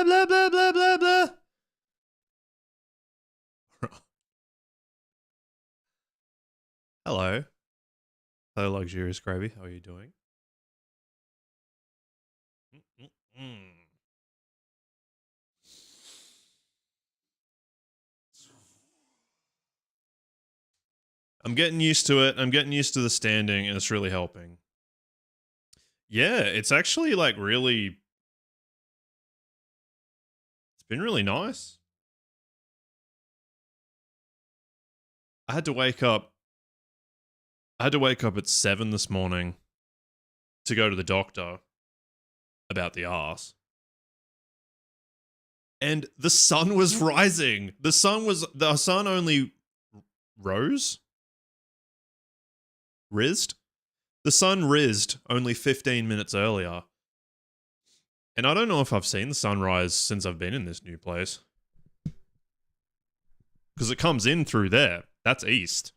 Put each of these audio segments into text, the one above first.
blah, blah, blah, blah, blah, blah. Hello. Hello, Luxurious Gravy. How are you doing? I'm getting used to it. I'm getting used to the standing, and it's really helping. Yeah, it's actually like really... It's been really nice. I had to wake up at 7 this morning to go to the doctor about the arse. And the sun was rising. The sun only rose? Rizzed? The sun rizzed only 15 minutes earlier. And I don't know if I've seen the sunrise since I've been in this new place. Because it comes in through there. That's east.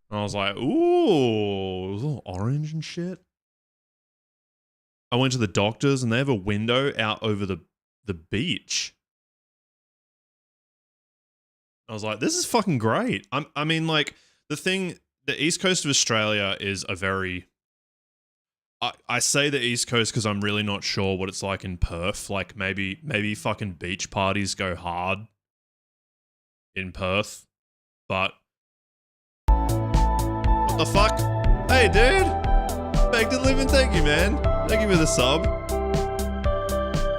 And I was like, ooh, it was all orange and shit. I went to the doctor's and they have a window out over the beach. I was like, this is fucking great. I mean, like, the east coast of Australia is a very... I say the east coast because I'm really not sure what it's like in Perth. Like, maybe fucking beach parties go hard in Perth. But... What the fuck? Hey, dude! Baked and living, thank you, man. Thank you for the sub.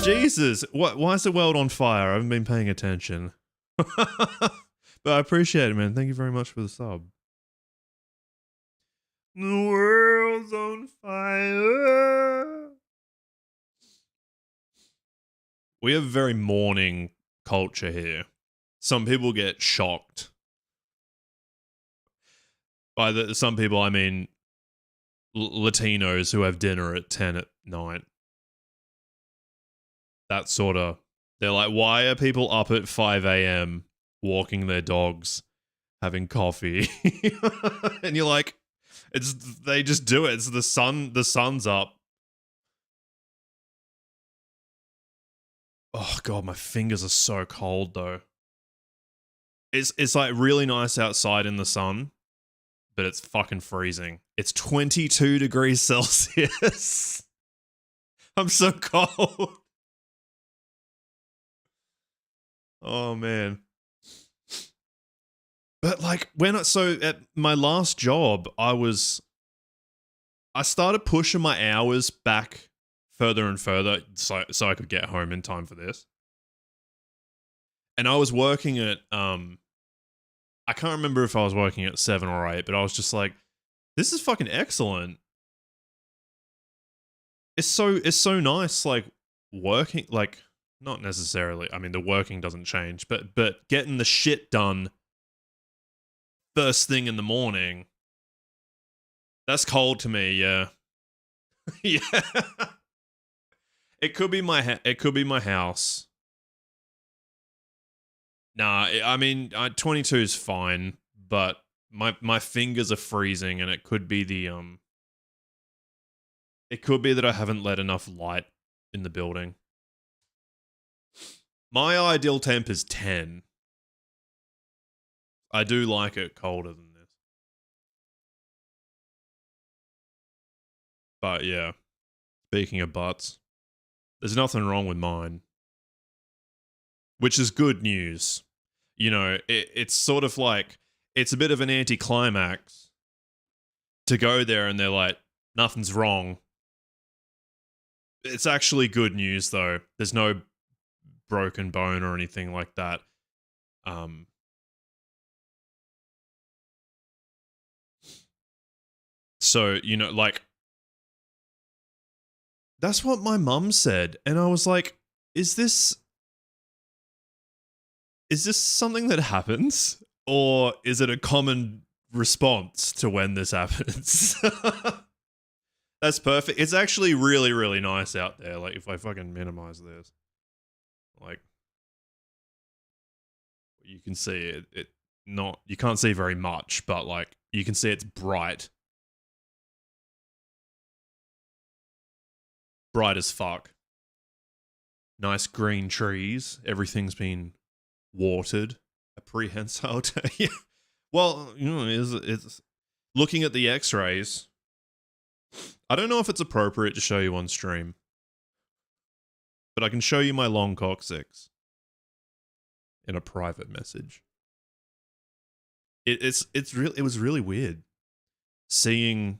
Jesus, why is the world on fire? I haven't been paying attention. But I appreciate it, man. Thank you very much for the sub. The world's on fire. We have a very mourning culture here. Some people get shocked. By some people, I mean Latinos who have dinner at 10 at night. That sort of... They're like, why are people up at 5 a.m. walking their dogs, having coffee? And you're like, they just do it. It's the sun's up. Oh god, my fingers are so cold though. It's like really nice outside in the sun, but it's fucking freezing. It's 22 degrees Celsius. I'm so cold. Oh man. But like at my last job, I started pushing my hours back further and further so I could get home in time for this. And I was working at I can't remember if I was working at 7 or 8, but I was just like, this is fucking excellent. It's so nice, like working, like not necessarily. I mean, the working doesn't change, but getting the shit done first thing in the morning. That's cold to me, yeah. Yeah. It could be my house. Nah, I mean, 22 is fine, but my fingers are freezing, and it could be it could be that I haven't let enough light in the building. My ideal temp is 10. I do like it colder than this. But yeah, speaking of butts, there's nothing wrong with mine. Which is good news. You know, it's sort of like, it's a bit of an anticlimax to go there and they're like, nothing's wrong. It's actually good news though. There's no broken bone or anything like that. So, you know, like, that's what my mum said. And I was like, is this something that happens? Or is it a common response to when this happens? That's perfect. It's actually really, really nice out there. Like, if I fucking minimize this, like, you can see it not, you can't see very much, but like, you can see it's bright. Bright as fuck. Nice green trees. Everything's been watered. A prehensile day. Yeah. Well, you know, it's looking at the X-rays. I don't know if it's appropriate to show you on stream, but I can show you my long coccyx in a private message. It was really weird seeing.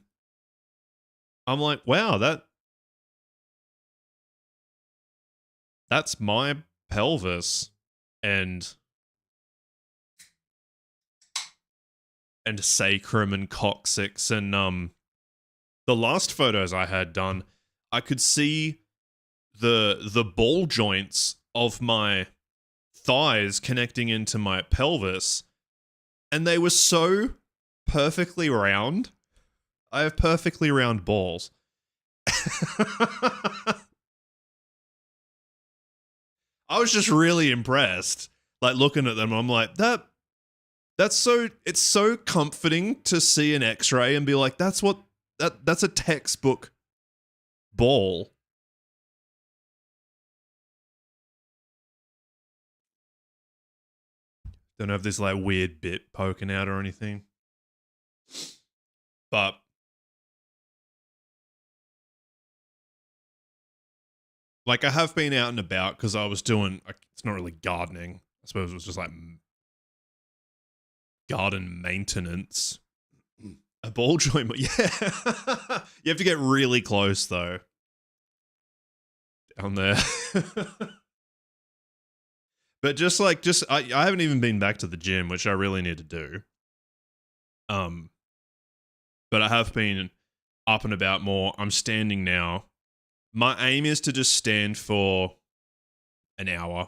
I'm like, wow, that's my pelvis, and sacrum and coccyx, and the last photos I had done, I could see the ball joints of my thighs connecting into my pelvis, and they were so perfectly round. I have perfectly round balls. I was just really impressed. Like looking at them, I'm like, it's so comforting to see an X-ray and be like, that's a textbook ball. Don't have this like weird bit poking out or anything. But like I have been out and about because I was doing, it's not really gardening. I suppose it was just like garden maintenance. A ball joint, yeah. You have to get really close though. Down there. But I haven't even been back to the gym, which I really need to do. But I have been up and about more. I'm standing now. My aim is to just stand for an hour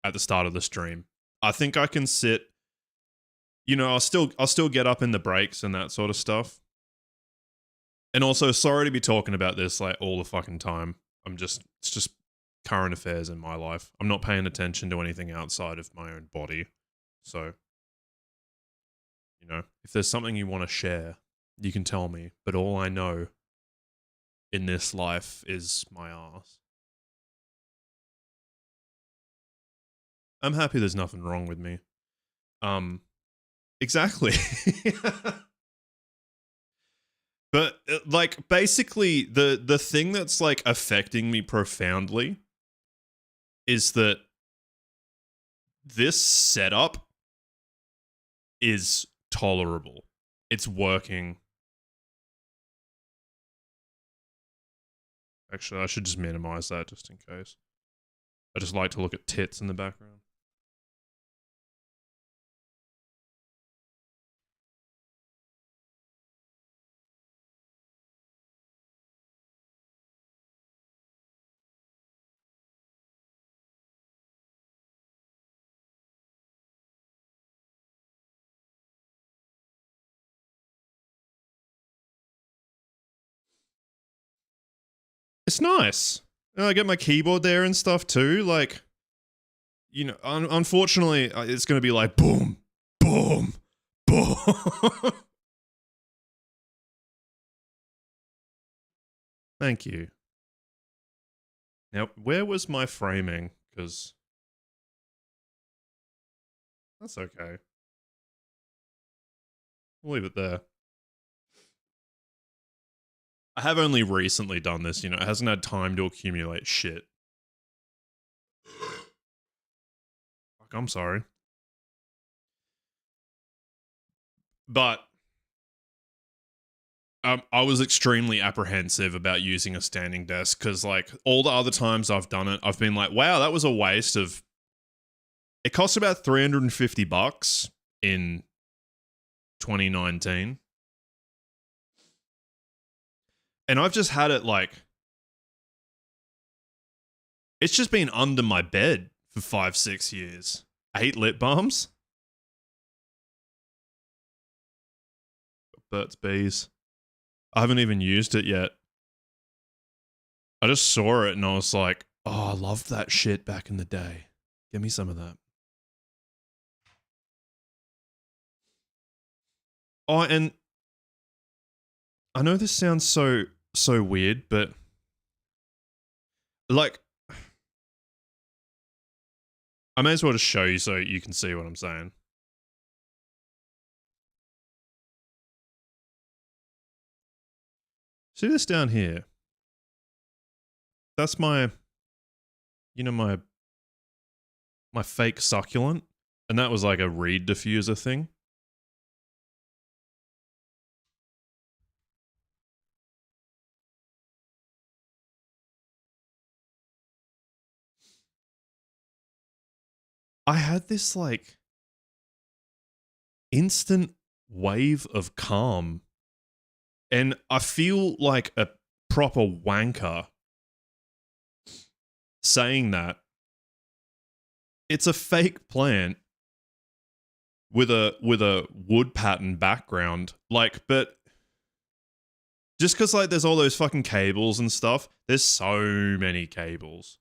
at the start of the stream. I think I can sit. You know, I'll still get up in the breaks and that sort of stuff. And also, sorry to be talking about this like all the fucking time. It's just current affairs in my life. I'm not paying attention to anything outside of my own body. So, you know, if there's something you want to share, you can tell me. But all I know in this life is my ass. I'm happy there's nothing wrong with me. Exactly. But like basically the thing that's like affecting me profoundly is that this setup is tolerable. It's working. Actually, I should just minimize that just in case. I just like to look at tits in the background. It's nice. And I get my keyboard there and stuff too. Like, you know, unfortunately, it's going to be like boom, boom, boom. Thank you. Now, where was my framing? Because that's okay. We'll leave it there. I have only recently done this, you know, it hasn't had time to accumulate shit. Fuck, I'm sorry. But I was extremely apprehensive about using a standing desk because, like, all the other times I've done it, I've been like, wow, that was a waste of. It cost about $350 in 2019. And I've just had it like. It's just been under my bed for 5-6 years. 8 lip balms. Burt's Bees. I haven't even used it yet. I just saw it and I was like, oh, I loved that shit back in the day. Give me some of that. Oh, and I know this sounds so weird, but like I may as well just show you so you can see what I'm saying. See this down here? That's my, you know, my fake succulent. And that was like a reed diffuser thing. I had this like instant wave of calm. And I feel like a proper wanker saying that. It's a fake plant with a wood pattern background. Like, but just because like there's all those fucking cables and stuff, there's so many cables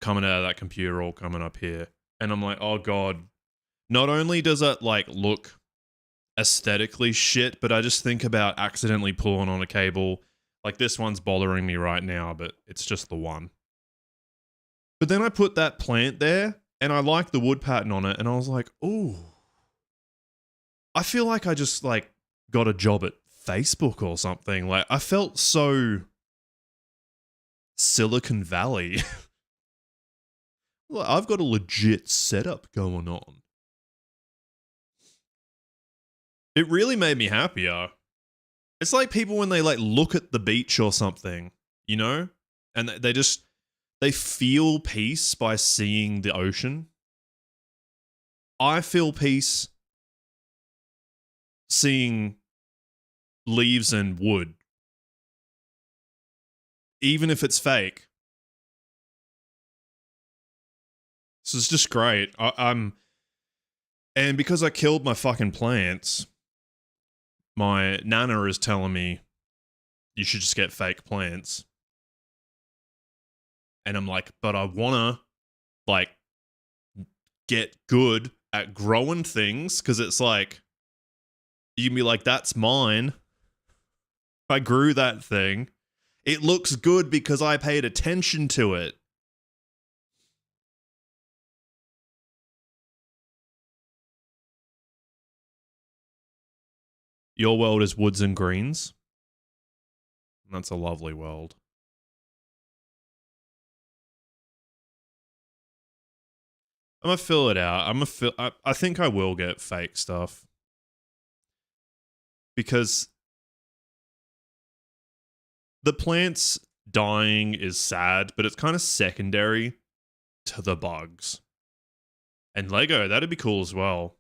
coming out of that computer all coming up here. And I'm like, oh god. Not only does it like look aesthetically shit, but I just think about accidentally pulling on a cable. Like this one's bothering me right now, but it's just the one. But then I put that plant there and I like the wood pattern on it and I was like, ooh. I feel like I just like got a job at Facebook or something. Like I felt so Silicon Valley. Well, I've got a legit setup going on. It really made me happier. It's like people when they like look at the beach or something, you know? And they feel peace by seeing the ocean. I feel peace seeing leaves and wood. Even if it's fake. So it's just great. And because I killed my fucking plants, my nana is telling me you should just get fake plants. And I'm like, but I wanna like get good at growing things because it's like you can be like, that's mine. I grew that thing. It looks good because I paid attention to it. Your world is woods and greens. That's a lovely world. I'm gonna fill it out. I think I will get fake stuff. Because the plants dying is sad, but it's kind of secondary to the bugs. And Lego, that'd be cool as well.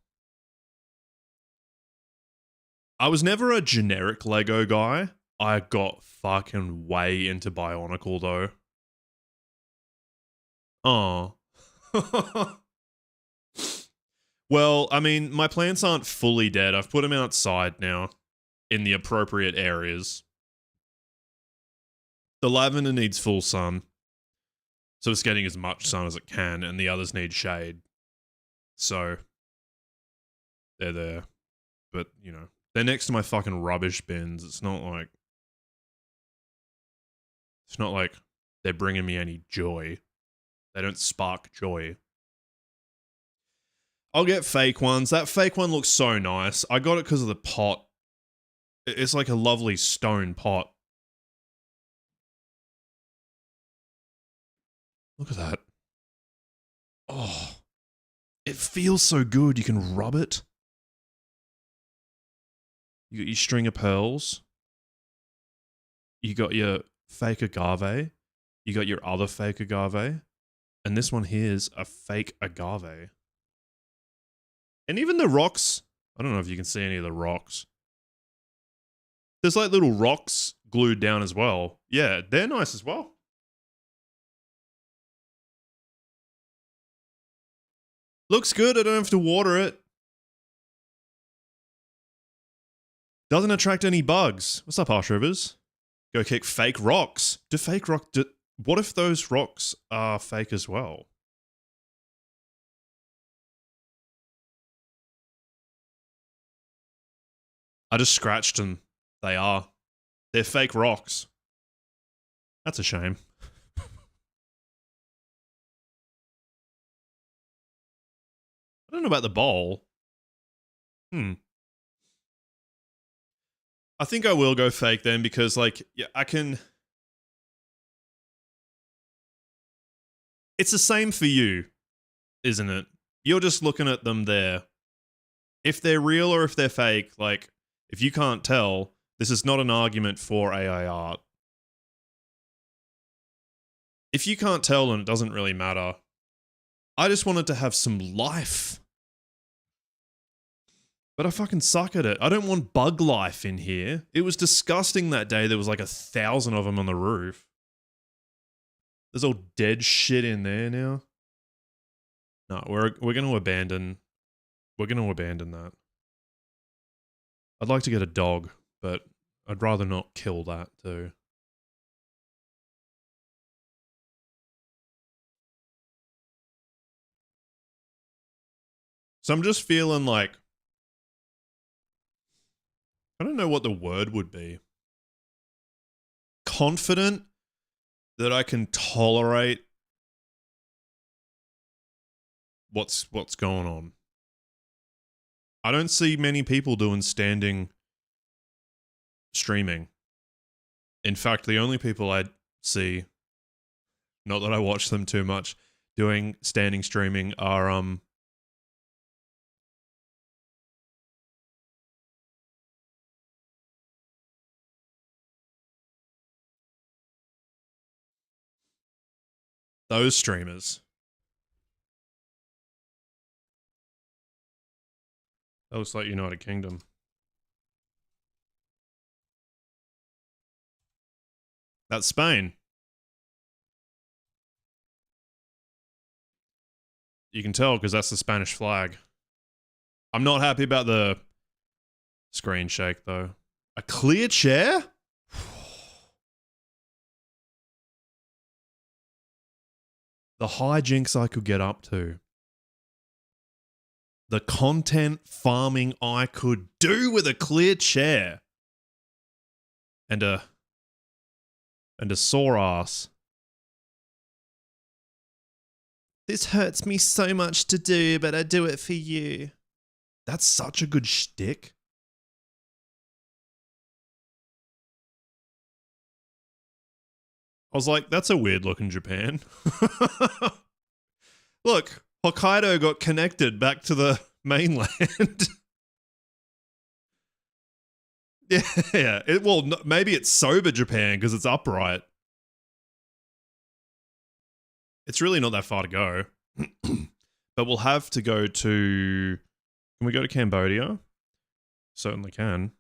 I was never a generic Lego guy. I got fucking way into Bionicle though. Oh. Well, I mean, my plants aren't fully dead. I've put them outside now in the appropriate areas. The lavender needs full sun. So it's getting as much sun as it can, and the others need shade. So they're there. But, you know, they're next to my fucking rubbish bins. It's not like they're bringing me any joy. They don't spark joy. I'll get fake ones. That fake one looks so nice. I got it because of the pot. It's like a lovely stone pot. Look at that. Oh, it feels so good. You can rub it. You got your string of pearls. You got your fake agave. You got your other fake agave. And this one here is a fake agave. And even the rocks. I don't know if you can see any of the rocks. There's like little rocks glued down as well. Yeah, they're nice as well. Looks good. I don't have to water it. Doesn't attract any bugs. What's up, Harsh Rivers? Go kick fake rocks. What if those rocks are fake as well? I just scratched them. They are. They're fake rocks. That's a shame. don't know about the bowl. I think I will go fake then because, like, yeah, I can. It's the same for you, isn't it? You're just looking at them there. If they're real or if they're fake, like, if you can't tell, this is not an argument for AI art. If you can't tell, then it doesn't really matter. I just wanted to have some life. But I fucking suck at it. I don't want bug life in here. It was disgusting that day. There was like 1,000 of them on the roof. There's all dead shit in there now. No, we're going to abandon. We're going to abandon that. I'd like to get a dog, but I'd rather not kill that too. So I'm just feeling like, I don't know what the word would be. Confident that I can tolerate what's going on. I don't see many people doing standing streaming. In fact, the only people I see, not that I watch them too much, doing standing streaming are those streamers. That looks like United Kingdom. That's Spain. You can tell because that's the Spanish flag. I'm not happy about the screen shake though. A clear chair? The hijinks I could get up to. The content farming I could do with a clear chair. And a sore ass. This hurts me so much to do, but I do it for you. That's such a good shtick. I was like, that's a weird look in Japan. Look, Hokkaido got connected back to the mainland. Yeah. Maybe it's sober Japan because it's upright. It's really not that far to go. But we'll have to go to... Can we go to Cambodia? Certainly can.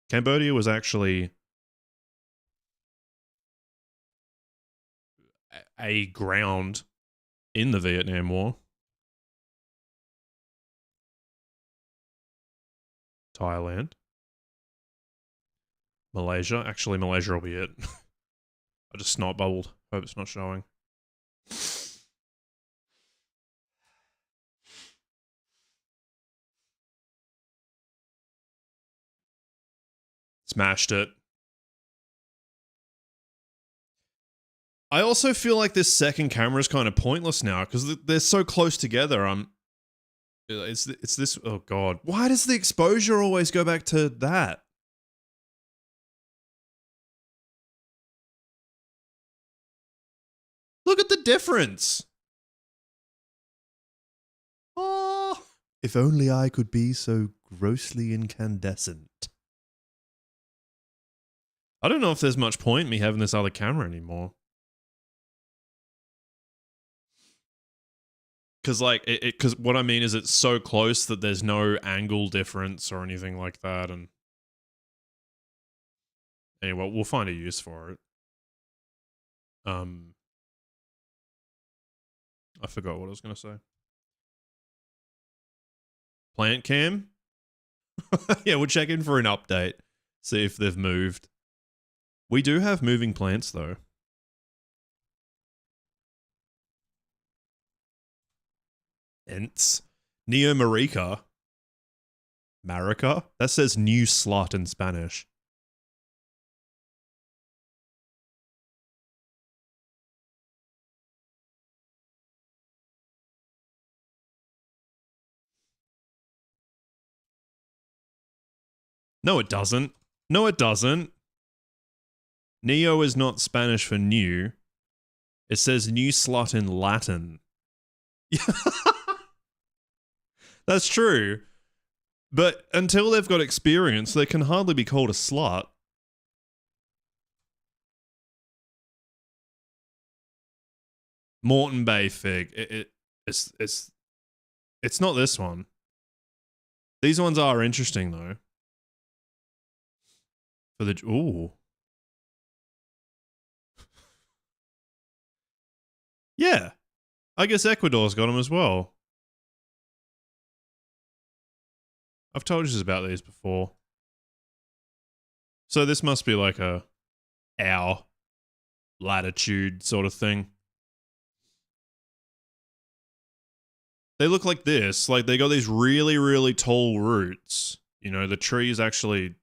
Cambodia was actually a ground in the Vietnam War. Thailand. Malaysia. Actually, Malaysia will be it. I just snot bubbled. Hope it's not showing. Smashed it. I also feel like this second camera is kind of pointless now because they're so close together. It's this. Oh god, why does the exposure always go back to that? Look at the difference. Oh, if only I could be so grossly incandescent. I don't know if there's much point in me having this other camera anymore. Because like because what I mean is it's so close that there's no angle difference or anything like that. And anyway, we'll find a use for it. I forgot what I was gonna say. Plant cam. Yeah, we'll check in for an update. See if they've moved. We do have moving plants though. Ents. Neo Marica. Marica? That says new slut in Spanish. No, it doesn't. No, it doesn't. Neo is not Spanish for new. It says new slut in Latin. That's true. But until they've got experience, they can hardly be called a slut. Moreton Bay fig. It's not this one. These ones are interesting though. For the ooh. Yeah. I guess Ecuador's got them as well. I've told you about these before. So this must be like our latitude sort of thing. They look like this. Like they got these really, really tall roots. You know, the tree's actually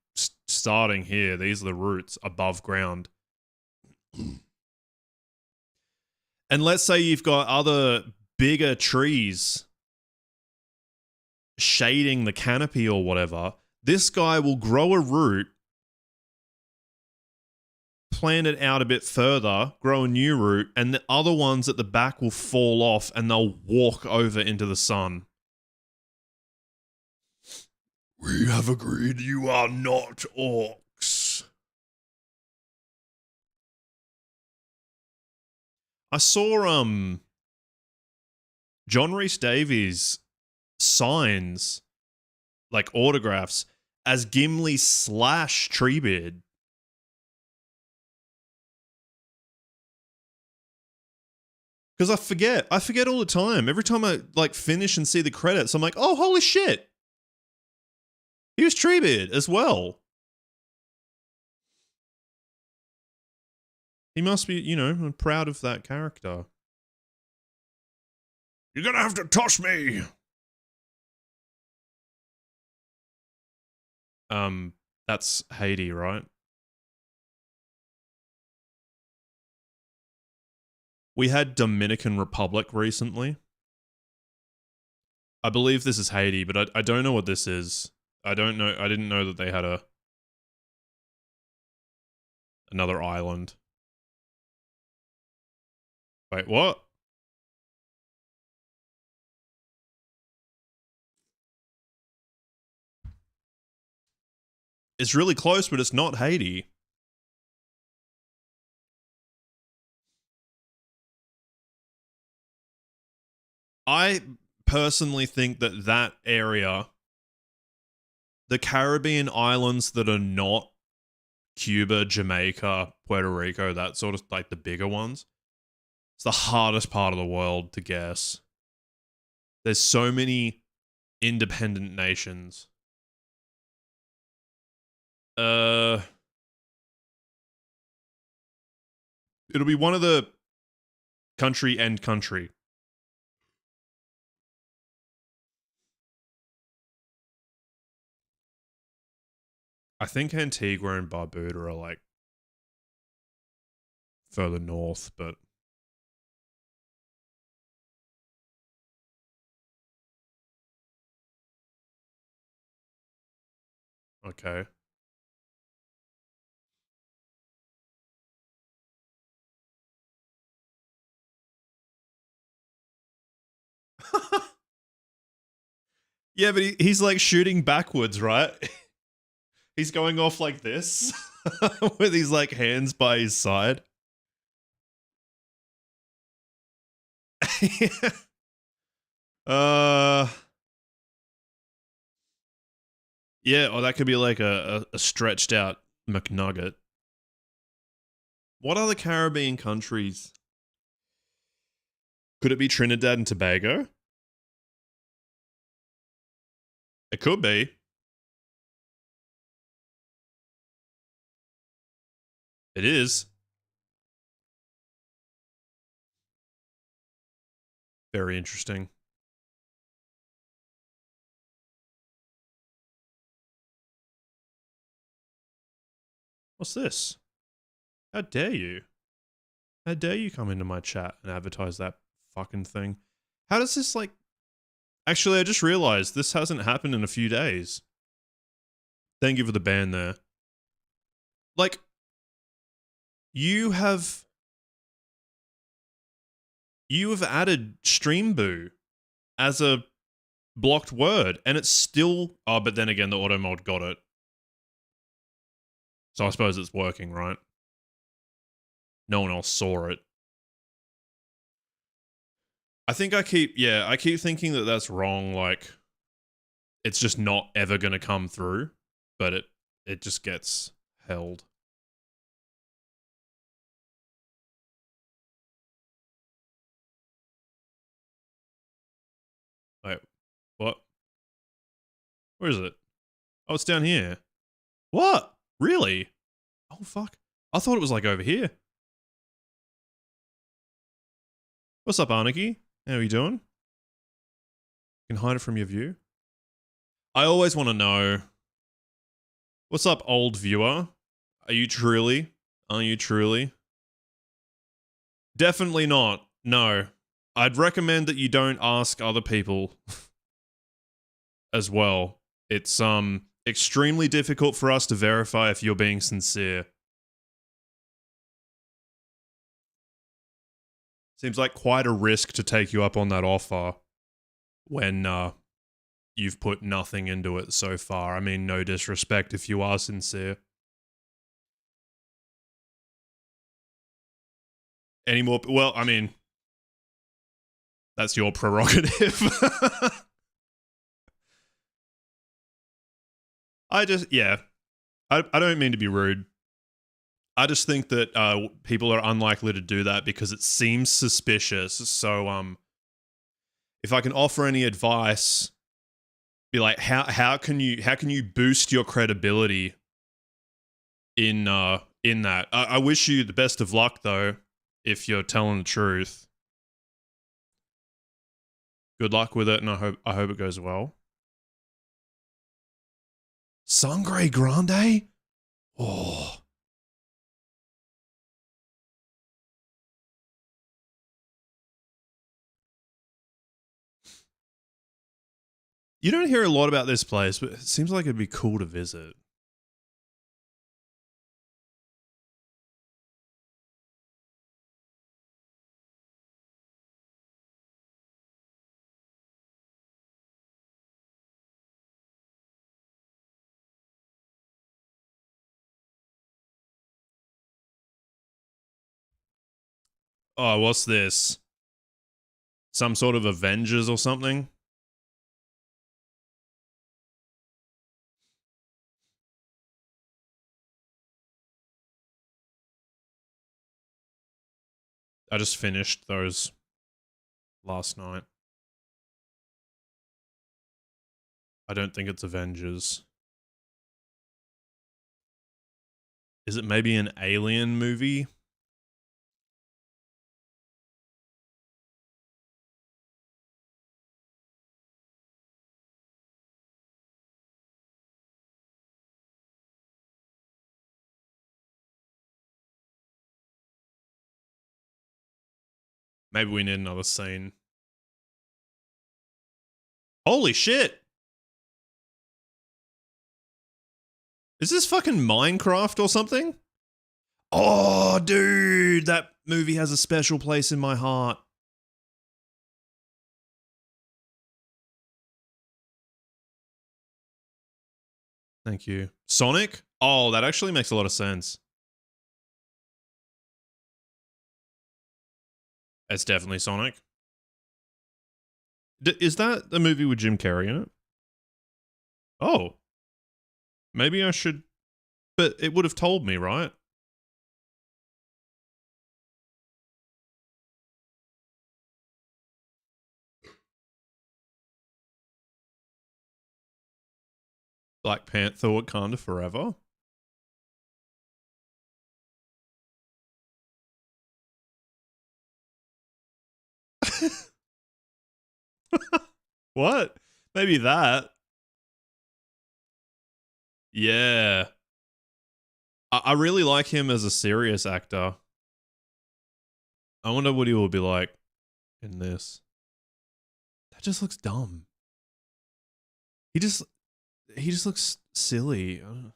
starting here. These are the roots above ground. And let's say you've got other bigger trees shading the canopy or whatever. This guy will grow a root, plant it out a bit further, grow a new root, and the other ones at the back will fall off and they'll walk over into the sun. We have agreed you are not orcs. I saw John Rhys Davies signs, like autographs, as Gimli / Treebeard. Because I forget all the time. Every time I like finish and see the credits, I'm like, oh, holy shit. He was Treebeard as well. He must be, you know, proud of that character. You're gonna have to toss me. That's Haiti, right? We had Dominican Republic recently. I believe this is Haiti, but I don't know what this is. I don't know. I didn't know that they had another island. Wait, what? It's really close, but it's not Haiti. I personally think that area, the Caribbean islands that are not Cuba, Jamaica, Puerto Rico, that sort of like the bigger ones, it's the hardest part of the world to guess. There's so many independent nations. It'll be one of the country. I think Antigua and Barbuda are like further north, but okay. Yeah, but he's like shooting backwards, right? He's going off like this with his like hands by his side. Yeah. Yeah, or that could be like a stretched out McNugget. What other Caribbean countries? Could it be Trinidad and Tobago? It could be. It is. Very interesting. What's this? How dare you? How dare you come into my chat and advertise that fucking thing? How does this like... Actually, I just realized this hasn't happened in a few days. Thank you for the ban there. Like, you have added stream boo as a blocked word, and it's still... Oh, but then again, the auto mod got it. So I suppose it's working, right? No one else saw it. I think I keep thinking that that's wrong, like, it's just not ever gonna come through, but it just gets held. Wait, what? Where is it? Oh, it's down here. What? Really? Oh, fuck. I thought it was, like, over here. What's up, Arnicky? How are you doing? You can hide it from your view. I always want to know. What's up, old viewer? Are you truly? Are you truly? Definitely not. No. I'd recommend that you don't ask other people as well. It's extremely difficult for us to verify if you're being sincere. Seems like quite a risk to take you up on that offer when you've put nothing into it so far. I mean, no disrespect if you are sincere. Any more? Well, I mean, that's your prerogative. I don't mean to be rude. I just think that people are unlikely to do that because it seems suspicious. So, if I can offer any advice, be like, how can you boost your credibility in that? I wish you the best of luck though, if you're telling the truth. Good luck with it, and I hope it goes well. Sangre Grande? Oh. You don't hear a lot about this place, but it seems like it'd be cool to visit. Oh, what's this? Some sort of Avengers or something? I just finished those last night. I don't think it's Avengers. Is it maybe an alien movie? Maybe we need another scene. Holy shit! Is this fucking Minecraft or something? Oh, dude, that movie has a special place in my heart. Thank you. Sonic? Oh, that actually makes a lot of sense. It's definitely Sonic. Is that the movie with Jim Carrey in it? Oh. Maybe I should... But it would have told me, right? Black Panther, Wakanda Forever? What? Maybe that. Yeah. I really like him as a serious actor. I wonder what he will be like in this. That just looks dumb. He just... he just looks silly. I don't know.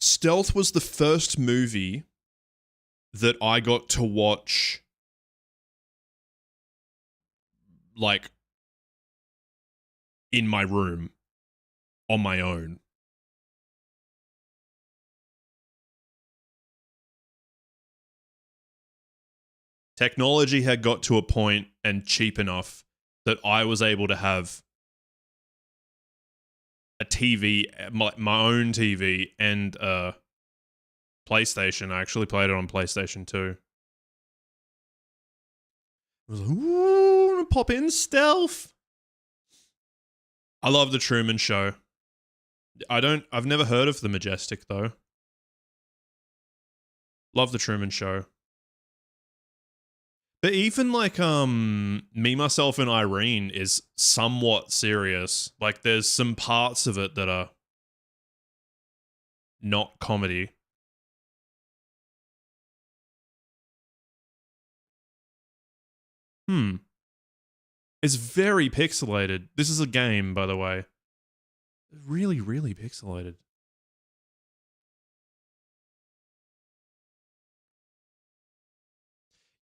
Stealth was the first movie that I got to watch, like, in my room on my own. Technology had got to a point and cheap enough that I was able to have a TV, my own TV, and a PlayStation. I actually played it on PlayStation 2. I was like, ooh, pop in Stealth. I love the Truman Show. I've never heard of The Majestic, though. Love the Truman Show. But even like Me, Myself, and Irene is somewhat serious. Like there's some parts of it that are not comedy. It's very pixelated. This is a game, by the way. Really, really pixelated.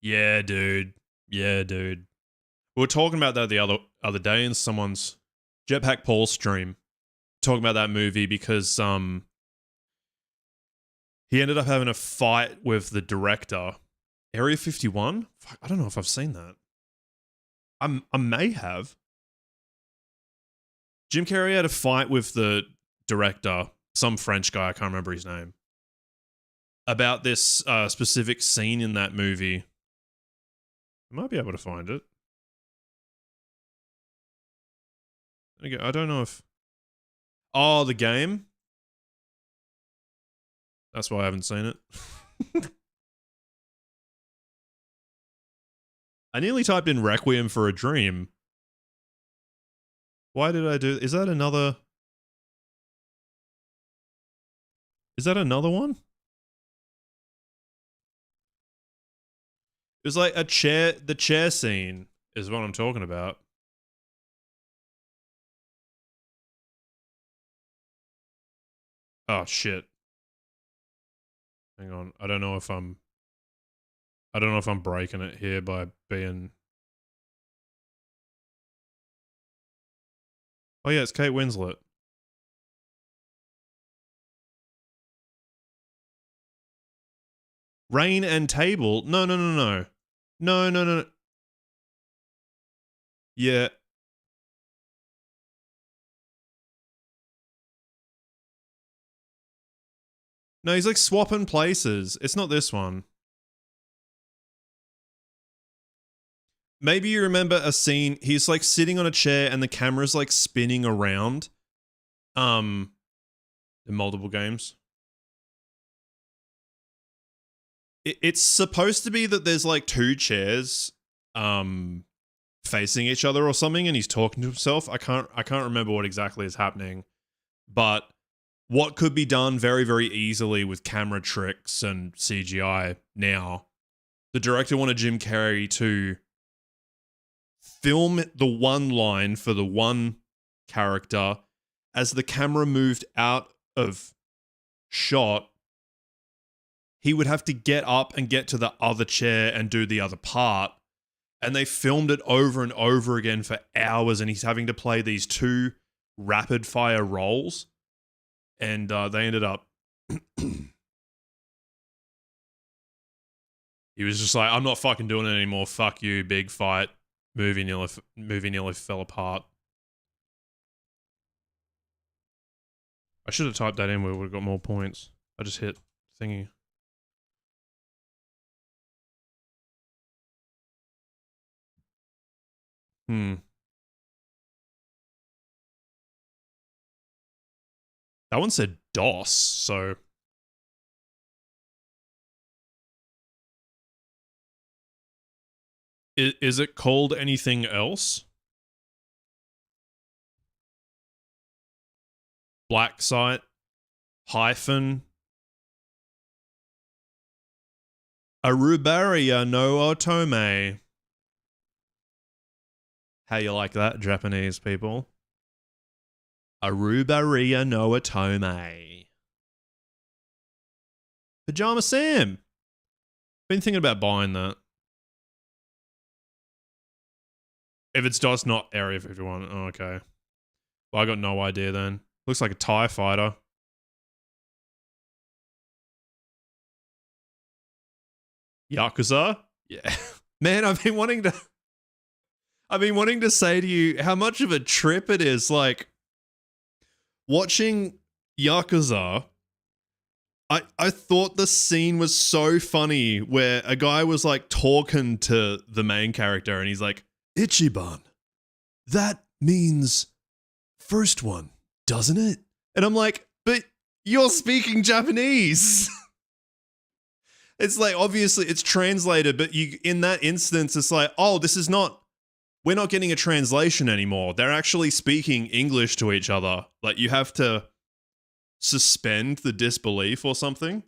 Yeah, dude. Yeah, dude. We were talking about that the other day in someone's Jetpack Paul stream. Talking about that movie because he ended up having a fight with the director. Area 51? Fuck, I don't know if I've seen that. I may have. Jim Carrey had a fight with the director, some French guy, I can't remember his name, about this specific scene in that movie. I might be able to find it. Again, I don't know if... Oh, the game? That's why I haven't seen it. I nearly typed in Requiem for a Dream. Why did I do... Is that another... Is that another one? It was like a chair... The chair scene is what I'm talking about. Oh, shit. Hang on. I don't know if I'm breaking it here by being... Oh yeah, it's Kate Winslet. Rain and Table? No. No. Yeah. No, he's like swapping places. It's not this one. Maybe you remember a scene, he's like sitting on a chair and the camera's like spinning around. In multiple games. It's supposed to be that there's like two chairs facing each other or something and he's talking to himself. I can't remember what exactly is happening. But what could be done very, very easily with camera tricks and CGI now, the director wanted Jim Carrey to film the one line for the one character. As the camera moved out of shot, he would have to get up and get to the other chair and do the other part. And they filmed it over and over again for hours, and he's having to play these two rapid fire roles. And they ended up... He was just like, I'm not fucking doing it anymore. Fuck you, big fight. Movie nearly fell apart. I should have typed that in. We would have got more points. I just hit thingy. That one said DOS, so... Is it called anything else? Black site? Hyphen? Arubaria no otome. How you like that, Japanese people? Arubaria no Atome. Pajama Sam. Been thinking about buying that. If it's DOS, not Area 51. Oh, okay. Well, I got no idea then. Looks like a TIE fighter. Yakuza? Yeah. Man, I've been wanting to say to you how much of a trip it is. Like, watching Yakuza, I thought the scene was so funny where a guy was like talking to the main character and he's like, Ichiban, that means first one, doesn't it? And I'm like, but you're speaking Japanese. It's like, obviously it's translated, but you, in that instance, it's like, oh, we're not getting a translation anymore. They're actually speaking English to each other. Like, you have to suspend the disbelief or something.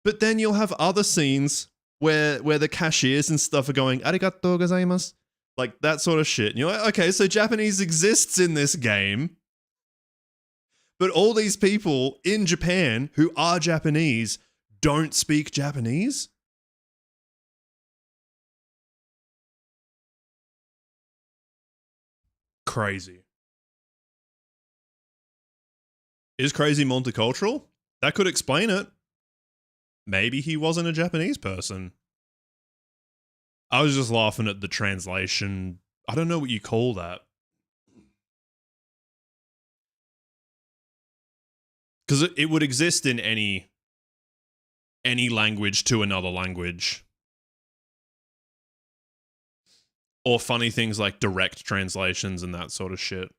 But then you'll have other scenes where the cashiers and stuff are going, arigatou gozaimasu. Like, that sort of shit. And you're like, okay, so Japanese exists in this game. But all these people in Japan who are Japanese don't speak Japanese? Crazy. Is Crazy multicultural? That could explain it. Maybe he wasn't a Japanese person. I was just laughing at the translation. I don't know what you call that. Because it would exist in any language to another language. Or funny things like direct translations and that sort of shit.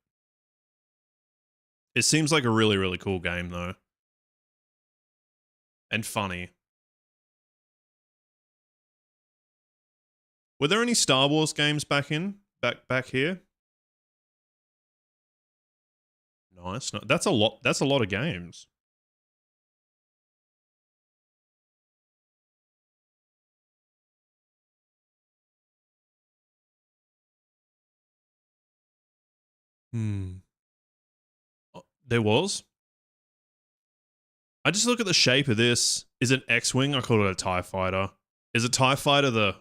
It seems like a really, really cool game, though. And funny. Were there any Star Wars games back here? Nice. That's a lot. That's a lot of games. There was. I just look at the shape of this. Is it X-Wing? I call it a TIE fighter. Is a TIE fighter the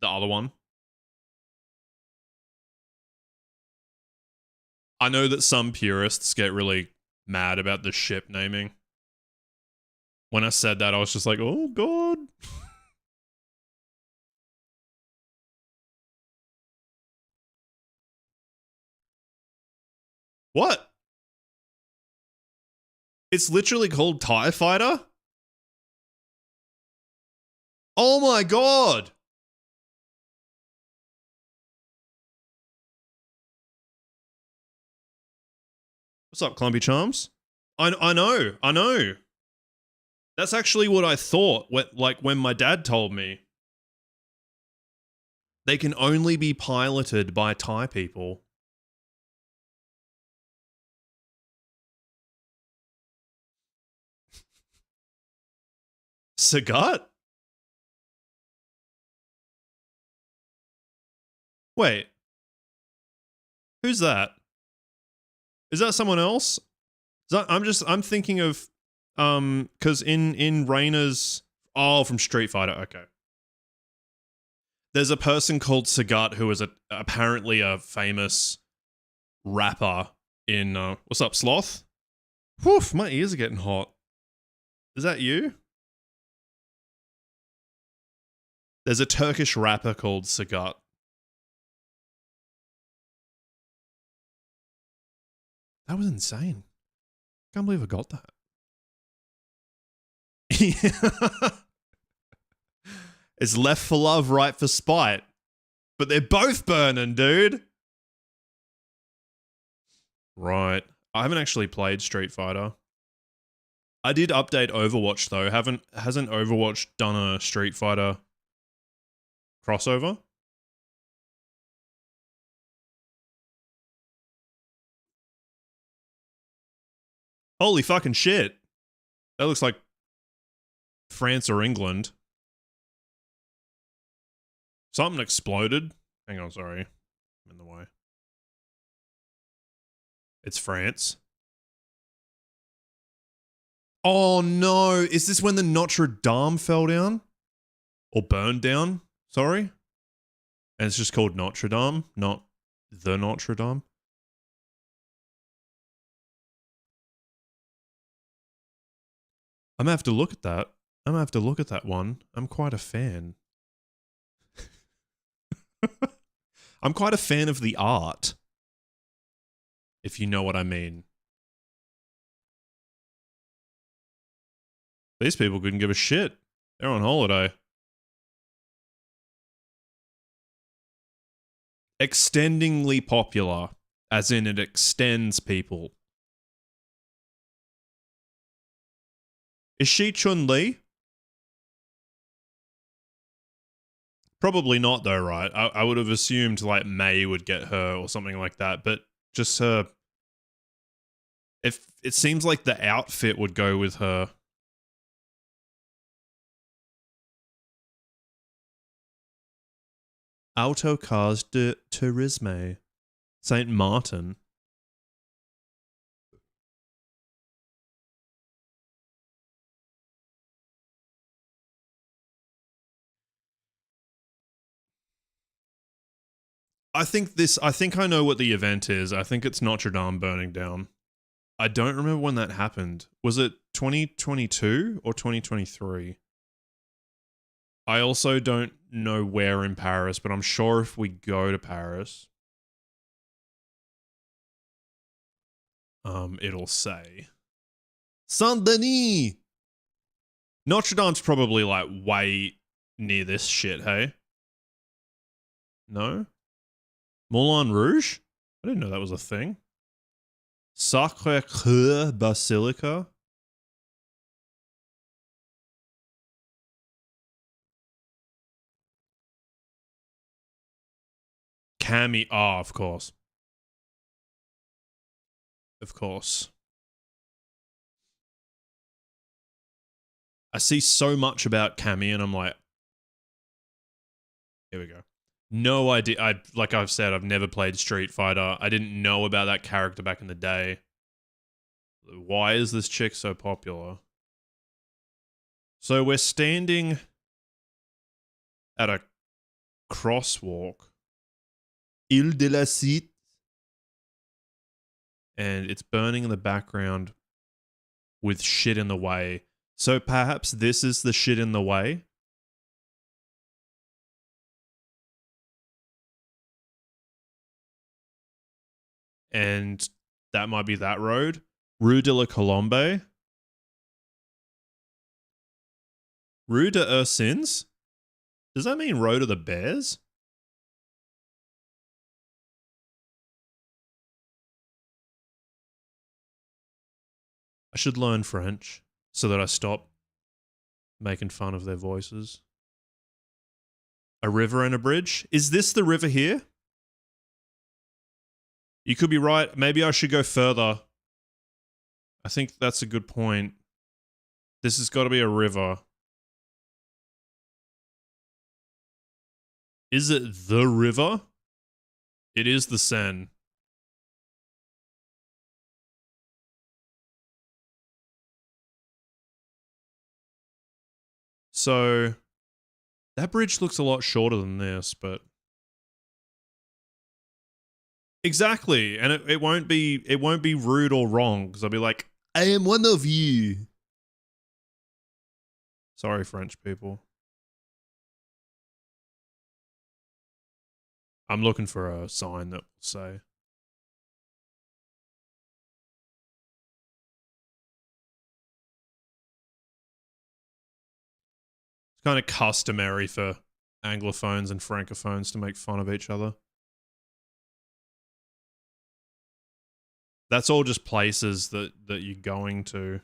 other one? I know that some purists get really mad about the ship naming. When I said that, I was just like, oh god. What? It's literally called TIE Fighter? Oh my god! What's up, Clumpy Charms? I know. That's actually what I thought when my dad told me. They can only be piloted by Thai people. Sagat? Wait. Who's that? Is that someone else? I'm thinking of cuz in Reina's from Street Fighter. Okay. There's a person called Sagat who is apparently a famous rapper in what's up, Sloth? Whew, my ears are getting hot. Is that you? There's a Turkish rapper called Sagat. That was insane. Can't believe I got that. It's left for love, right for spite. But they're both burning, dude. Right. I haven't actually played Street Fighter. I did update Overwatch though. Hasn't Overwatch done a Street Fighter crossover? Holy fucking shit. That looks like France or England. Something exploded. Hang on, sorry. I'm in the way. It's France. Oh no, is this when the Notre Dame fell down? Or burned down? Sorry? And it's just called Notre Dame, not the Notre Dame. I'm gonna have to look at that. I'm gonna have to look at that one. I'm quite a fan. I'm quite a fan of the art. If you know what I mean. These people couldn't give a shit. They're on holiday. Extendingly popular. As in it extends people. Is she Chun-Li? Probably not though, right? I would have assumed like Mei would get her or something like that, but just her... If it seems like the outfit would go with her. Autocars de Tourisme. Saint Martin. I think I know what the event is. I think it's Notre Dame burning down. I don't remember when that happened. Was it 2022 or 2023? I also don't know where in Paris, but I'm sure if we go to Paris, it'll say Saint Denis. Notre Dame's probably like way near this shit, hey? No? Moulin Rouge? I didn't know that was a thing. Sacré-Cœur Basilica? Cammy. Oh, of course. Of course. I see so much about Cammy and I'm like, here we go. No idea. Like I've said, I've never played Street Fighter. I didn't know about that character back in the day. Why is this chick so popular? So we're standing at a crosswalk. Ile de la Cite. And it's burning in the background with shit in the way. So perhaps this is the shit in the way? And that might be that road. Rue de la Colombe. Rue de Ursins? Does that mean Road of the Bears? I should learn French so that I stop making fun of their voices. A river and a bridge? Is this the river here? You could be right. Maybe I should go further. I think that's a good point. This has got to be a river. Is it the river? It is the Seine. So that bridge looks a lot shorter than this, but exactly. And it won't be rude or wrong because I'll be like, I am one of you. Sorry, French people. I'm looking for a sign that will say. It's kind of customary for Anglophones and Francophones to make fun of each other. That's all just places that you're going to.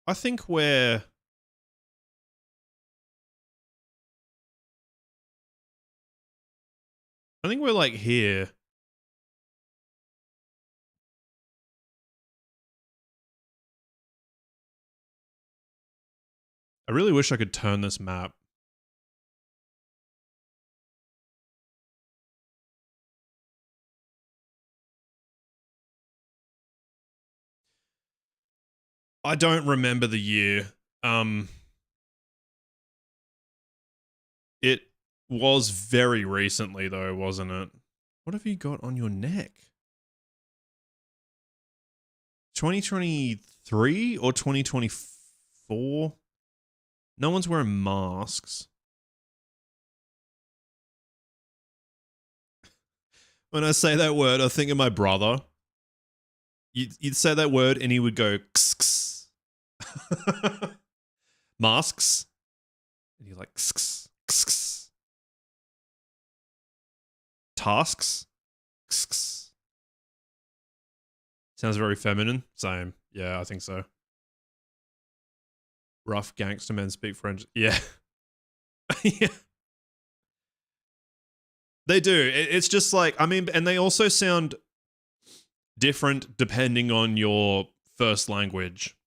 I think we're... like here. I really wish I could turn this map. I don't remember the year. It was very recently though, wasn't it? What have you got on your neck? 2023 or 2024? No one's wearing masks. When I say that word, I think of my brother. You'd say that word and he would go, kss, kss. Masks. And you're like, kss, kss, kss. Tasks. Kss, kss. Sounds very feminine. Same. Yeah, I think so. Rough gangster men speak French. Yeah. Yeah. They do. It's just like, I mean, and they also sound different depending on your first language.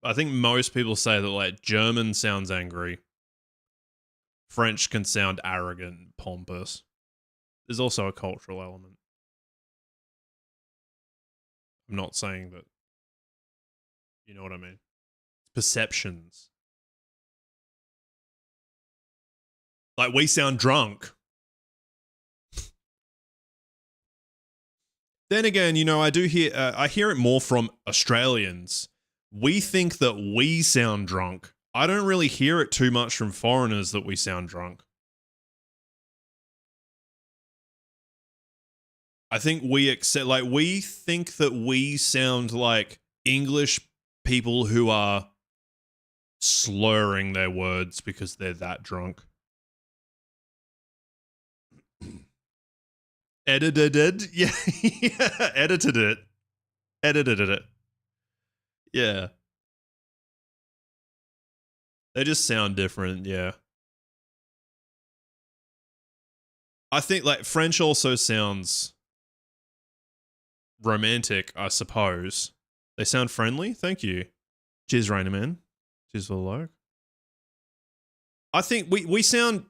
I think most people say that like German sounds angry. French can sound arrogant, pompous. There's also a cultural element. I'm not saying that. You know what I mean? Perceptions. Like we sound drunk. Then again, you know, I hear it more from Australians. We think that we sound drunk. I don't really hear it too much from foreigners that we sound drunk. I think we think that we sound like English people who are slurring their words because they're that drunk. Edited it. Yeah. Yeah. Edited it. Yeah. They just sound different, yeah. I think like French also sounds romantic, I suppose. They sound friendly. Thank you. Cheers, Rainer Man. Cheers for the like. I think we sound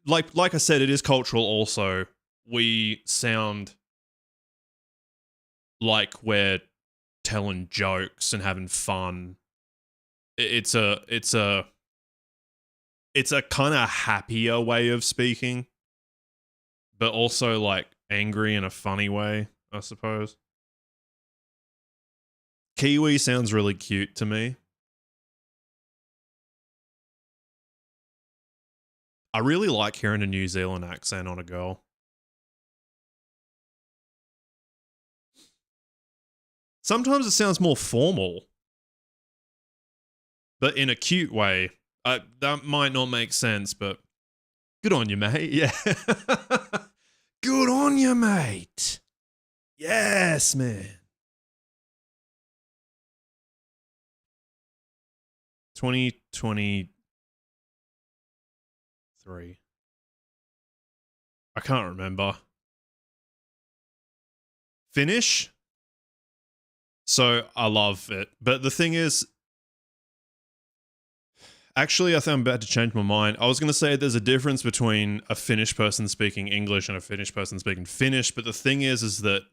like I said, it is cultural also. We sound like we're telling jokes and having fun. It's a kind of happier way of speaking, but also like angry in a funny way, I suppose. Kiwi sounds really cute to me. I really like hearing a New Zealand accent on a girl. Sometimes it sounds more formal, but in a cute way. That might not make sense, but good on you, mate. Yeah. Good on you, mate. Yes, man. 2023. I can't remember. Finnish? So I love it. But the thing is, actually, I think I'm about to change my mind. I was going to say there's a difference between a Finnish person speaking English and a Finnish person speaking Finnish. But the thing is that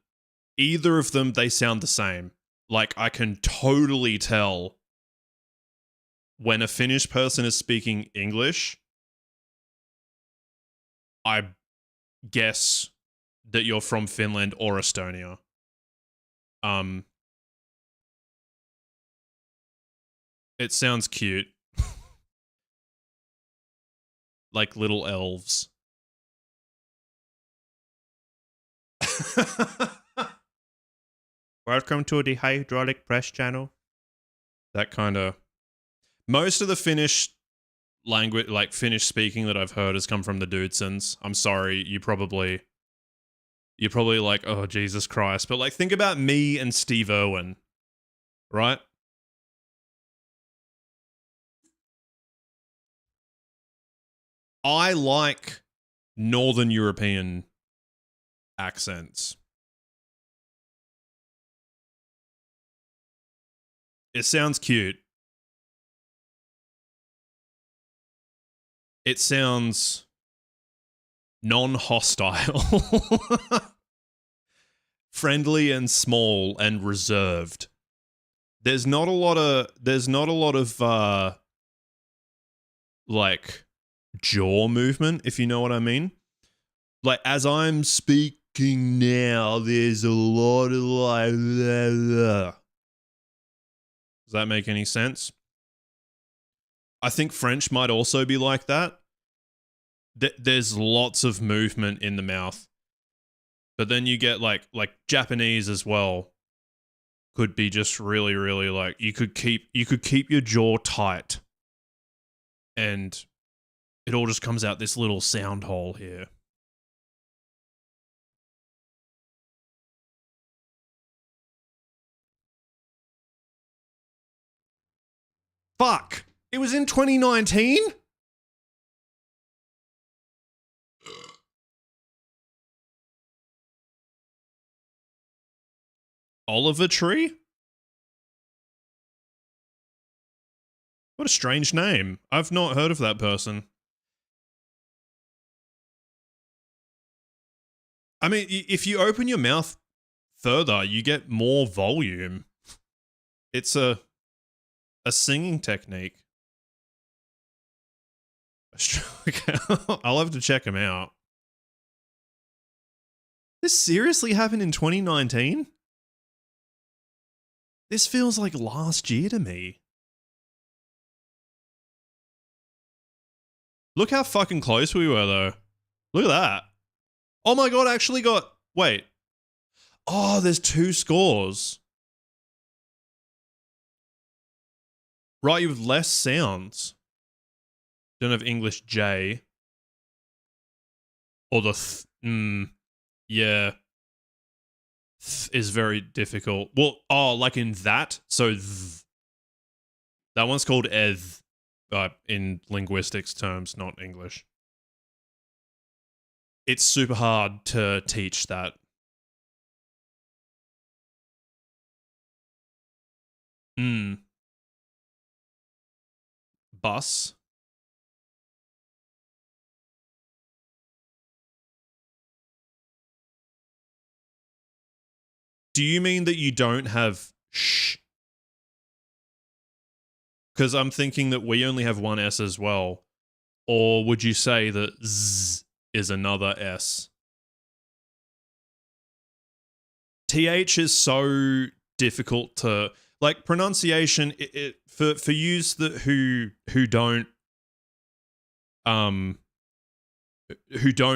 either of them, they sound the same. Like, I can totally tell when a Finnish person is speaking English, I guess that you're from Finland or Estonia. It sounds cute. Like little elves. Welcome to the hydraulic press channel. That kind of... Most of the Finnish language, like Finnish speaking that I've heard has come from the Dudesons. I'm sorry, you're probably like, oh, Jesus Christ. But like, think about me and Steve Irwin, right? I like Northern European accents. It sounds cute. It sounds non-hostile. Friendly and small and reserved. there's not a lot of like jaw movement, if you know what I mean. Like as I'm speaking now, there's a lot of like blah, blah. Does that make any sense? I think French might also be like that. There's lots of movement in the mouth. But then you get like Japanese as well. Could be just really, really like you could keep your jaw tight and it all just comes out this little sound hole here. Fuck! It was in 2019? Oliver Tree? What a strange name. I've not heard of that person. I mean, if you open your mouth further, you get more volume. It's a singing technique. I'll have to check him out. This seriously happened in 2019? This feels like last year to me. Look how fucking close we were, though. Look at that. Oh my god, I actually got... Wait. Oh, there's 2 scores. Right, you have less sounds. Don't have English J. Or the yeah. Is very difficult. Well, like in that. So that one's called eth, in linguistics terms, not English. It's super hard to teach that. Bus. Do you mean that you don't have sh? Because I'm thinking that we only have one S as well. Or would you say that Z is another S? TH is so difficult to... Like, pronunciation, for yous that who don't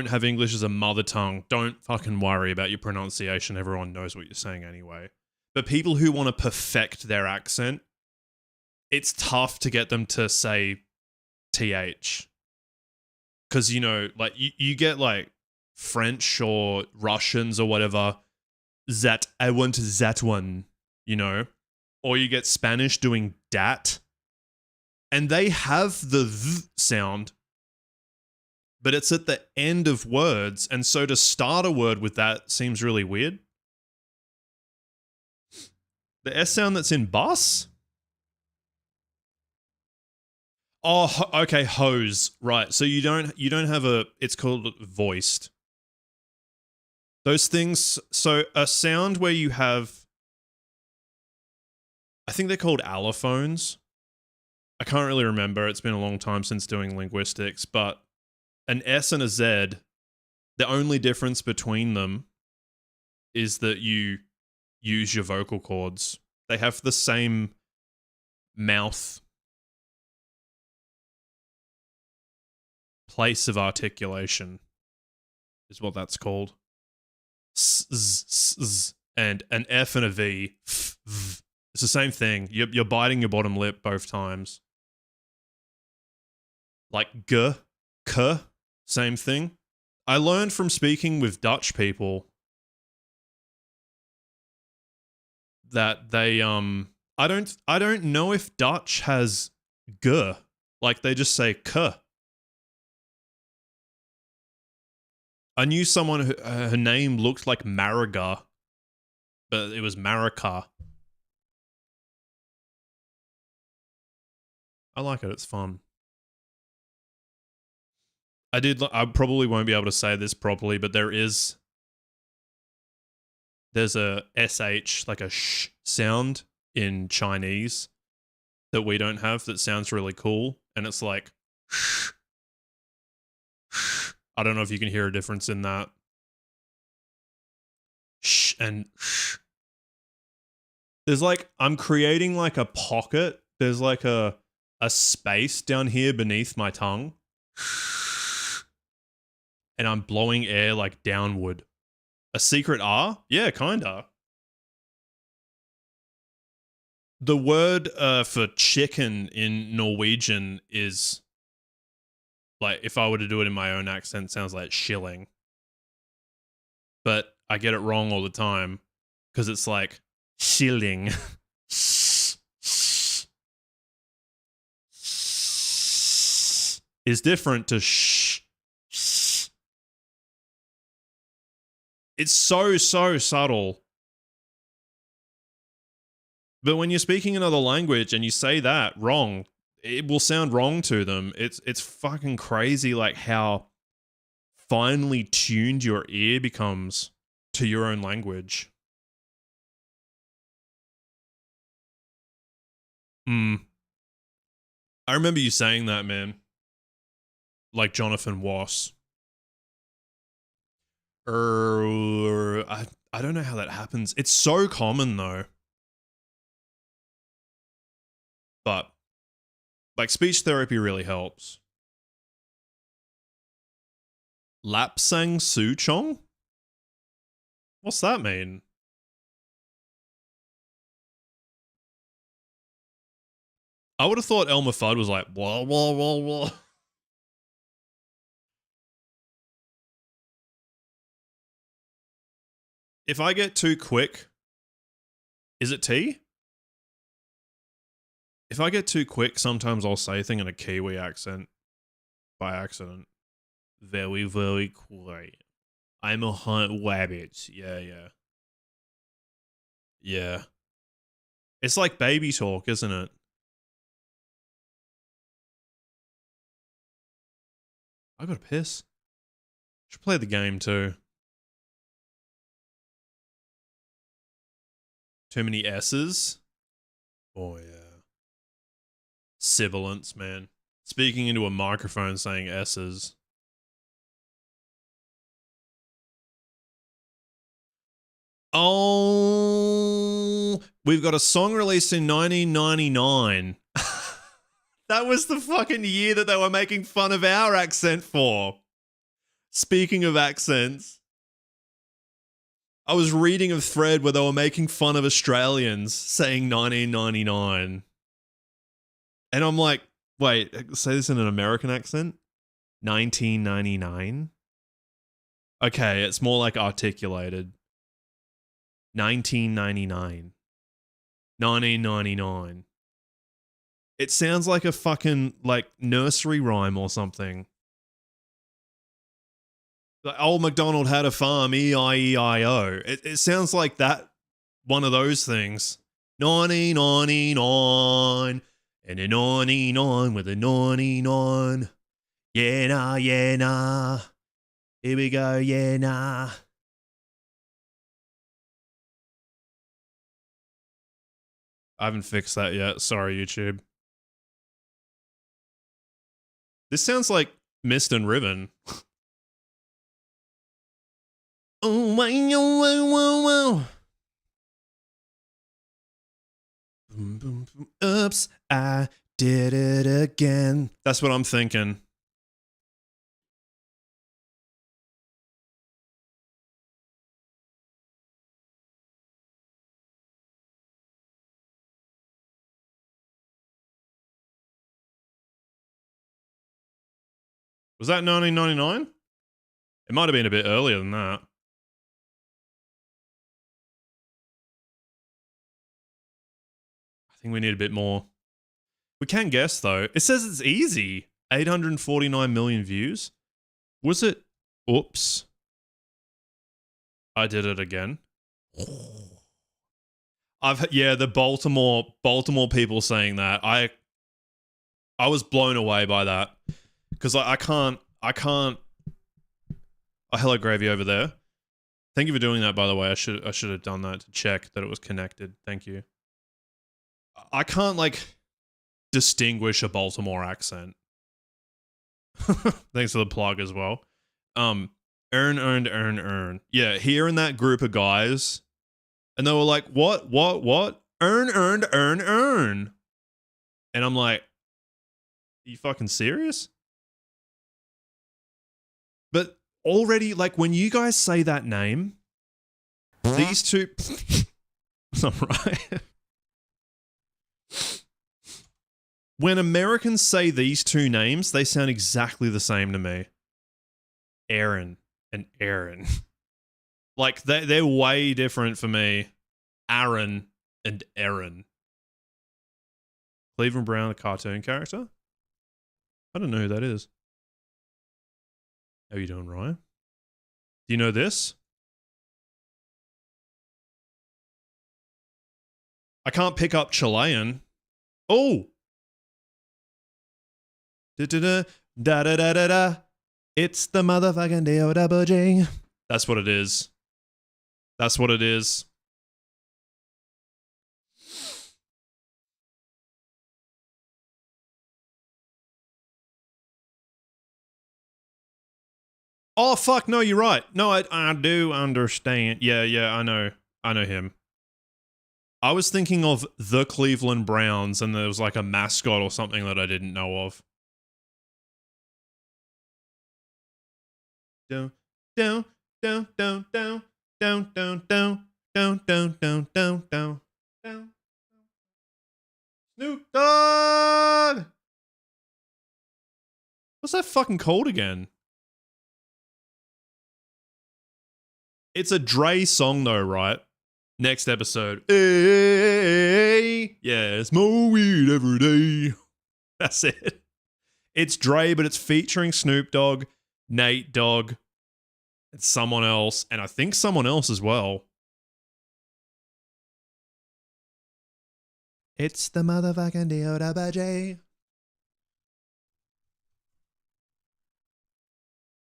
have English as a mother tongue, don't fucking worry about your pronunciation. Everyone knows what you're saying anyway. But people who want to perfect their accent, it's tough to get them to say TH. Because, you know, like, you get, like, French or Russians or whatever, that, I want that one, you know? Or you get Spanish doing dat. And they have the th sound, but it's at the end of words, and so to start a word with that seems really weird. The S sound that's in bus? Oh, okay, hose. Right. So you don't have a... It's called voiced. Those things... So a sound where you have... I think they're called allophones. I can't really remember. It's been a long time since doing linguistics, but an S and a Z, the only difference between them is that you use your vocal cords. They have the same mouth place of articulation, is what that's called. S, z, s, z. And an F and a V. F, v. It's the same thing. You're biting your bottom lip both times. Like g, k, same thing. I learned from speaking with Dutch people that they I don't know if Dutch has g. Like they just say k. I knew someone who her name looked like Mariga, but it was Marika. I like it. It's fun. I probably won't be able to say this properly, but there's a SH, like a sh sound in Chinese that we don't have that sounds really cool. And it's like, I don't know if you can hear a difference in that. Sh and sh. There's like, I'm creating like a pocket. There's like a space down here beneath my tongue. And I'm blowing air like downward. A secret R? Yeah, kinda. The word for chicken in Norwegian is like, if I were to do it in my own accent, it sounds like shilling. But I get it wrong all the time because it's like shilling. Is different to shh. It's so subtle. But when you're speaking another language and you say that wrong, it will sound wrong to them. It's fucking crazy like how finely tuned your ear becomes to your own language. I remember you saying that, man. Like Jonathan Wass. I don't know how that happens. It's so common though. But like speech therapy really helps. Lapsang Suchong? What's that mean? I would have thought Elmer Fudd was like, wah, wah, wah, wah. If I get too quick, is it tea? If I get too quick, sometimes I'll say thing in a Kiwi accent by accident. Very, very quiet. I'm a hot rabbit. Yeah. Yeah. It's like baby talk, isn't it? I gotta piss. Should play the game too. Too many S's? Oh yeah. Sibilance, man. Speaking into a microphone saying S's. Oh, we've got a song released in 1999. That was the fucking year that they were making fun of our accent for. Speaking of accents, I was reading a thread where they were making fun of Australians saying 1999. And I'm like, wait, say this in an American accent? 1999? Okay, it's more like articulated. 1999. 1999. It sounds like a fucking, like, nursery rhyme or something. Like, old MacDonald had a farm, E-I-E-I-O. It sounds like that, one of those things. 1999. And a 99 with a 99. Yeah, nah, yeah, nah. Here we go, yeah, nah. I haven't fixed that yet. Sorry, YouTube. This sounds like Mist and Ribbon. Oh, wow, wow, wow. Boom, boom, boom. Oops, I did it again. That's what I'm thinking. Was that 1999? It might have been a bit earlier than that. I think we need a bit more. We can guess, though. It says it's easy. 849 million views. Was it? Oops. I did it again. Yeah, the Baltimore people saying that. I was blown away by that. Because I can't. Oh, hello, Gravy over there. Thank you for doing that, by the way. I should have done that to check that it was connected. Thank you. I can't like distinguish a Baltimore accent. Thanks for the plug as well. Earn. Yeah, hearing that group of guys, and they were like, what? Earn. And I'm like, are you fucking serious? But already, like, when you guys say that name, these two... I'm right. When Americans say these two names, they sound exactly the same to me. Aaron and Aaron. Like, they're way different for me. Aaron and Aaron. Cleveland Brown, a cartoon character? I don't know who that is. How you doing, Ryan? Do you know this? I can't pick up Chilean. Oh! Da-da-da-da-da-da. It's the motherfucking D-O-double-G. That's what it is. That's what it is. Oh, fuck, no, you're right. No, I do understand. Yeah, I know him. I was thinking of the Cleveland Browns, and there was like a mascot or something that I didn't know of. Down. Snoop Dogg! What's that fucking called again? It's a Dre song though, right? Next episode. Hey, yeah, smoke weed every day. That's it. It's Dre, but it's featuring Snoop Dogg, Nate Dogg, and someone else, and I think someone else as well. It's the motherfucking D-O-double-G.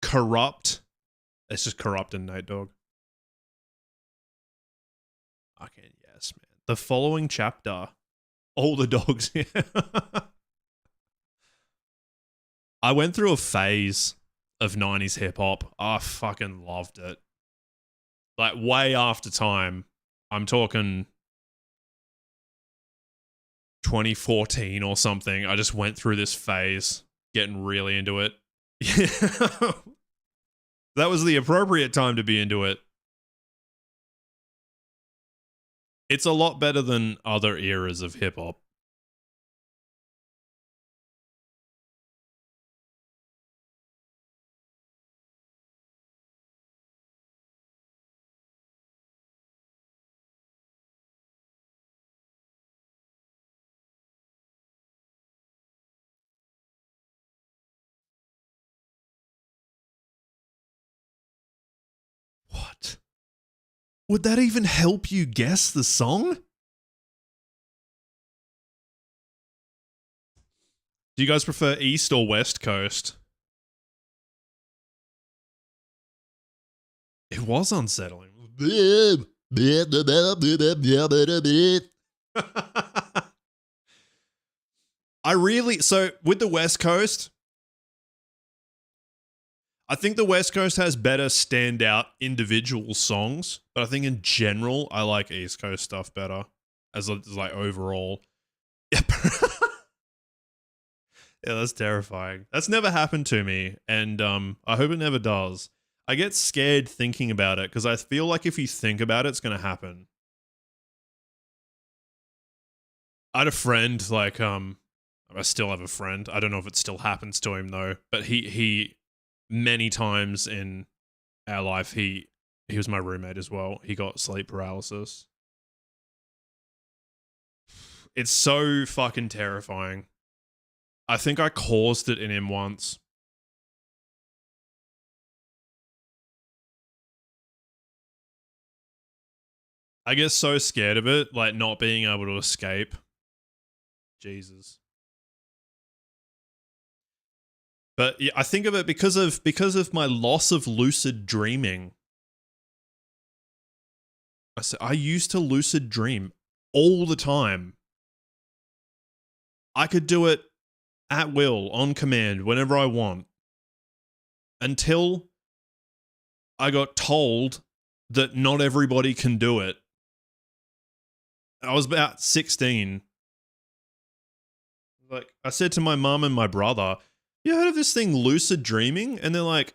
Corrupt. It's just Corrupt and Nate Dogg. Okay, yes, man. The following chapter. All the dogs. I went through a phase of 90s hip hop. I fucking loved it. Like, way after time. I'm talking 2014 or something. I just went through this phase, getting really into it. That was the appropriate time to be into it. It's a lot better than other eras of hip hop. What? Would that even help you guess the song? Do you guys prefer East or West Coast? It was unsettling. So with the West Coast, I think the West Coast has better standout individual songs, but I think in general, I like East Coast stuff better as like overall. Yeah, that's terrifying. That's never happened to me, and I hope it never does. I get scared thinking about it because I feel like if you think about it, it's going to happen. I had a friend, like, I still have a friend. I don't know if it still happens to him though, but he many times in our life, he was my roommate as well. He got sleep paralysis. It's so fucking terrifying. I think I caused it in him once. I get so scared of it, like not being able to escape. Jesus. But yeah, I think of it because of my loss of lucid dreaming. I used to lucid dream all the time. I could do it at will, on command, whenever I want. Until I got told that not everybody can do it. I was about 16. Like, I said to my mum and my brother, you heard of this thing, lucid dreaming? And they're like,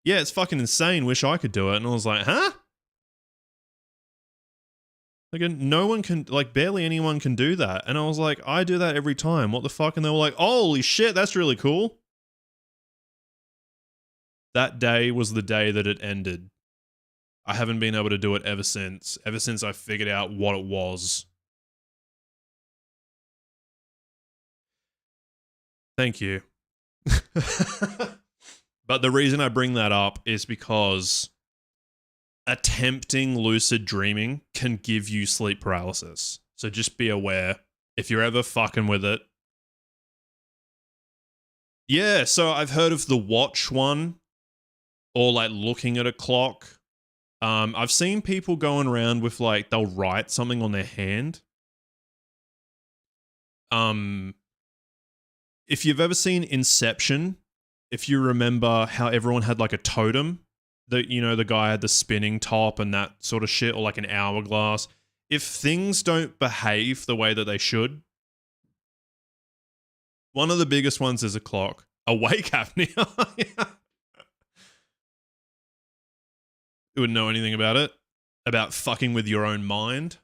yeah, it's fucking insane. Wish I could do it. And I was like, huh? Like, no one can, like, barely anyone can do that. And I was like, I do that every time. What the fuck? And they were like, holy shit, that's really cool. That day was the day that it ended. I haven't been able to do it ever since I figured out what it was. Thank you. But the reason I bring that up is because attempting lucid dreaming can give you sleep paralysis. So just be aware if you're ever fucking with it. Yeah, so I've heard of the watch one, or like looking at a clock. I've seen people going around with like, they'll write something on their hand. If you've ever seen Inception, if you remember how everyone had like a totem, the guy had the spinning top and that sort of shit, or like an hourglass. If things don't behave the way that they should, one of the biggest ones is a clock. Awake apnea. Yeah. You wouldn't know anything about it? About fucking with your own mind?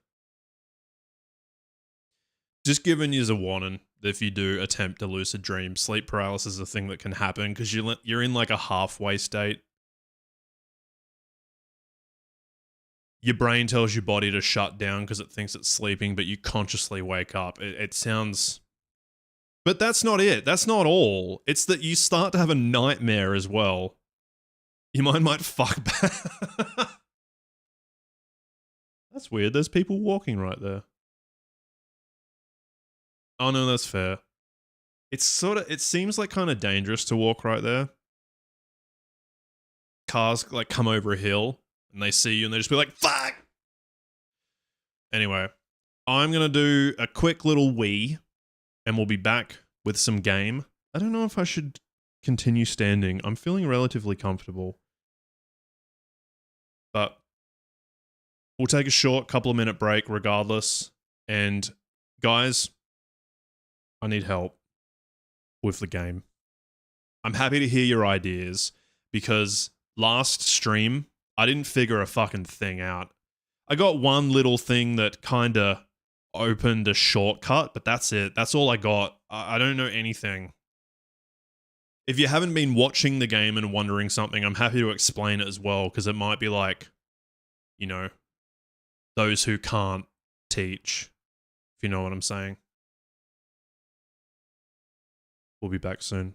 Just giving you a warning that if you do attempt a lucid dream, sleep paralysis is a thing that can happen because you're in like a halfway state. Your brain tells your body to shut down because it thinks it's sleeping, but you consciously wake up. It sounds... But that's not it. That's not all. It's that you start to have a nightmare as well. Your mind might fuck back. That's weird. There's people walking right there. Oh no, that's fair. It seems like kind of dangerous to walk right there. Cars like come over a hill and they see you and they just be like, fuck! Anyway, I'm going to do a quick little wee and we'll be back with some game. I don't know if I should continue standing. I'm feeling relatively comfortable. But we'll take a short couple of minute break regardless. And guys, I need help with the game. I'm happy to hear your ideas because last stream, I didn't figure a fucking thing out. I got one little thing that kind of opened a shortcut, but that's it. That's all I got. I don't know anything. If you haven't been watching the game and wondering something, I'm happy to explain it as well, because it might be like, you know, those who can't teach, if you know what I'm saying. We'll be back soon.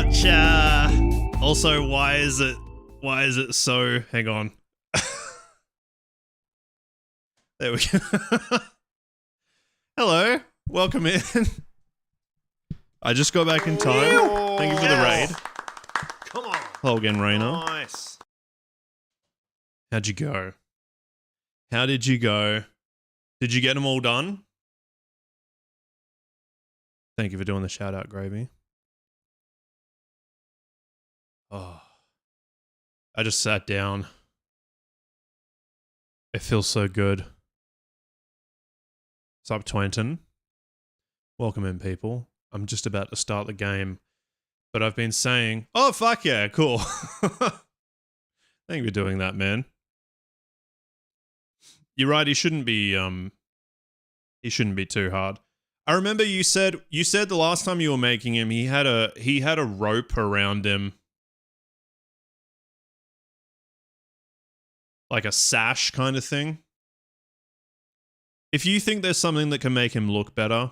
Gotcha. Also, why is it so, hang on. There we go. Hello, welcome in. I just got back in time. Thank you for the raid. Come on. Hello again, Raina. Nice. How'd you go? How did you go? Did you get them all done? Thank you for doing the shout out, Gravy. Oh, I just sat down. It feels so good. Sup, Twenton? Welcome in, people. I'm just about to start the game, but I've been saying, oh, fuck yeah, cool. Thank you for doing that, man. You're right, he shouldn't be too hard. I remember you said the last time you were making him, he had a rope around him. Like a sash kind of thing. If you think there's something that can make him look better,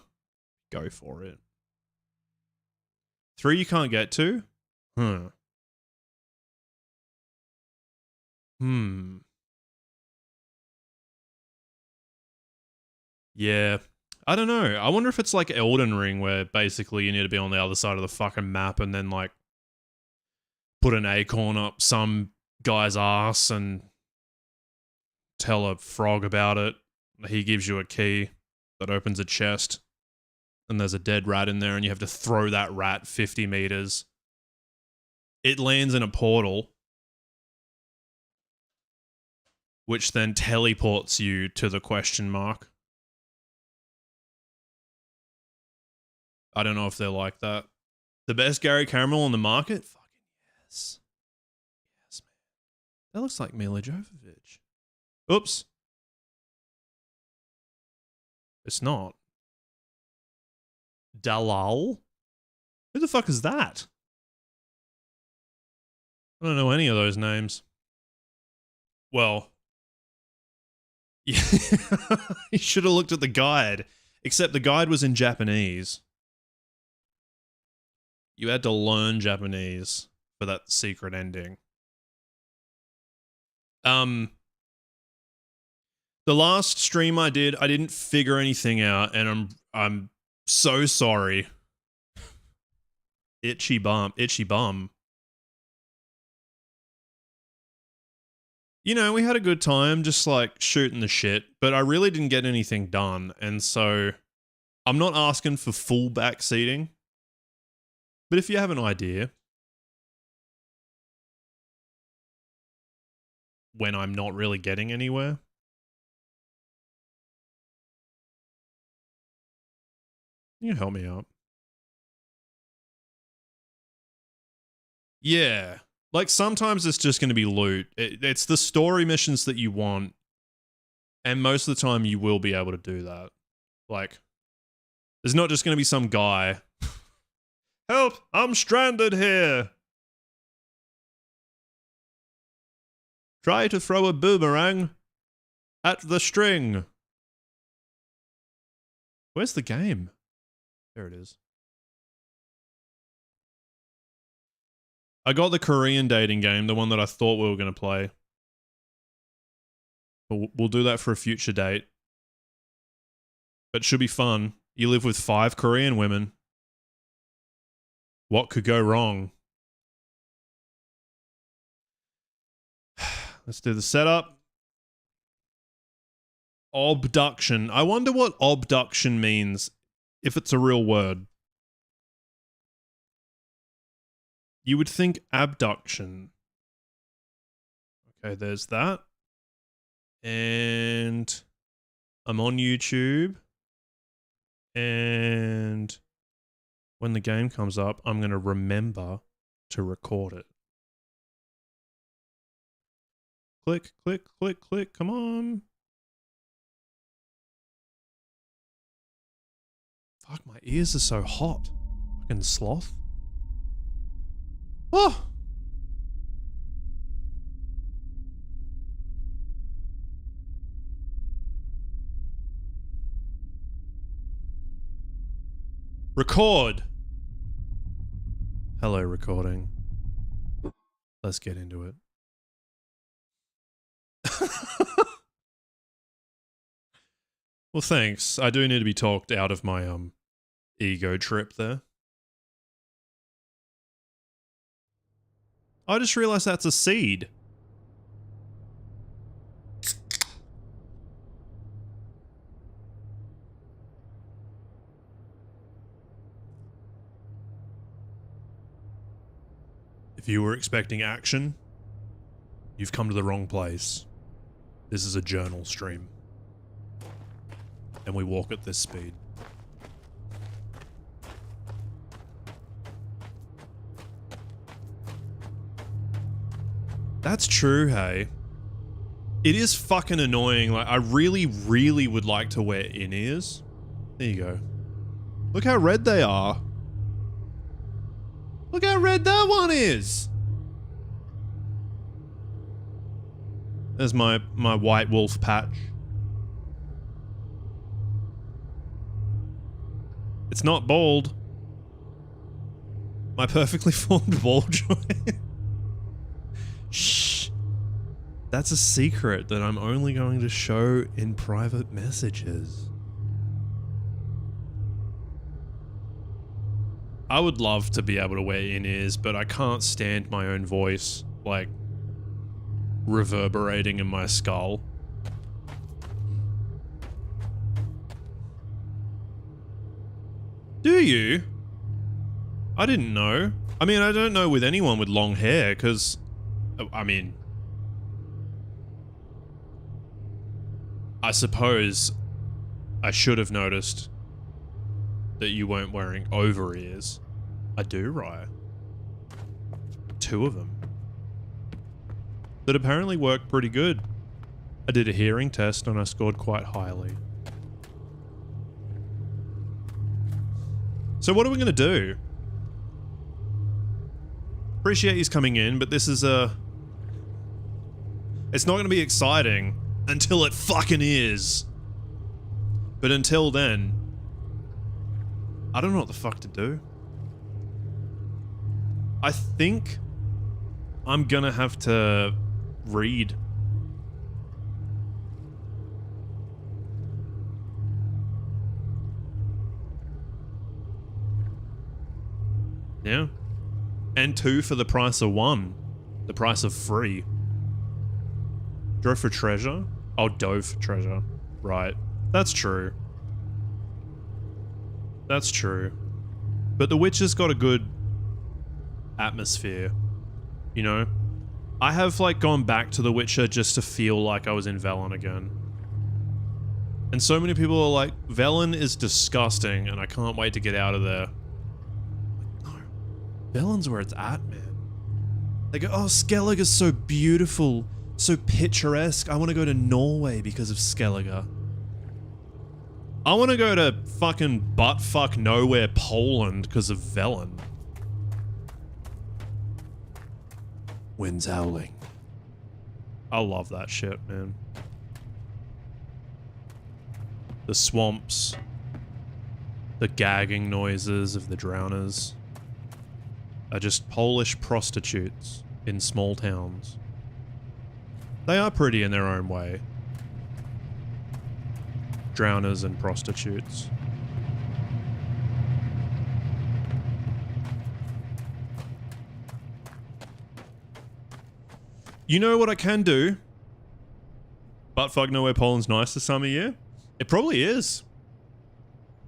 go for it. 3 you can't get to? Yeah. I don't know. I wonder if it's like Elden Ring where basically you need to be on the other side of the fucking map and then like put an acorn up some guy's ass and tell a frog about it. He gives you a key that opens a chest and there's a dead rat in there and you have to throw that rat 50 meters. It lands in a portal which then teleports you to the question mark. I don't know if they're like that. The best Gary Caramel on the market? Fucking yes. Yes, man. That looks like Mila Jovovich. Oops. It's not. Dalal? Who the fuck is that? I don't know any of those names. Well. Yeah. You should have looked at the guide. Except the guide was in Japanese. You had to learn Japanese for that secret ending. The last stream I did, I didn't figure anything out, and I'm so sorry. Itchy bum. You know, we had a good time just like shooting the shit, but I really didn't get anything done, and so I'm not asking for full backseating. But if you have an idea when I'm not really getting anywhere, you can help me out. Yeah. Like sometimes it's just going to be loot. It's the story missions that you want. And most of the time you will be able to do that. Like, there's not just going to be some guy. Help! I'm stranded here! Try to throw a boomerang at the string. Where's the game? There it is. I got the Korean dating game, the one that I thought we were going to play. But we'll do that for a future date. But it should be fun. You live with 5 Korean women. What could go wrong? Let's do the setup. Obduction. I wonder what obduction means, if it's a real word. You would think abduction. Okay, there's that. And I'm on YouTube. And when the game comes up, I'm going to remember to record it. Click, click, click, click. Come on. Fuck, my ears are so hot. Fucking sloth. Oh! Record. Hello, recording. Let's get into it. Well, thanks. I do need to be talked out of my ego trip there. I just realized that's a seed. If you were expecting action, you've come to the wrong place. This is a journal stream. And we walk at this speed. That's true, hey. It is fucking annoying. Like, I really, really would like to wear in-ears. There you go. Look how red they are. Look how red that one is. There's my white wolf patch. It's not bald. My perfectly formed ball joint. Shh. That's a secret that I'm only going to show in private messages. I would love to be able to wear in-ears, but I can't stand my own voice, like, reverberating in my skull. Do you? I didn't know. I mean, I don't know with anyone with long hair, because, I mean, I suppose I should have noticed that you weren't wearing over-ears. I do, right? 2 of them. That apparently worked pretty good. I did a hearing test and I scored quite highly. So what are we going to do? Appreciate he's coming in, but this is a... It's not going to be exciting until it fucking is. But until then, I don't know what the fuck to do. I think I'm gonna have to read. Yeah. And 2 for the price of 1. The price of 3. Drove for treasure? Oh, dove for treasure. Right. That's true. That's true. But The Witcher's got a good atmosphere, you know? I have, like, gone back to The Witcher just to feel like I was in Velen again. And so many people are like, Velen is disgusting and I can't wait to get out of there. No. Velen's where it's at, man. They go, oh, Skellig is so beautiful, so picturesque. I want to go to Norway because of Skellige. I want to go to fucking buttfuck nowhere Poland because of Velen. Wind's howling. I love that shit, man. The swamps. The gagging noises of the drowners are just Polish prostitutes in small towns. They are pretty in their own way. Drowners and prostitutes. You know what I can do? Buttfuck nowhere Poland's nice this time of year? It probably is.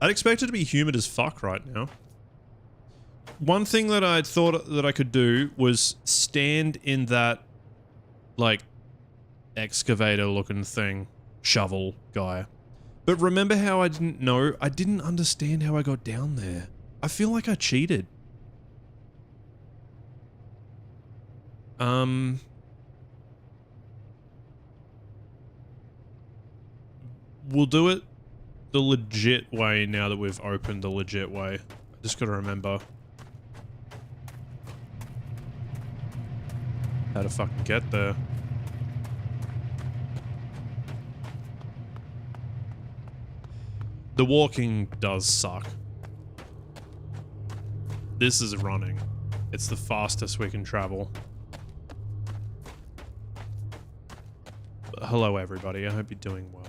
I'd expect it to be humid as fuck right now. One thing that I thought that I could do was stand in that, like, excavator looking thing. Shovel guy. But remember how I didn't know? I didn't understand how I got down there. I feel like I cheated. We'll do it the legit way now that we've opened the legit way. I just gotta remember how to fucking get there. The walking does suck. This is running. It's the fastest we can travel. But hello, everybody. I hope you're doing well.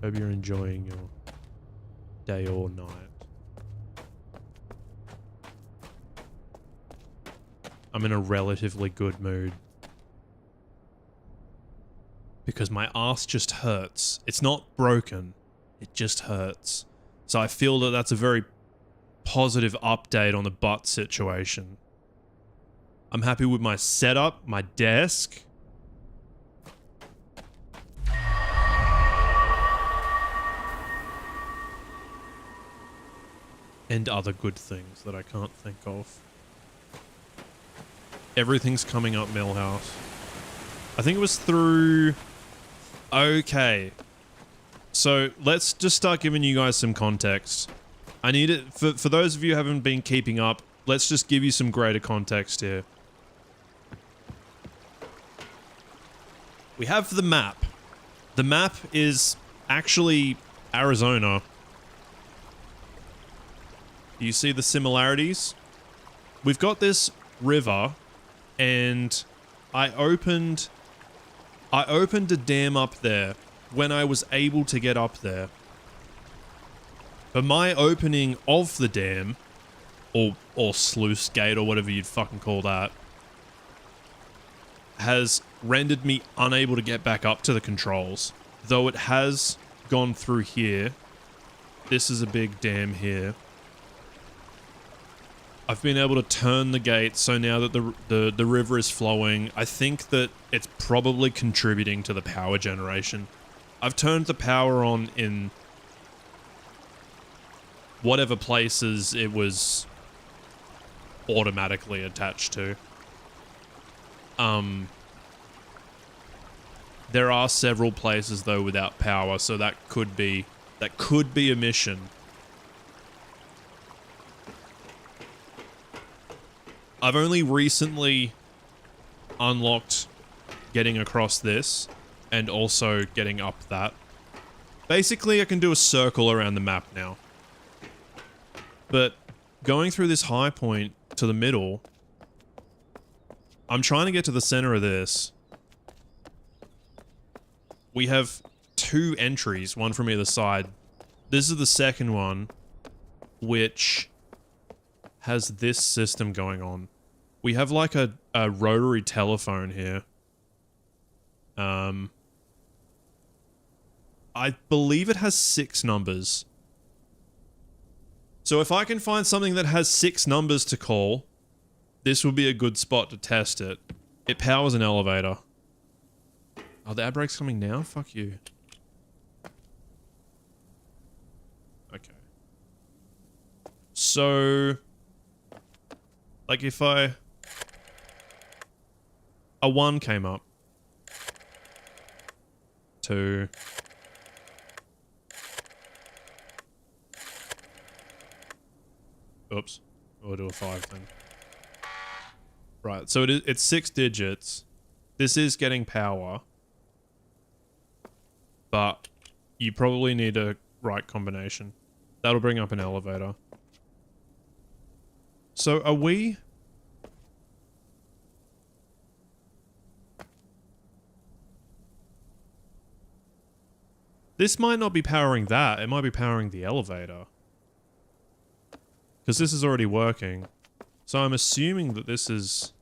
Hope you're enjoying your day or night. I'm in a relatively good mood. Because my ass just hurts. It's not broken. It just hurts. So I feel that that's a very positive update on the butt situation. I'm happy with my setup, my desk. And other good things that I can't think of. Everything's coming up Millhouse. I think it was through... Okay. So let's just start giving you guys some context. I need it... For those of you who haven't been keeping up, let's just give you some greater context here. We have the map. The map is actually Arizona. Do you see the similarities? We've got this river, and I opened a dam up there when I was able to get up there. But my opening of the dam, or sluice gate, or whatever you'd fucking call that, has rendered me unable to get back up to the controls. Though it has gone through here. This is a big dam here. I've been able to turn the gate, so now that the river is flowing, I think that it's probably contributing to the power generation. I've turned the power on in whatever places it was automatically attached to. There are several places though without power, so that could be a mission. I've only recently unlocked getting across this and also getting up that. Basically, I can do a circle around the map now. But going through this high point to the middle, I'm trying to get to the center of this. We have two entries, one from either side. This is the second one, which has this system going on. We have like a rotary telephone here. I believe it has 6 numbers. So if I can find something that has 6 numbers to call, this would be a good spot to test it. It powers an elevator. Oh, the ad break's coming now? Fuck you. Okay. So... like if a 1 came up. 2. Oops. We'll do a 5 then. Right, so it's 6 digits. This is getting power. But you probably need a right combination. That'll bring up an elevator. So are we... This might not be powering that. It might be powering the elevator. Because this is already working. So I'm assuming that this is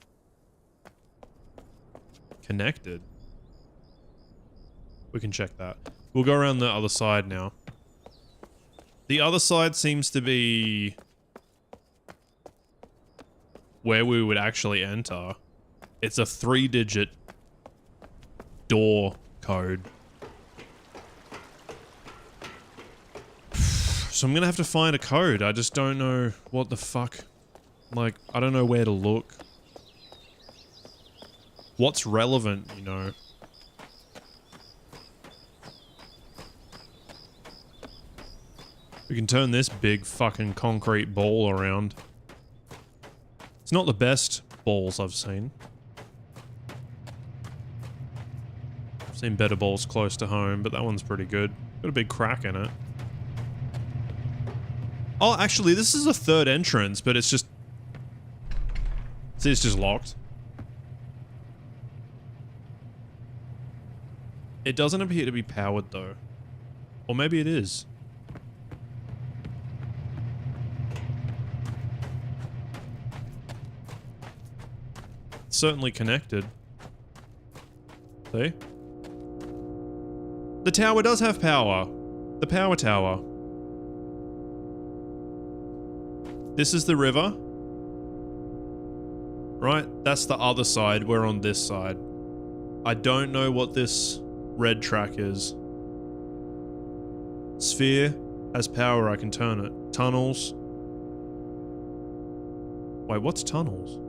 connected. We can check that. We'll go around the other side now. The other side seems to be where we would actually enter. It's a 3-digit door code. So I'm gonna have to find a code. I just don't know what the fuck. Like, I don't know where to look. What's relevant, you know? We can turn this big fucking concrete ball around. It's not the best balls I've seen. I've seen better balls close to home, but that one's pretty good. Got a big crack in it. Oh, actually, this is a 3rd entrance, but it's just See, it's just locked. It doesn't appear to be powered though. Or maybe it is. It's certainly connected. See? The tower does have power. The power tower. This is the river. Right? That's the other side. We're on this side. I don't know what this red track is. Sphere has power. I can turn it. Tunnels. Wait, what's tunnels?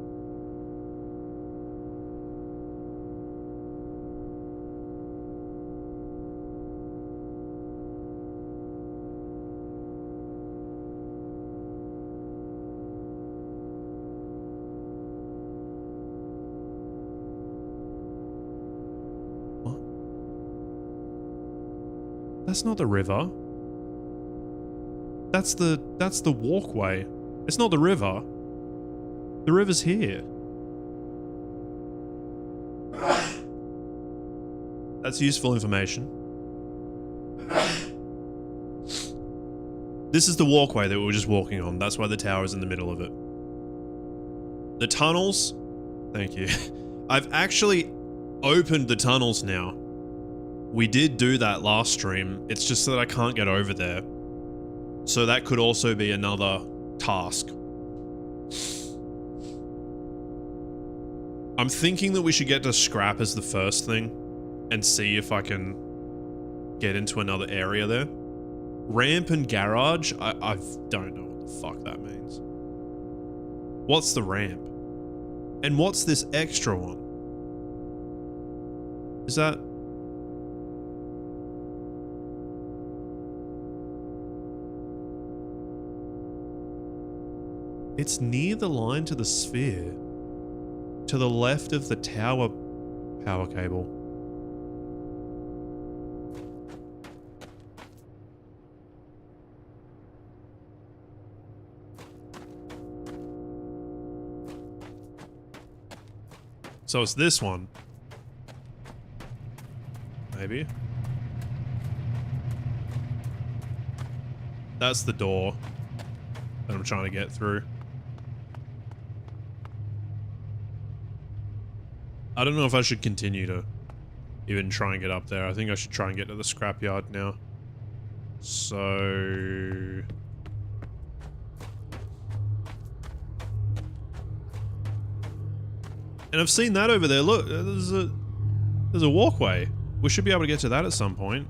That's not the river. That's the walkway. It's not the river. The river's here. That's useful information. This is the walkway that we were just walking on. That's why the tower is in the middle of it. The tunnels. Thank you. I've actually opened the tunnels now. We did do that last stream. It's just that I can't get over there. So that could also be another task. I'm thinking that we should get to scrap as the first thing and see if I can get into another area there. Ramp and garage, I don't know what the fuck that means. What's the ramp? And what's this extra one? Is that... It's near the line to the sphere. To the left of the tower power cable. So it's this one. Maybe. That's the door that I'm trying to get through. I don't know if I should continue to even try and get up there. I think I should try and get to the scrapyard now. So... And I've seen that over there. Look, there's a walkway. We should be able to get to that at some point.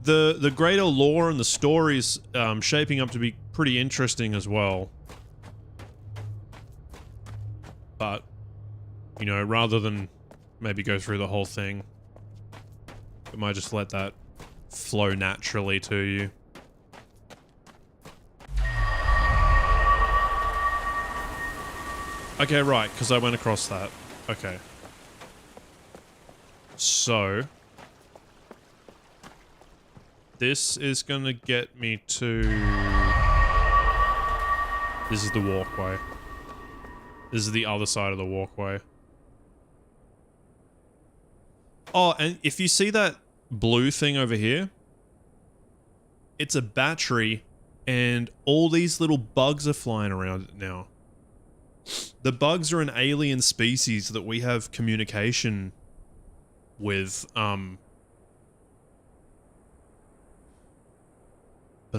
The greater lore and the story's shaping up to be pretty interesting as well. But, you know, rather than maybe go through the whole thing, we might just let that flow naturally to you. Okay, right, because I went across that. Okay. So... this is gonna get me to... This is the walkway. This is the other side of the walkway. Oh, and if you see that blue thing over here, it's a battery, and all these little bugs are flying around it now. The bugs are an alien species that we have communication with, but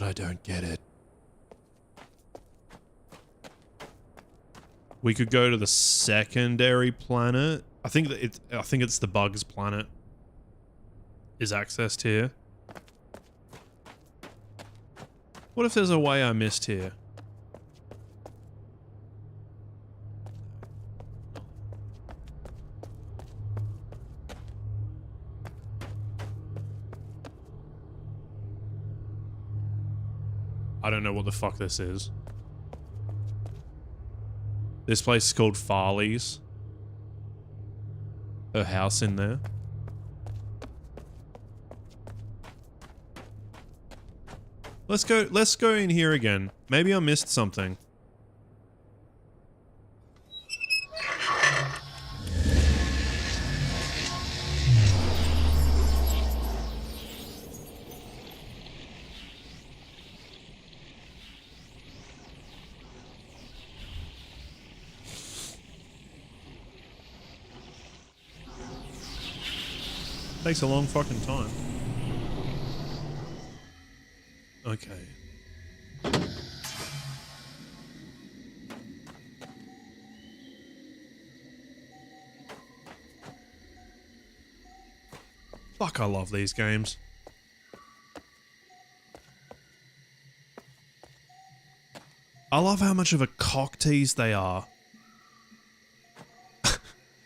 I don't get it. We could go to the secondary planet. I think it's the bugs planet. Is accessed here. What if there's a way I missed here? I don't know what the fuck this is. This place is called Farley's. Her house in there. Let's go in here again. Maybe I missed something. Takes a long fucking time. Okay. Fuck, I love these games. I love how much of a cock tease they are.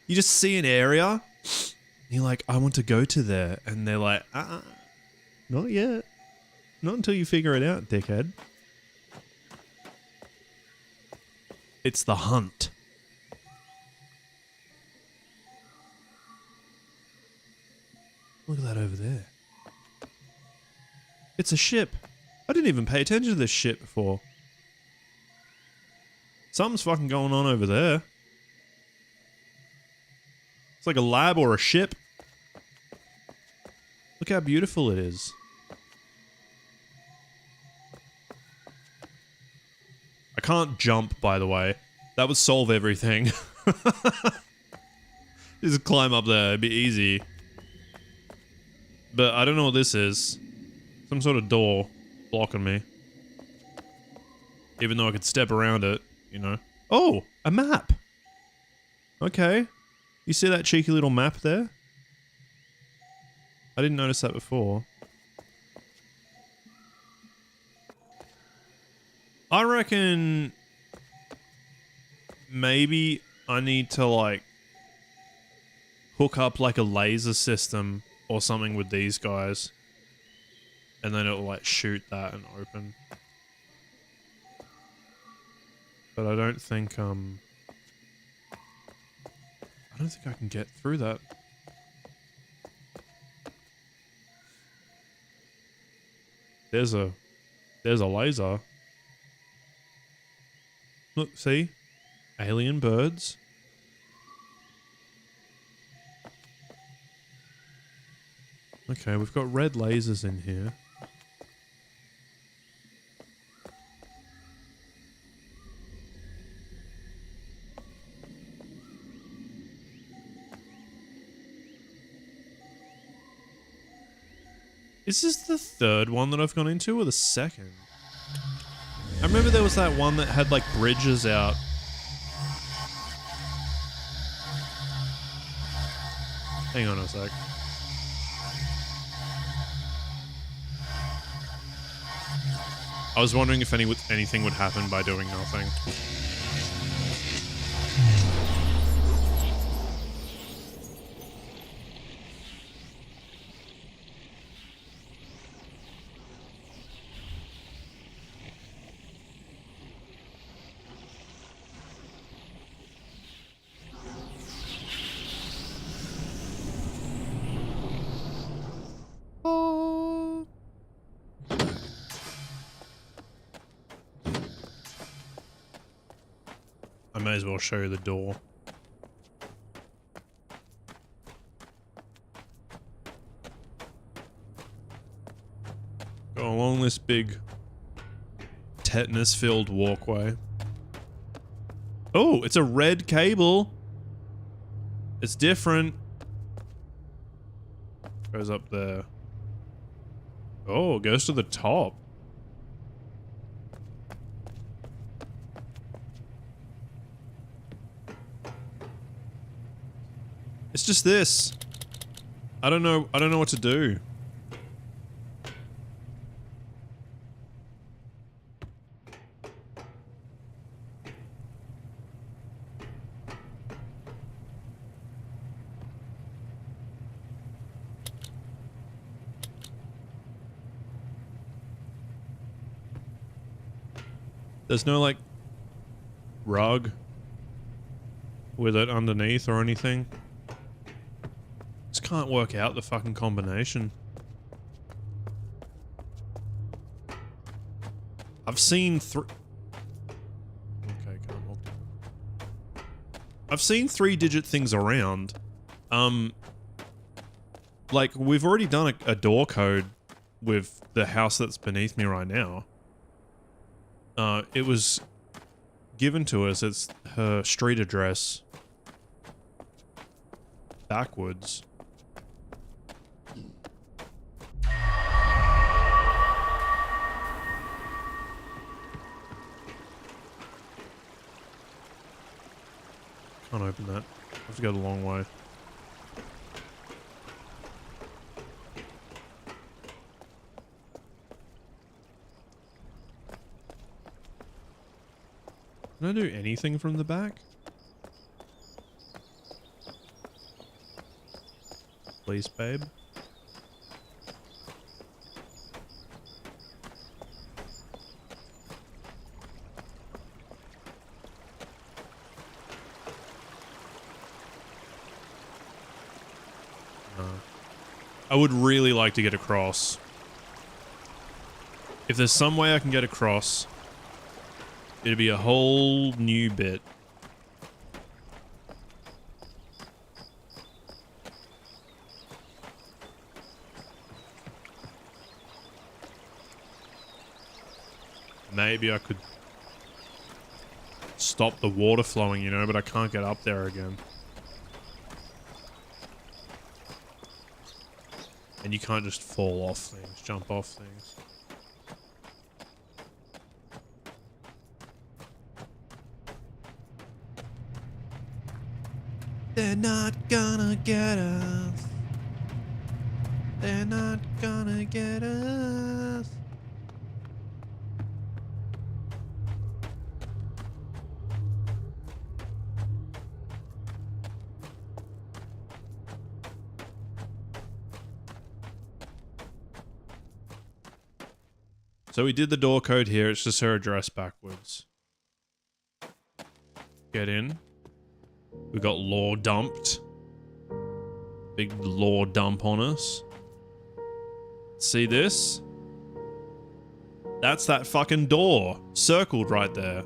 You just see an area, and you're like, I want to go to there. And they're like, not yet. Not until you figure it out, dickhead. It's the hunt. Look at that over there. It's a ship. I didn't even pay attention to this shit before. Something's fucking going on over there. It's like a lab or a ship. Look how beautiful it is. I can't jump, by the way. That would solve everything. Just climb up there. It'd be easy. But I don't know what this is. Some sort of door blocking me. Even though I could step around it, you know. Oh, a map. Okay. You see that cheeky little map there? I didn't notice that before. I reckon maybe I need to like hook up like a laser system or something with these guys. And then it'll like shoot that and open. But I don't think I can get through that. There's a laser. Look, see? Alien birds. Okay, we've got red lasers in here. Is this the third one that I've gone into, or the second? I remember there was that one that had like bridges out. Hang on a sec. I was wondering if anything would happen by doing nothing. I may as well show you the door. Go along this big tetanus-filled walkway. Oh, it's a red cable. It's different. Goes up there. Oh, it goes to the top. It's just this. I don't know what to do. There's no like rug with it underneath or anything. Just can't work out the fucking combination. I've seen Okay, can't walk down. I've seen 3-digit things around. Like we've already done a door code with the house that's beneath me right now. It was given to us. It's her street address backwards. open that. I have to go the long way. Can I do anything from the back? Please, babe. No. I would really like to get across. If there's some way I can get across, it'd be a whole new bit. Maybe I could stop the water flowing, you know, but I can't get up there again. And you can't just fall off things, jump off things. They're not gonna get us. They're not gonna get us. So we did the door code here. It's just her address backwards. Get in. We got law dumped. Big law dump on us. See this? That's that fucking door. Circled right there.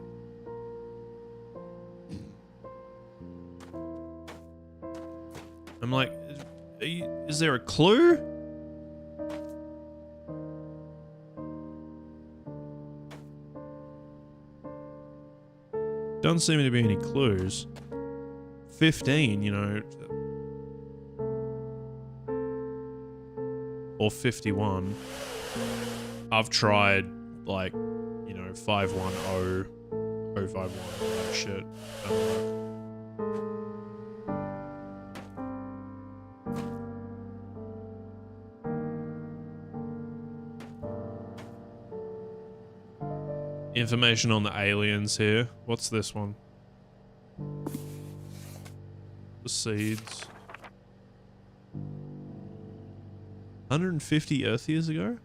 I'm like, is there a clue? Doesn't seem to be any clues. 15, you know. Or 51. I've tried, like, you know, 510, 051, that shit. Information on the aliens here. What's this one? The seeds. 150 Earth years ago?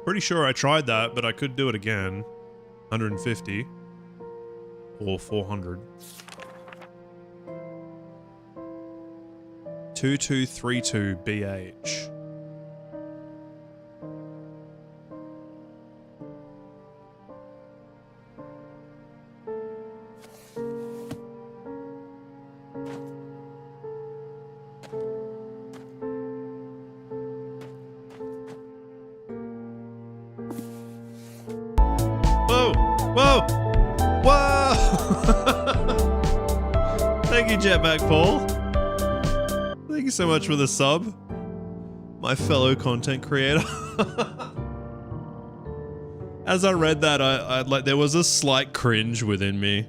Pretty sure I tried that, but I could do it again. 150. Or 400. 2232 BH. Whoa! Whoa! Whoa! Thank you, Jetpack Paul. Thank you so much for the sub, my fellow content creator. As I read that, I like there was a slight cringe within me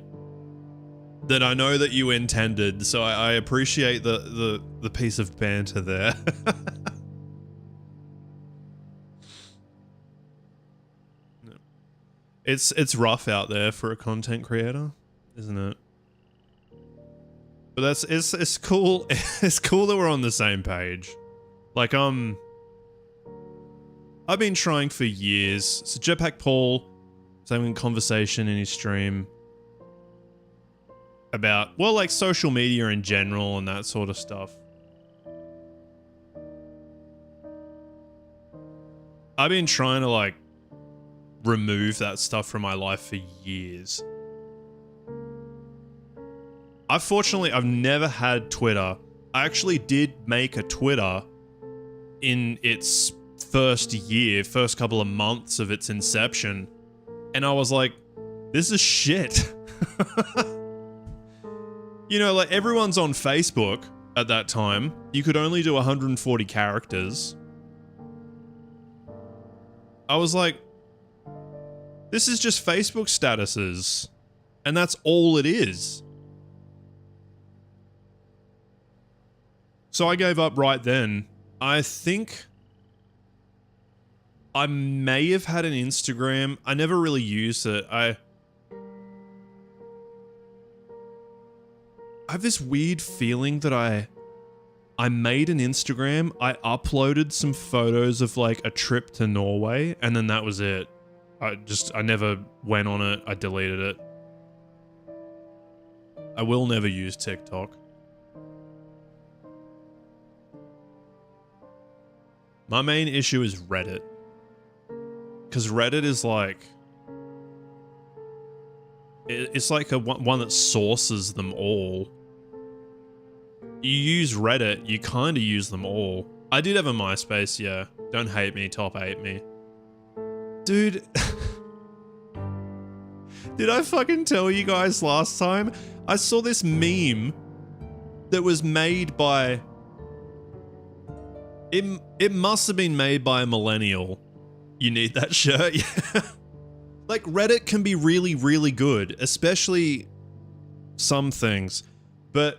that I know that you intended, so I appreciate the piece of banter there. It's rough out there for a content creator, isn't it? But it's cool. It's cool that we're on the same page. Like, I've been trying for years. So Jetpack Paul was having a conversation in his stream about, well, like social media in general and that sort of stuff. I've been trying to, like, remove that stuff from my life for years. I've never had Twitter. I actually did make a Twitter in its first couple of months of its inception. And I was like, this is shit. You know, like everyone's on Facebook at that time. You could only do 140 characters. I was like, this is just Facebook statuses. And that's all it is. So I gave up right then. I think I may have had an Instagram. I never really used it. I have this weird feeling that I made an Instagram. I uploaded some photos of like a trip to Norway, and then that was it. I never went on it. I deleted it. I will never use TikTok. My main issue is Reddit. Because Reddit is like... It's like one that sources them all. You use Reddit, you kind of use them all. I did have a MySpace, yeah. Don't hate me, top 8 me. Dude... Did I fucking tell you guys last time? I saw this meme that was made by... It must have been made by a millennial. You need that shirt? Yeah. Like, Reddit can be really, really good. Especially some things. But...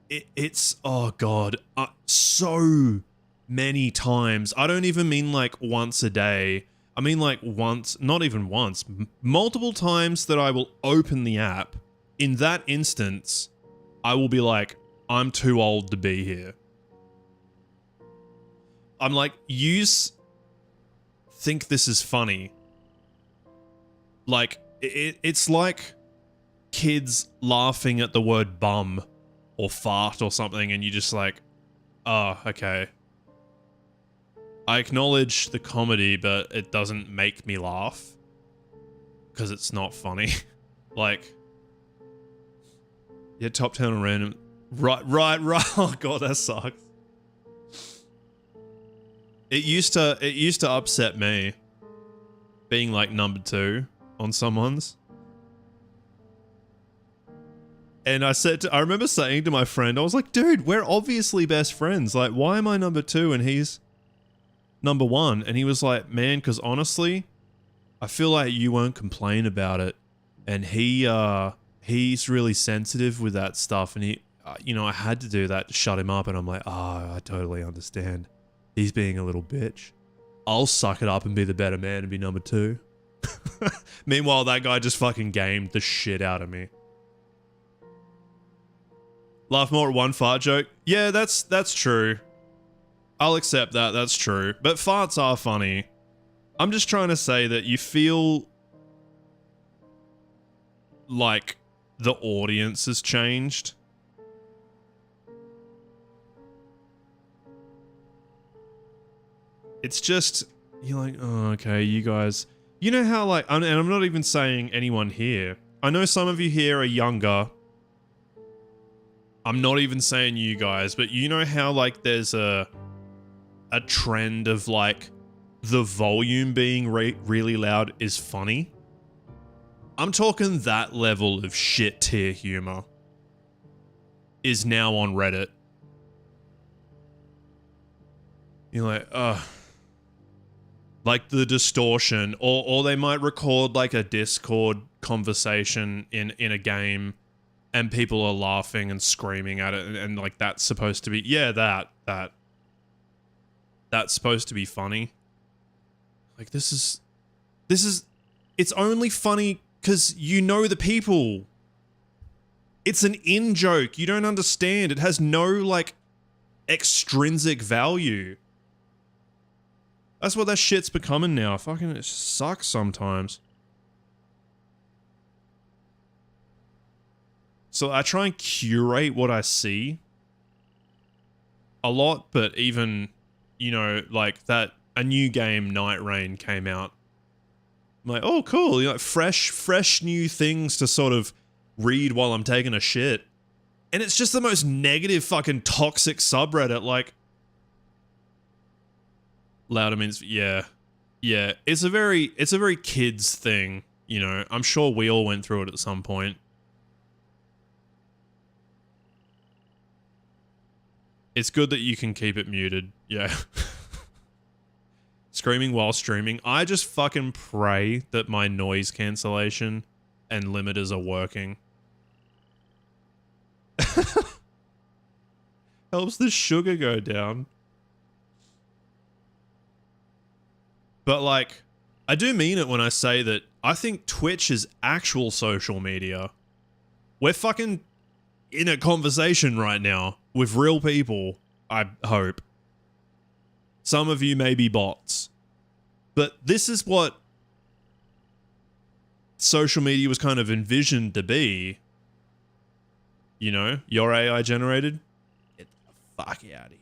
It's... Oh, God. So many times. I don't even mean, like, once a day. I mean, like, once... Not even once. Multiple times that I will open the app. In that instance, I will be like, I'm too old to be here. I'm like, think this is funny. Like, it's like kids laughing at the word bum or fart or something, and you just like, oh, okay. I acknowledge the comedy, but it doesn't make me laugh. Because it's not funny. Like, yeah, top 10 on random. Right. Oh, God, that sucks. It used to upset me being like number 2 on someone's. And I remember saying to my friend, I was like, dude, we're obviously best friends. Like, why am I number 2 and he's number 1? And he was like, man, because honestly, I feel like you won't complain about it. And he's really sensitive with that stuff. And he, you know, I had to do that to shut him up. And I'm like, oh, I totally understand. He's being a little bitch. I'll suck it up and be the better man and be number 2. Meanwhile, that guy just fucking gamed the shit out of me. Laugh more at one fart joke. Yeah, that's true. I'll accept that. That's true. But farts are funny. I'm just trying to say that you feel like the audience has changed. It's just, you're like, oh, okay, you guys... You know how, like, and I'm not even saying anyone here. I know some of you here are younger. I'm not even saying you guys, but you know how, like, there's a trend of, like, the volume being really loud is funny? I'm talking that level of shit tier humor is now on Reddit. You're like, ugh. Like the distortion, or they might record like a Discord conversation in a game and people are laughing and screaming at it and like that's supposed to be, yeah, that's supposed to be funny. Like this is, it's only funny because you know the people. It's an in-joke. You don't understand. It has no like extrinsic value. That's what that shit's becoming now. Fucking it sucks sometimes. So I try and curate what I see a lot, but even, you know, like that, a new game, Night Rain, came out. I'm like, oh, cool. You know, fresh new things to sort of read while I'm taking a shit. And it's just the most negative fucking toxic subreddit, like, louder means, yeah. Yeah, it's a very kids thing, you know. I'm sure we all went through it at some point. It's good that you can keep it muted, yeah. screaming while streaming, I just fucking pray that my noise cancellation and limiters are working. Helps the sugar go down. But like, I do mean it when I say that I think Twitch is actual social media. We're fucking in a conversation right now with real people, I hope. Some of you may be bots. But this is what social media was kind of envisioned to be. You know, you're AI generated. Get the fuck out of here.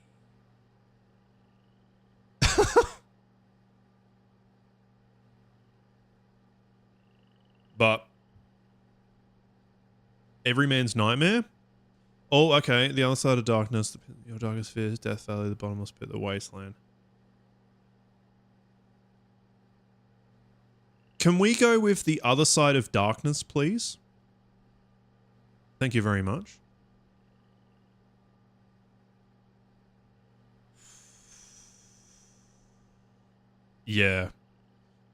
But every man's nightmare? Oh, okay. The other side of darkness, your darkest fears, Death Valley, the bottomless pit, the wasteland. Can we go with the other side of darkness, please? Thank you very much. Yeah.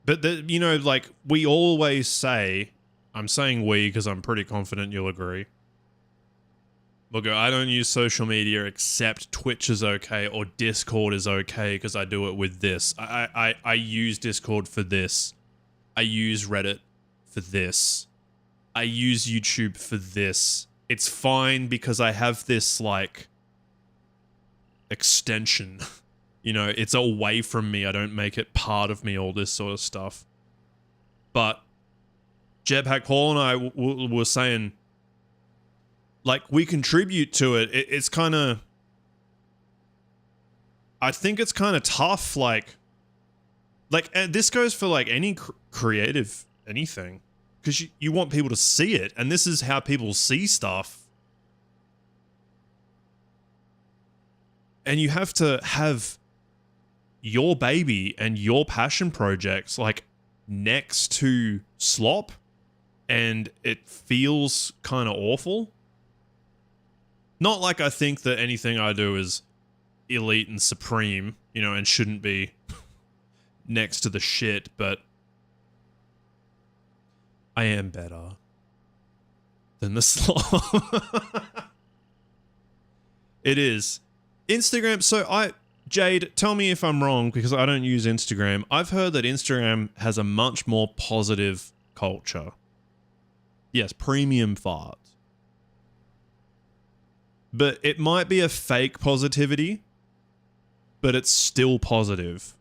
But, you know, like, we always say, I'm saying we because I'm pretty confident you'll agree. Look, I don't use social media except Twitch is okay or Discord is okay because I do it with this. I use Discord for this. I use Reddit for this. I use YouTube for this. It's fine because I have this, like, extension. You know, it's away from me. I don't make it part of me, all this sort of stuff. But Jebhack Paul and I were saying, like, we contribute to it. It's kind of... I think it's kind of tough, like... and this goes for, like, any creative anything. Because you want people to see it, and this is how people see stuff. And you have to have your baby and your passion projects, like, next to slop, and it feels kind of awful. Not like I think that anything I do is elite and supreme, you know, and shouldn't be next to the shit, but I am better than the slop. It is. Instagram, so Jade, tell me if I'm wrong, because I don't use Instagram. I've heard that Instagram has a much more positive culture. Yes, premium farts. But it might be a fake positivity, but it's still positive.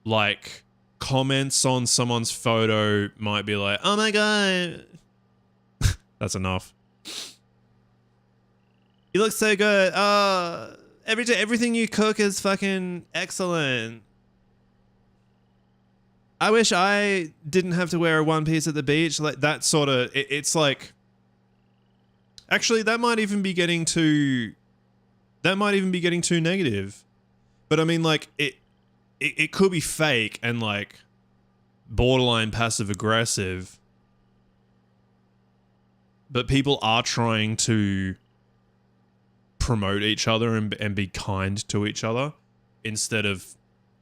Like, comments on someone's photo might be like, oh my god. That's enough. You look so good. Everything you cook is fucking excellent. I wish I didn't have to wear a one piece at the beach. Like, that sort of... It's like... Actually, that might even be getting too... That might even be getting too negative. But I mean, like, it could be fake and, like, borderline passive-aggressive. But people are trying to promote each other and be kind to each other instead of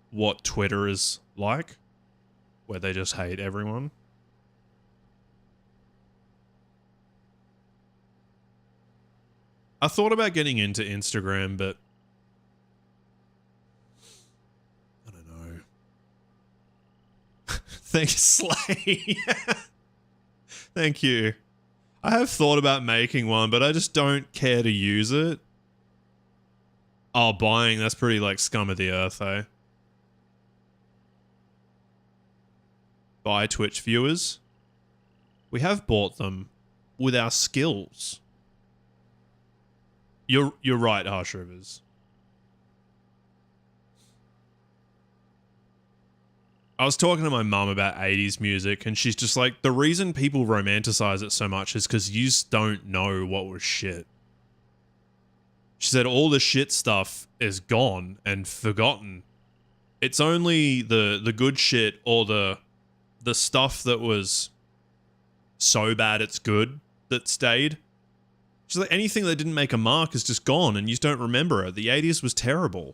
what Twitter is like, where they just hate everyone. I thought about getting into Instagram, but I don't know. Thanks, Slay. Thank you. I have thought about making one, but I just don't care to use it. Oh, buying, that's pretty, like, scum of the earth, eh? Buy Twitch viewers. We have bought them with our skills. You're right, Harsh Rivers. I was talking to my mum about 80s music, and she's just like, the reason people romanticize it so much is because you just don't know what was shit. She said all the shit stuff is gone and forgotten. It's only the good shit or the stuff that was so bad it's good that stayed. She's like, anything that didn't make a mark is just gone and you just don't remember it. The 80s was terrible.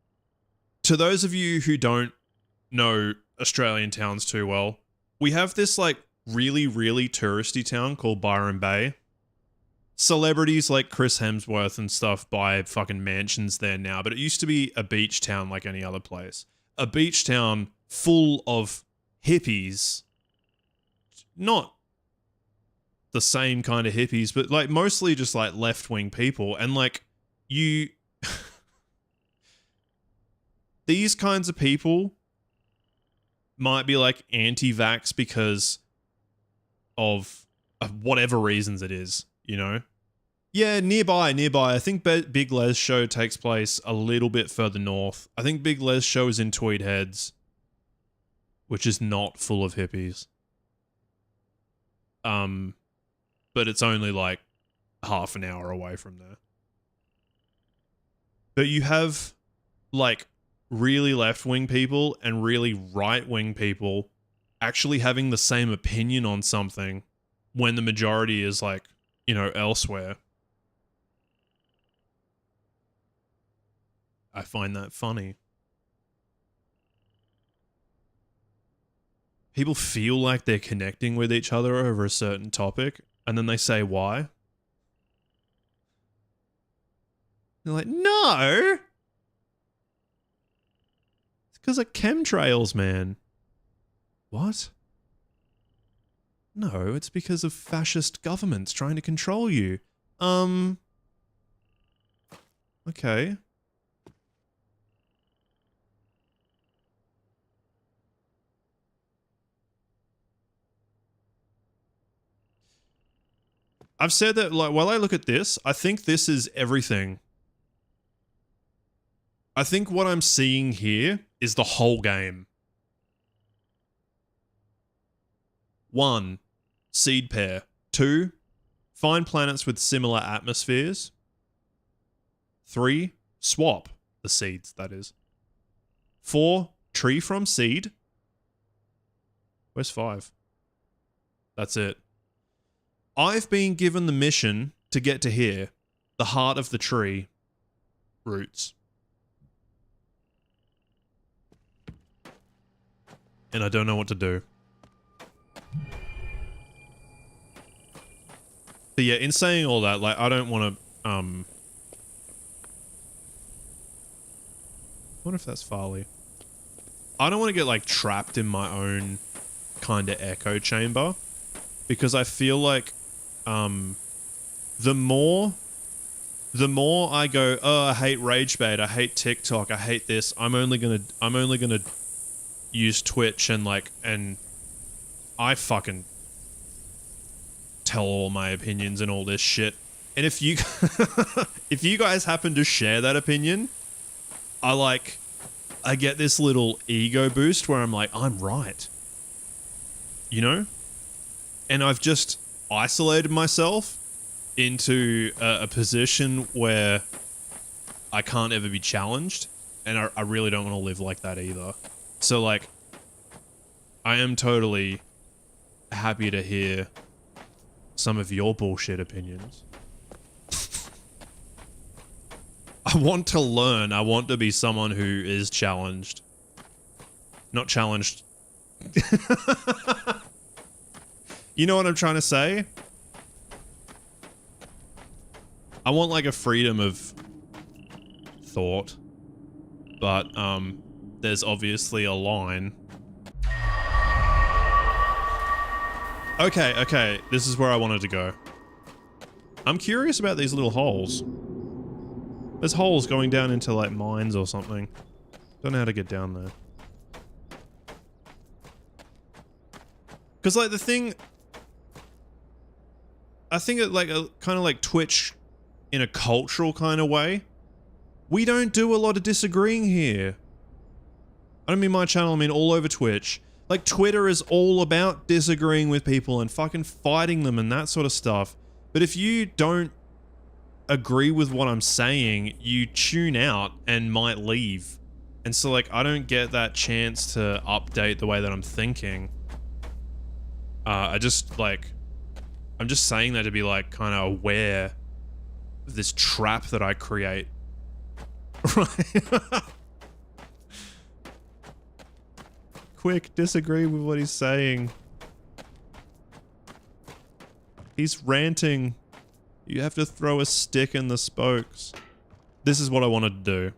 to those of you who don't know Australian towns too well, we have this like really, really touristy town called Byron Bay. Celebrities like Chris Hemsworth and stuff buy fucking mansions there now, but it used to be a beach town like any other place. A beach town full of hippies. Not the same kind of hippies, but like mostly just like left-wing people. And like you... these kinds of people might be like anti-vax because of whatever reasons it is, you know? Yeah, nearby. I think Big Les show takes place a little bit further north. I think Big Les show is in Tweed Heads, which is not full of hippies. But it's only like half an hour away from there. But you have like really left-wing people and really right-wing people actually having the same opinion on something when the majority is like, you know, elsewhere. I find that funny. People feel like they're connecting with each other over a certain topic, and then they say why. They're like, no! It's because of chemtrails, man. What? No, it's because of fascist governments trying to control you. Okay. I've said that, like, while I look at this, I think this is everything. I think what I'm seeing here is the whole game. 1. Seed pair. 2. Find planets with similar atmospheres. 3. Swap the seeds, that is. 4. Tree from seed. Where's 5? That's it. I've been given the mission to get to here. The heart of the tree. Roots. And I don't know what to do. But yeah, in saying all that, like, I don't want to, I wonder if that's Farley. I don't want to get, like, trapped in my own kind of echo chamber. Because I feel like, the more I go, oh, I hate rage bait, I hate TikTok, I hate this, I'm only gonna use Twitch and, like, and I fucking tell all my opinions and all this shit. And if you if you guys happen to share that opinion, I get this little ego boost where I'm like, I'm right. You know? And I've just isolated myself into a position where I can't ever be challenged. And I really don't want to live like that either. So, like, I am totally happy to hear some of your bullshit opinions. I want to learn. I want to be someone who is challenged. Not challenged. You know what I'm trying to say? I want, like, a freedom of thought. But, there's obviously a line. Okay, this is where I wanted to go. I'm curious about these little holes. There's holes going down into, like, mines or something. Don't know how to get down there. Because, like, the thing... I think it, like, kind of like Twitch in a cultural kind of way. We don't do a lot of disagreeing here. I don't mean my channel, I mean all over Twitch. Like, Twitter is all about disagreeing with people and fucking fighting them and that sort of stuff. But if you don't agree with what I'm saying, you tune out and might leave. And so, like, I don't get that chance to update the way that I'm thinking. I'm just saying that to be, like, kind of aware of this trap that I create. Right? quick disagree with what he's saying. He's ranting. You have to throw a stick in the spokes. This is what I wanted to do.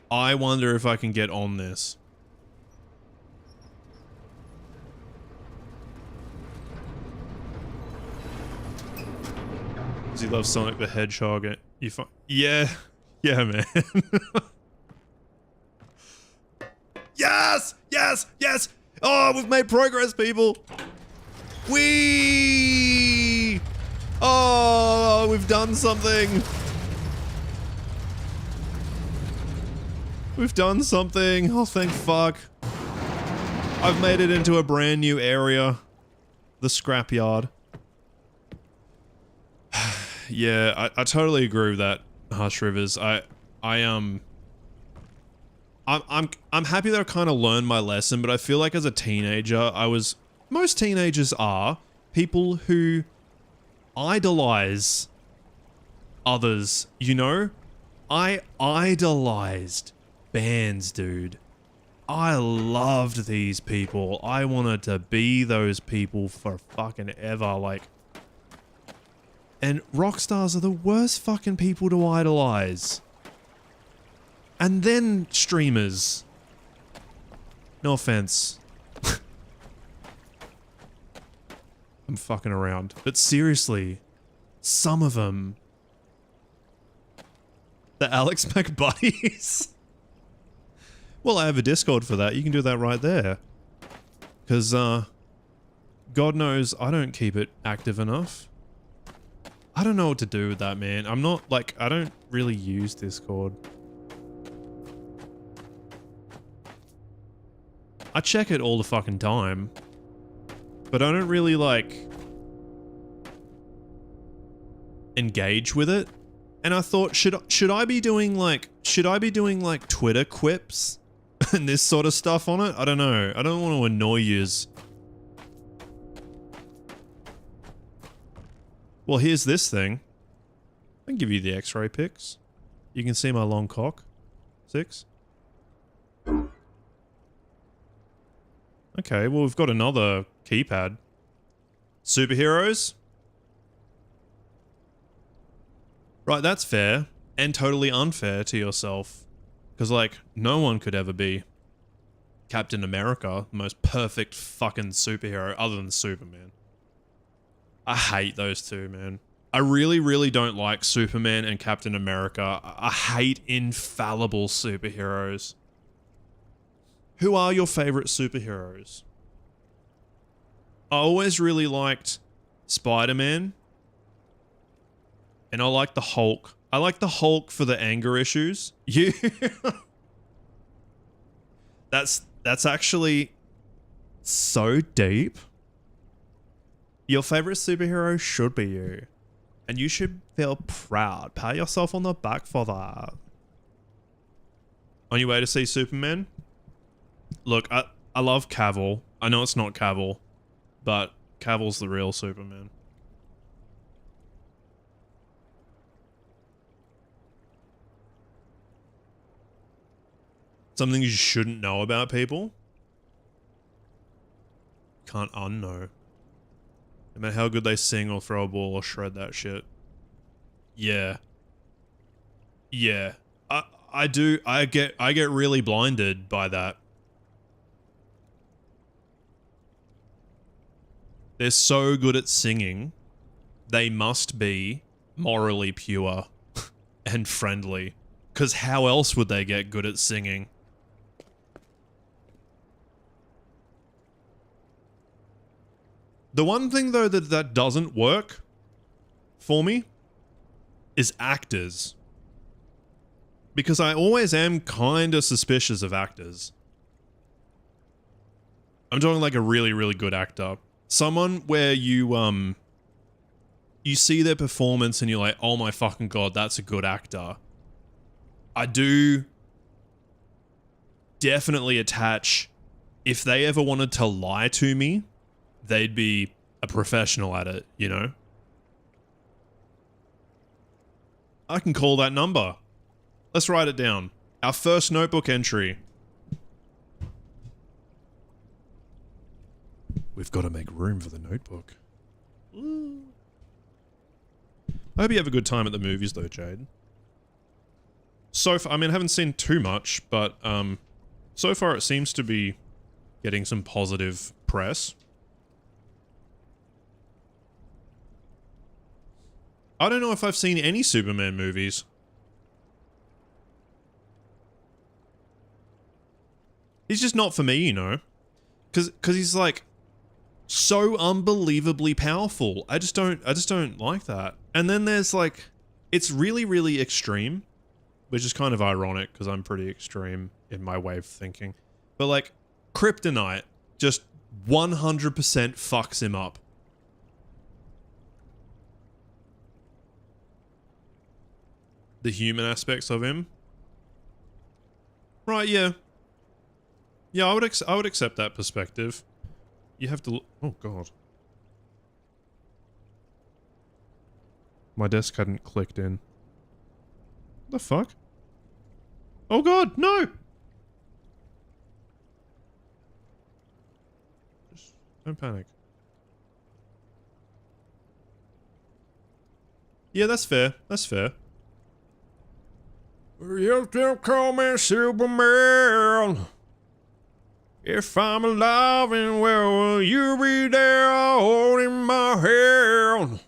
I wonder if I can get on this. Does he love Sonic the Hedgehog? Yeah. Yeah, man. Yes! Yes! Yes! Oh, we've made progress, people! Whee! Oh, we've done something! We've done something. Oh, thank fuck. I've made it into a brand new area. The scrapyard. Yeah, I totally agree with that, Hush Rivers. I'm happy that I kind of learned my lesson, but I feel like as a teenager, most teenagers are people who idolize others, you know? I idolized bands, dude. I loved these people. I wanted to be those people for fucking ever, like. And rock stars are the worst fucking people to idolize. And then streamers. No offense. I'm fucking around. But seriously, some of them. The Alex McBuddies. Well, I have a Discord for that. You can do that right there. Because, God knows I don't keep it active enough. I don't know what to do with that, man. I'm not, like, I don't really use Discord. I check it all the fucking time. But I don't really, like, engage with it. And I thought, should I be doing, like, Twitter quips? And this sort of stuff on it? I don't know. I don't want to annoy yous. Well, here's this thing. I can give you the X-ray pics. You can see my long cock. 6. Okay, well, we've got another keypad. Superheroes? Right, that's fair. And totally unfair to yourself. Because, like, no one could ever be Captain America, the most perfect fucking superhero, other than Superman. I hate those two, man. I really, really don't like Superman and Captain America. I hate infallible superheroes. Who are your favorite superheroes? I always really liked Spider-Man. And I like the Hulk. I like the Hulk for the anger issues. You... That's actually so deep. Your favorite superhero should be you. And you should feel proud. Pat yourself on the back for that. On your way to see Superman? Look, I love Cavill. I know it's not Cavill, but Cavill's the real Superman. Something you shouldn't know about people? Can't unknow. No matter how good they sing or throw a ball or shred that shit. Yeah. Yeah. I get really blinded by that. They're so good at singing, they must be morally pure and friendly. 'Cause how else would they get good at singing? The one thing, though, that doesn't work for me is actors. Because I always am kind of suspicious of actors. I'm talking like a really, really good actor. Someone where you see their performance and you're like, oh my fucking god, that's a good actor. I do definitely attach, if they ever wanted to lie to me, they'd be a professional at it, you know? I can call that number. Let's write it down. Our first notebook entry. We've got to make room for the notebook. Ooh. I hope you have a good time at the movies though, Jade. So far, I mean, I haven't seen too much, but so far it seems to be getting some positive press. I don't know if I've seen any Superman movies. He's just not for me, you know? Cause he's like so unbelievably powerful. I just don't like that. And then there's like, it's really, really extreme, which is kind of ironic because I'm pretty extreme in my way of thinking. But like, kryptonite just 100% fucks him up. The human aspects of him. Right, yeah. Yeah, I would accept that perspective. You have to oh god. My desk hadn't clicked in. The fuck? Oh god, no! Just don't panic. Yeah, that's fair. That's fair. You still call me Superman. If I'm alive and well, will you be there holding my hand?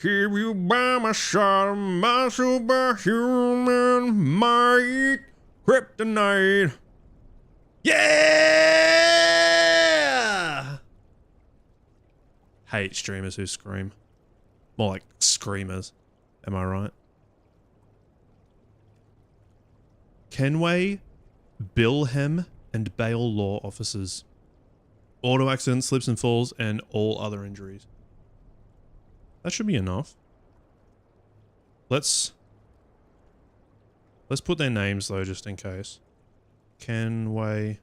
Keep you by my side, my superhuman might. Kryptonite. Yeah! Hate streamers who scream. More like screamers. Am I right? Kenway, Bilhem, and Bale law officers. Auto accidents, slips and falls, and all other injuries. That should be enough. Let's put their names though, just in case. Kenway,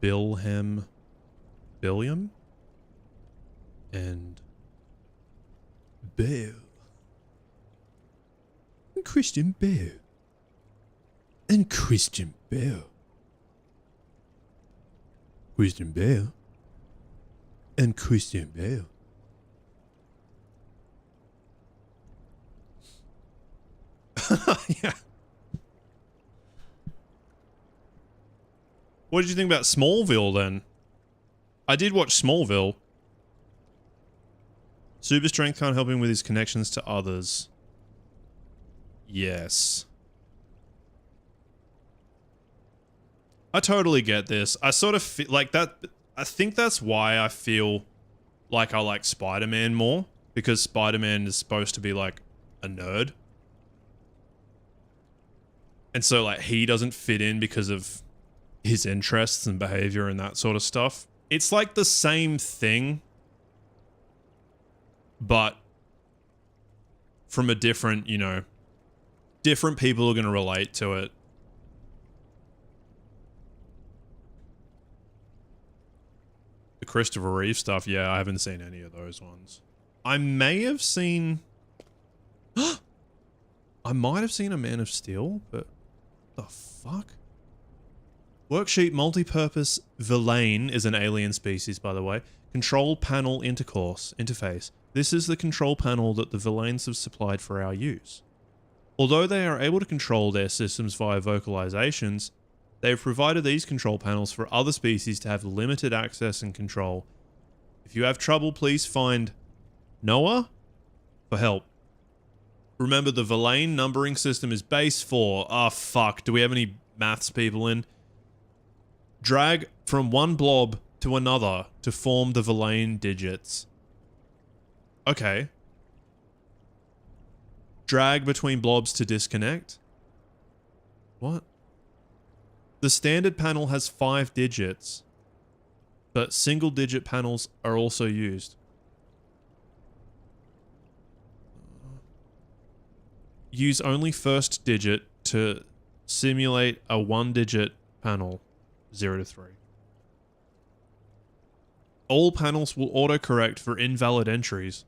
Bilhem, Billiam, and Bale. And Christian Bale. And Christian Bale. Christian Bale. And Christian Bale. Yeah. What did you think about Smallville then? I did watch Smallville. Super strength can't help him with his connections to others. Yes. I totally get this. I sort of feel like that. I think that's why I feel like I like Spider-Man more. Because Spider-Man is supposed to be like a nerd. And so like he doesn't fit in because of his interests and behavior and that sort of stuff. It's like the same thing. But from a different, you know, different people are going to relate to it. The Christopher Reeve stuff, yeah, I haven't seen any of those ones. I may have seen... I might have seen a Man of Steel, but... the fuck? Worksheet multipurpose Villain is an alien species, by the way. Control panel interface. This is the control panel that the Villains have supplied for our use. Although they are able to control their systems via vocalizations, they have provided these control panels for other species to have limited access and control. If you have trouble, please find Noah for help. Remember, the Villain numbering system is base 4. Ah, fuck. Do we have any maths people in? Drag from one blob to another to form the Villain digits. Okay. Drag between blobs to disconnect. What? The standard panel has 5 digits, but single digit panels are also used. Use only first digit to simulate a 1-digit panel, 0 to 3. All panels will autocorrect for invalid entries.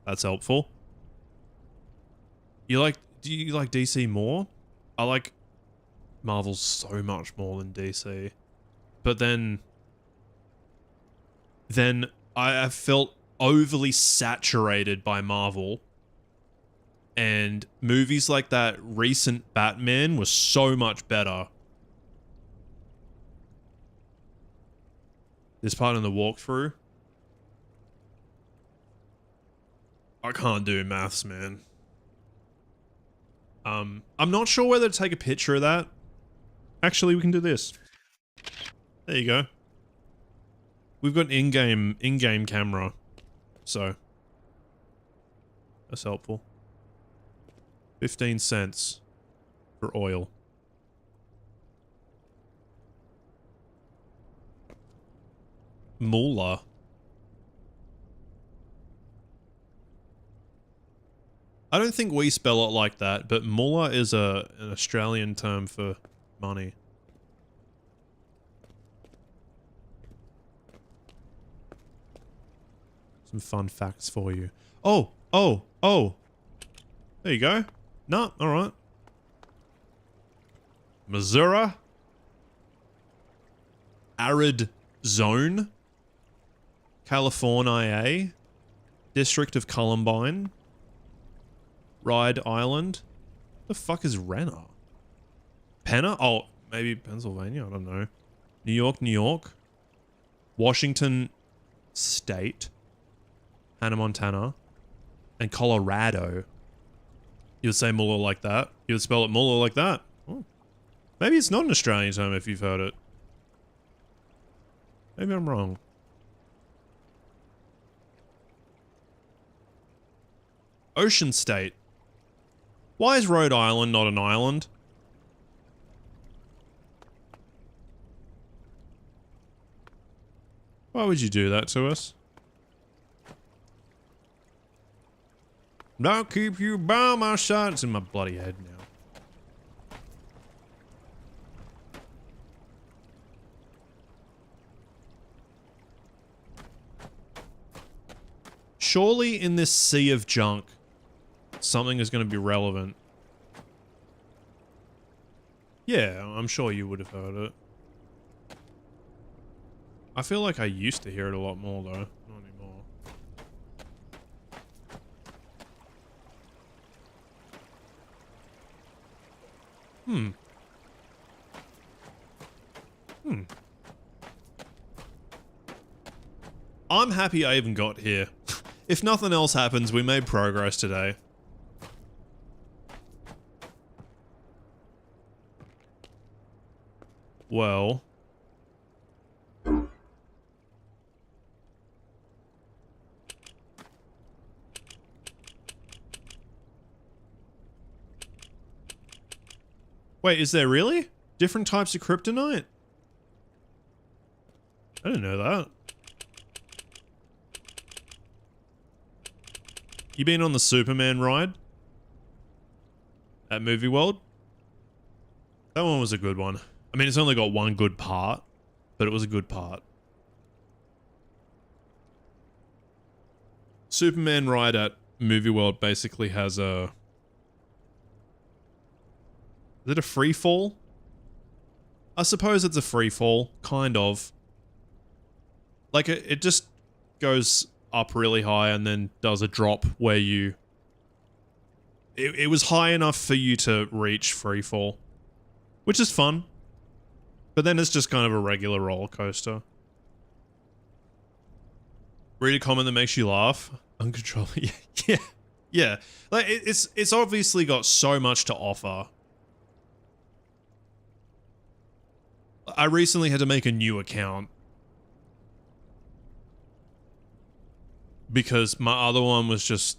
That's helpful. Do you like DC more? I like Marvel so much more than DC. But then I have felt overly saturated by Marvel. And movies like that recent Batman was so much better. This part in the walkthrough. I can't do maths, man. I'm not sure whether to take a picture of that. Actually, we can do this. There you go. We've got an in-game camera. So. That's helpful. 15 cents for oil. Moolah. I don't think we spell it like that, but moolah is an Australian term for money. Some fun facts for you. Oh! There you go. No, alright. Missouri. Arid Zone. California. District of Columbine. Rhode Island. The fuck is Renner? Penna? Oh, maybe Pennsylvania, I don't know. New York, New York. Washington State. Hannah, Montana. And Colorado. You would say Muller like that. You would spell it Muller like that. Oh. Maybe it's not an Australian term if you've heard it. Maybe I'm wrong. Ocean State. Why is Rhode Island not an island? Why would you do that to us? I'll keep you by my side. It's in my bloody head now. Surely in this sea of junk, something is going to be relevant. Yeah, I'm sure you would have heard it. I feel like I used to hear it a lot more though. Not anymore. I'm happy I even got here. If nothing else happens, we made progress today. Well. Wait, is there really? Different types of kryptonite? I didn't know that. You been on the Superman ride? At Movie World? That one was a good one. I mean, it's only got one good part, but it was a good part. Superman ride at Movie World basically has a... Is it a free fall? I suppose it's a free fall, kind of. Like, it just goes up really high and then does a drop where you... It was high enough for you to reach free fall, which is fun. But then it's just kind of a regular roller coaster. Read a comment that makes you laugh. Uncontrollably. Yeah. Like, it's obviously got so much to offer. I recently had to make a new account because my other one was just...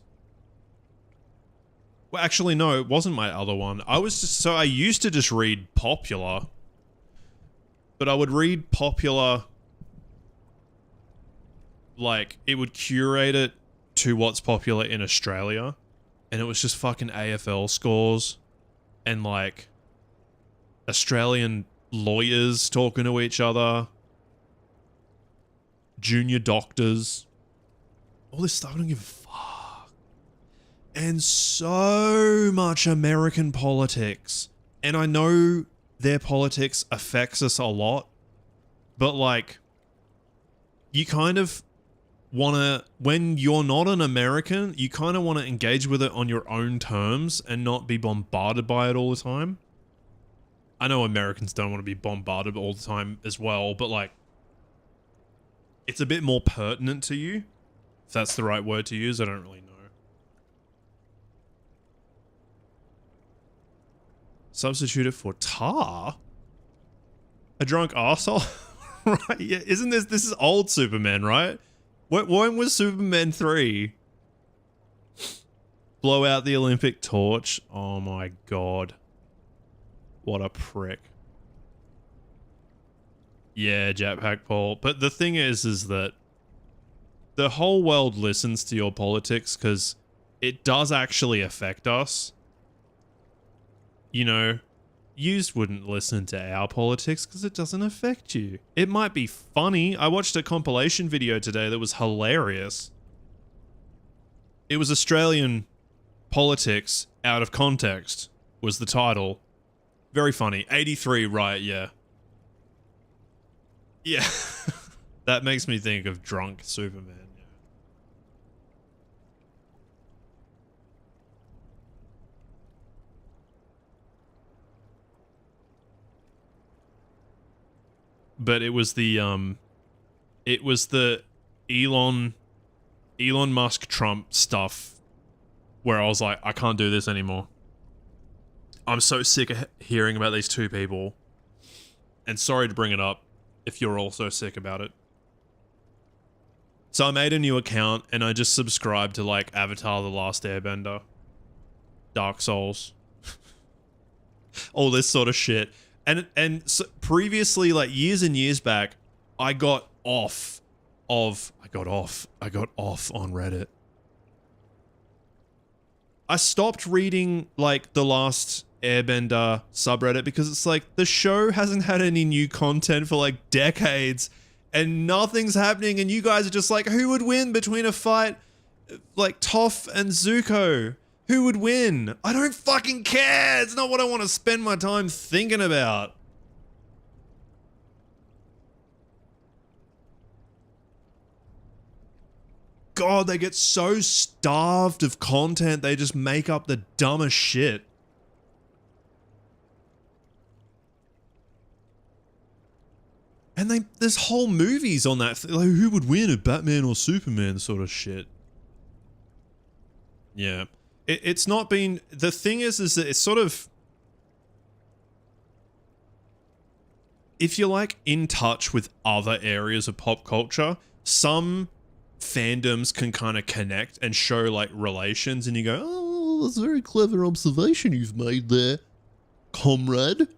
Well, actually, no, it wasn't my other one. I used to just read Popular, but I would read Popular, like, it would curate it to what's popular in Australia, and it was just fucking AFL scores and, like, Australian lawyers talking to each other, junior doctors, all this stuff. I don't give a fuck. and so much American politics. And I know their politics affects us a lot, but like, you kind of want to, when you're not an American, you kind of want to engage with it on your own terms and not be bombarded by it all the time. I know Americans don't want to be bombarded all the time as well, but like, it's a bit more pertinent to you. If that's the right word to use, I don't really know. Substitute it for tar? A drunk arsehole? Right, yeah, isn't this is old Superman, right? When was Superman 3? Blow out the Olympic torch? Oh my god. What a prick. Yeah, Jetpack Paul. But the thing is that the whole world listens to your politics because it does actually affect us. You know, yous wouldn't listen to our politics because it doesn't affect you. It might be funny. I watched a compilation video today that was hilarious. It was Australian politics out of context was the title. Very funny. 83, right, yeah. Yeah. That makes me think of drunk Superman. Yeah. But it was the Elon Musk Trump stuff where I was like, I can't do this anymore. I'm so sick of hearing about these two people. And sorry to bring it up if you're also sick about it. So I made a new account and I just subscribed to like Avatar: The Last Airbender, Dark Souls, all this sort of shit. And so previously, like years and years back, I got off on Reddit. I stopped reading like the Last Airbender subreddit because it's like the show hasn't had any new content for like decades and nothing's happening, and you guys are just like, who would win between a fight like Toph and Zuko? Who would win? I don't fucking care. It's not what I want to spend my time thinking about. God, they get so starved of content, they just make up the dumbest shit. And there's whole movies on that. Like, who would win, a Batman or Superman sort of shit. Yeah. It's not been... The thing is that it's sort of... If you're, like, in touch with other areas of pop culture, some fandoms can kind of connect and show, like, relations, and you go, oh, that's a very clever observation you've made there, comrade.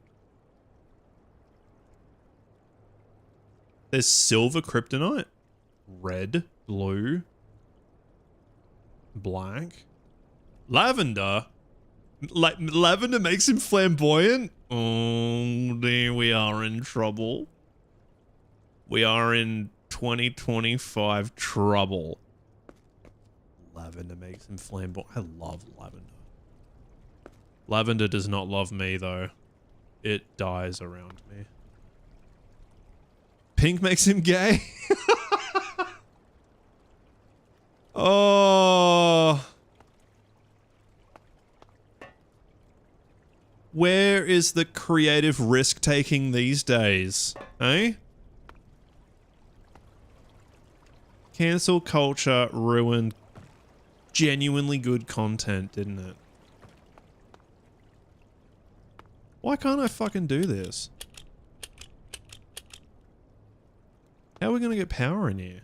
There's silver kryptonite, red, blue, black, lavender. Like, lavender makes him flamboyant? Oh, dear, we are in trouble. We are in 2025 trouble. Lavender makes him flamboyant. I love lavender. Lavender does not love me, though. It dies around me. Pink makes him gay? Oh... Where is the creative risk-taking these days? Eh? Cancel culture ruined genuinely good content, didn't it? Why can't I fucking do this? How are we gonna get power in here?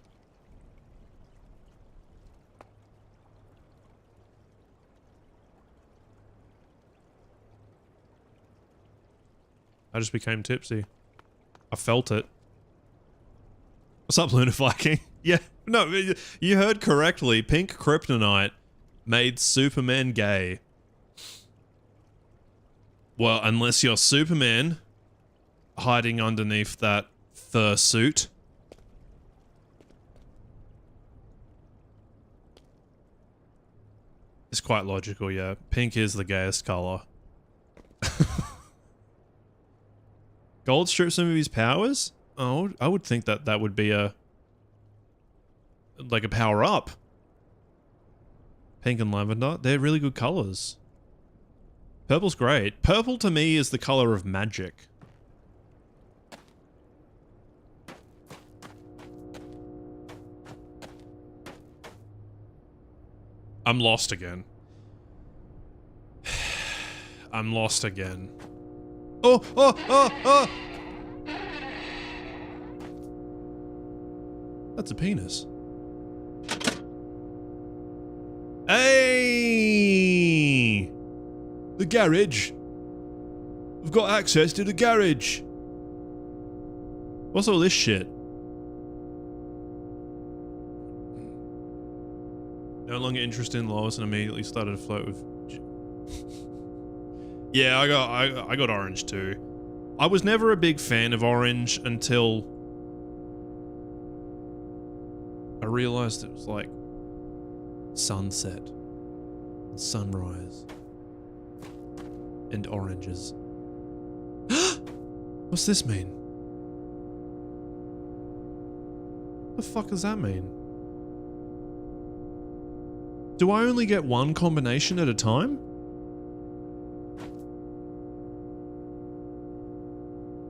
I just became tipsy. I felt it. What's up, Lunar Viking? Yeah, no, you heard correctly. Pink kryptonite made Superman gay. Well, unless you're Superman hiding underneath that fur suit. It's quite logical, yeah. Pink is the gayest color. Gold strips some of his powers? Oh, I would think that that would be a... like a power up. Pink and lavender, they're really good colors. Purple's great. Purple to me is the color of magic. I'm lost again. I'm lost again. Oh, oh, oh, oh! That's a penis. Hey! The garage. We've got access to the garage. What's all this shit? No longer interested in Lois and immediately started to flirt with... Yeah, I got orange too. I was never a big fan of orange until I realized it was like sunset, and sunrise, and oranges. What's this mean? What the fuck does that mean? Do I only get one combination at a time?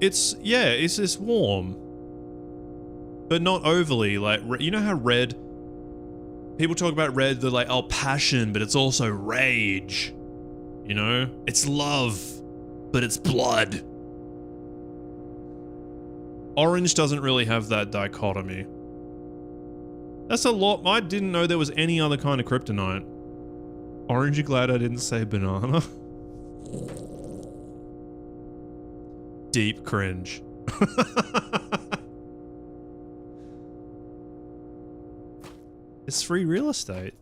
It's warm. But not overly, like, you know how red... People talk about red, they're like, oh, passion, but it's also rage. You know? It's love, but it's blood. Orange doesn't really have that dichotomy. That's a lot. I didn't know there was any other kind of kryptonite. Orange, you glad I didn't say banana? Deep cringe. It's free real estate.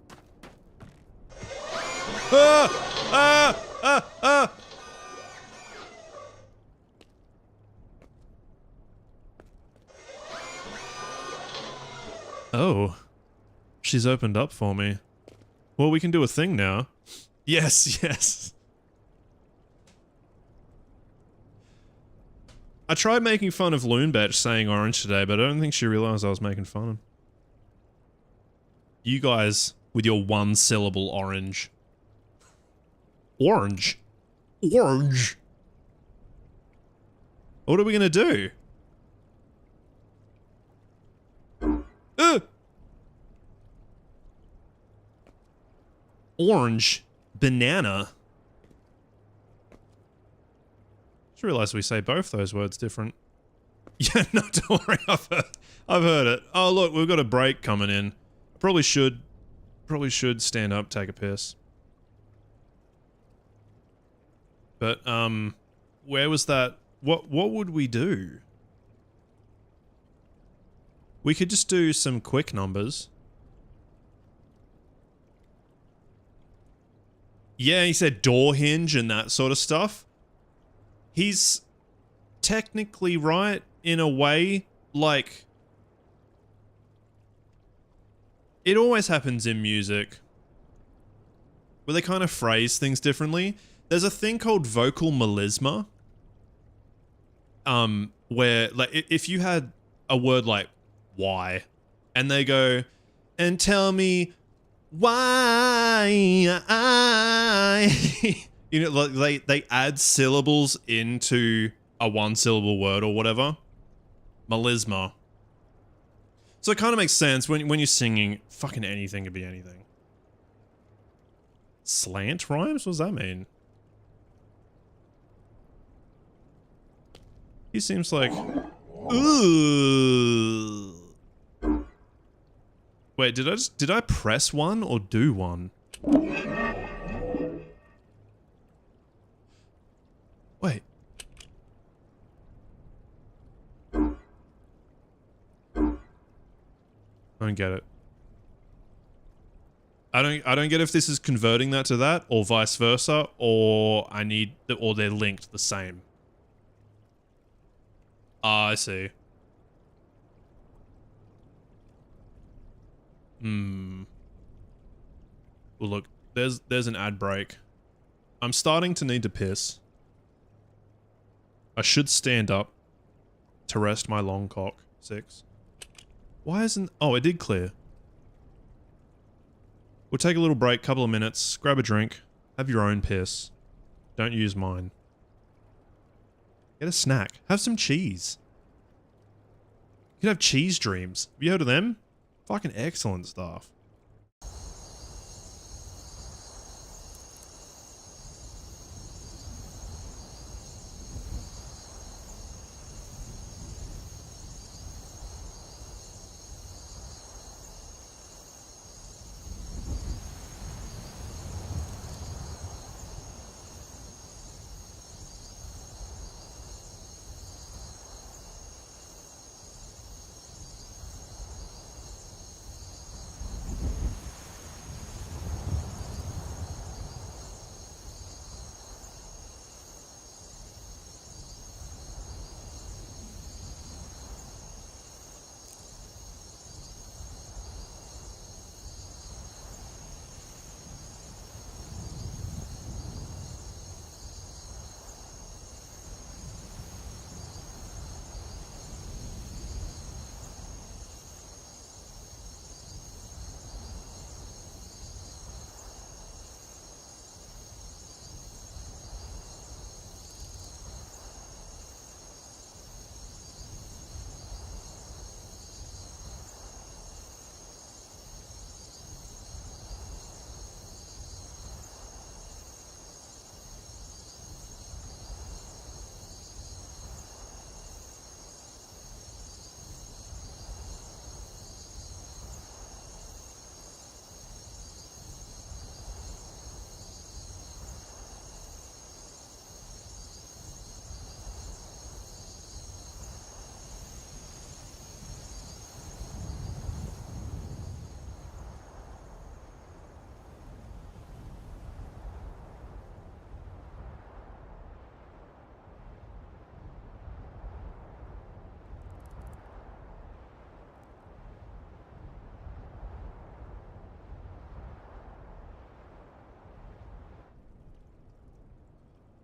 Ah! Ah! Ah! Ah! Oh. She's opened up for me. Well, we can do a thing now. Yes, yes. I tried making fun of Loonbetch saying orange today, but I don't think she realized I was making fun of him. You guys with your one-syllable orange. Orange? Orange? What are we gonna do? Orange. Banana. Just realized we say both those words different. Yeah, no, don't worry, I've heard it. Oh look, we've got a break coming in. Probably should stand up, take a piss. But, where was that? What would we do? We could just do some quick numbers. Yeah, he said door hinge and that sort of stuff. He's technically right in a way, like... It always happens in music, where they kind of phrase things differently. There's a thing called vocal melisma, where, like, if you had a word like why, and they go, and tell me why you know, like they add syllables into a one-syllable word or whatever. Melisma. So it kind of makes sense when you're singing. Fucking anything could be anything. Slant rhymes? What does that mean? He seems like... Ooh. Wait, did I press one or do one? Wait. I don't get it. I don't get if this is converting that to that or vice versa, or or they're linked the same. Ah, I see. Well, look, there's an ad break. I'm starting to need to piss. I should stand up to rest my long cock. 6. Why isn't... Oh, it did clear. We'll take a little break, couple of minutes, grab a drink, have your own piss. Don't use mine. Get a snack. Have some cheese. You could have cheese dreams. Have you heard of them? Fucking excellent stuff.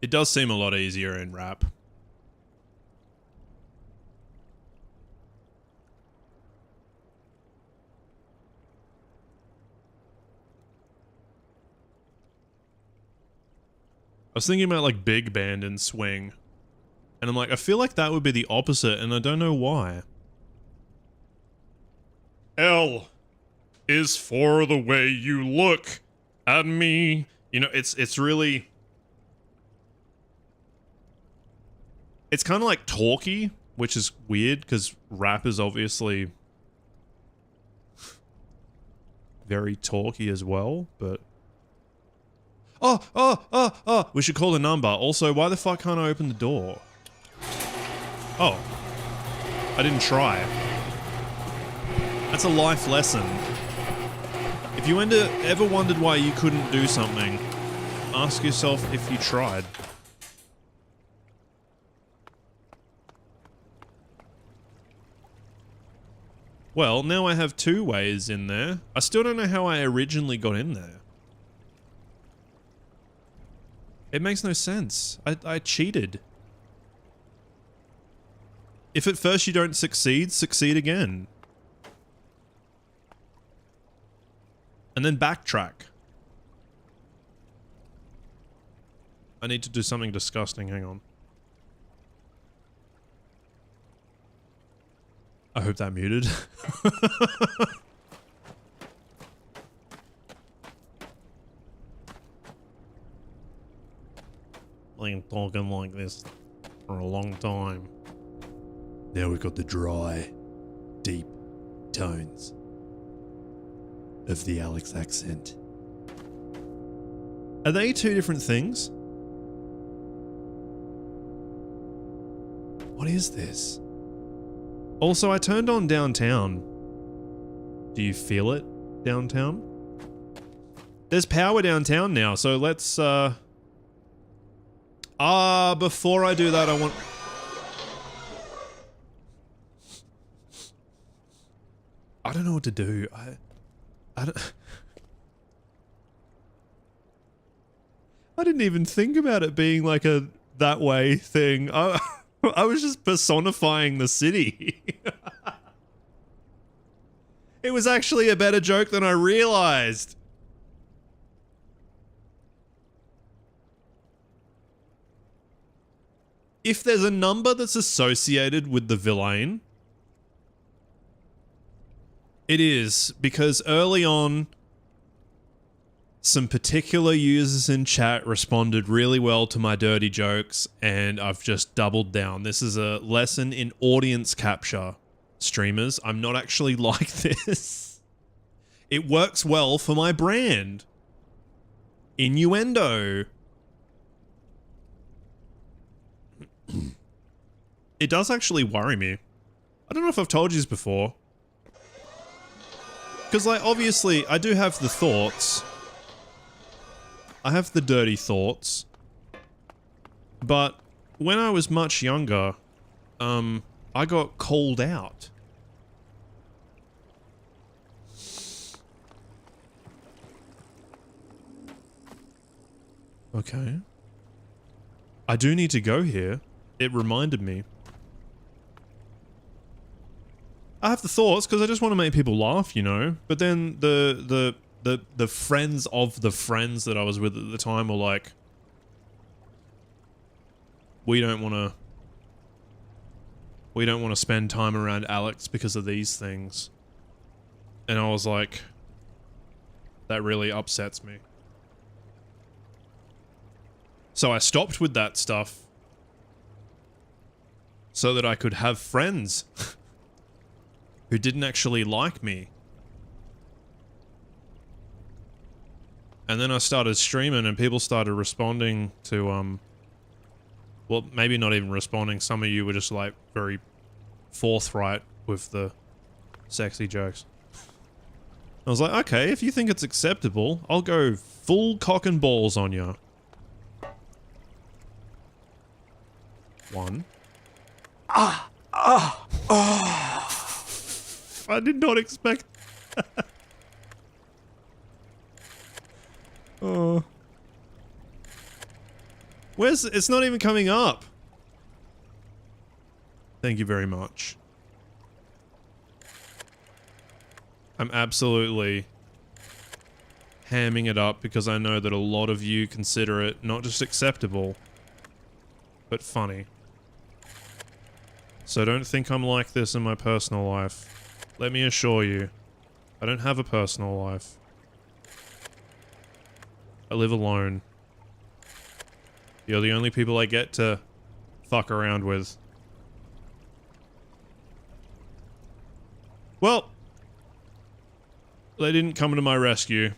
It does seem a lot easier in rap. I was thinking about like big band and swing. And I'm like, I feel like that would be the opposite and I don't know why. L is for the way you look at me. You know, it's really... It's kind of like talky, which is weird because rap is obviously very talky as well, but... Oh! We should call the number. Also, why the fuck can't I open the door? Oh. I didn't try. That's a life lesson. If you ever wondered why you couldn't do something, ask yourself if you tried. Well, now I have 2 ways in there. I still don't know how I originally got in there. It makes no sense. I cheated. If at first you don't succeed, succeed again. And then backtrack. I need to do something disgusting, hang on. I hope that muted. I've been talking like this for a long time. Now we've got the dry, deep tones of the Alex accent. Are they 2 different things? What is this? Also, I turned on downtown. Do you feel it, downtown? There's power downtown now, so let's, before I do that, I want... I don't know what to do. I don't... I didn't even think about it being like a that way thing. I was just personifying the city. It was actually a better joke than I realized. If there's a number that's associated with the villain, it is, because early on, some particular users in chat responded really well to my dirty jokes, and I've just doubled down. This is a lesson in audience capture, streamers. I'm not actually like this. It works well for my brand. Innuendo. It does actually worry me. I don't know if I've told you this before. Because, like, obviously, I do have the thoughts. I have the dirty thoughts. But when I was much younger, I got called out. Okay. I do need to go here. It reminded me. I have the thoughts because I just want to make people laugh, you know? But then the friends of the friends that I was with at the time were like, we don't want to spend time around Alex because of these things. And I was like, that really upsets me. So I stopped with that stuff so that I could have friends who didn't actually like me. And then I started streaming and people started responding to, well, maybe not even responding. Some of you were just like very forthright with the sexy jokes. I was like, okay, if you think it's acceptable, I'll go full cock and balls on you. One. I did not expect that. Oh. Where's... It's not even coming up. Thank you very much. I'm absolutely hamming it up because I know that a lot of you consider it not just acceptable, but funny. So don't think I'm like this in my personal life. Let me assure you, I don't have a personal life. I live alone. You're the only people I get to fuck around with. Well, they didn't come to my rescue.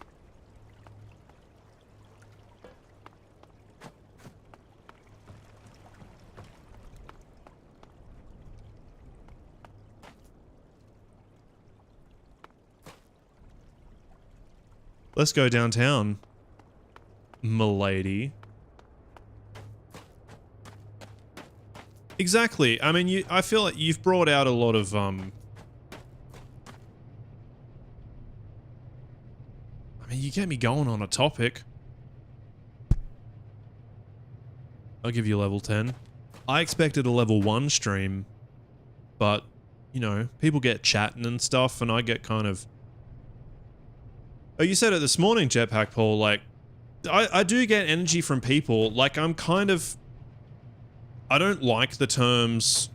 Let's go downtown, m'lady. Exactly. I mean, I feel like you've brought out a lot of, I mean, you get me going on a topic. I'll give you level 10. I expected a level 1 stream, but, you know, people get chatting and stuff, and I get kind of... Oh, you said it this morning, Jetpack Paul, like, I do get energy from people, like, I'm kind of... I don't like the terms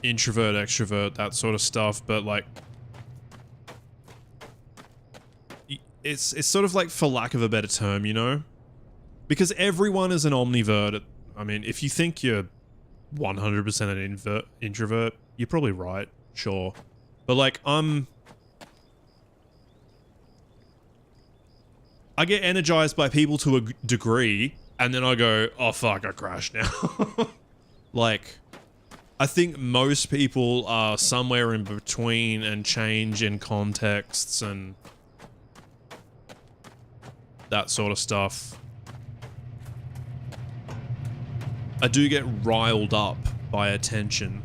introvert, extrovert, that sort of stuff, but, like... It's sort of like, for lack of a better term, you know? Because everyone is an omnivert. I mean, if you think you're 100% an introvert, you're probably right, sure. But, like, I get energized by people to a degree, and then I go, oh fuck, I crashed now. Like, I think most people are somewhere in between and change in contexts and that sort of stuff. I do get riled up by attention.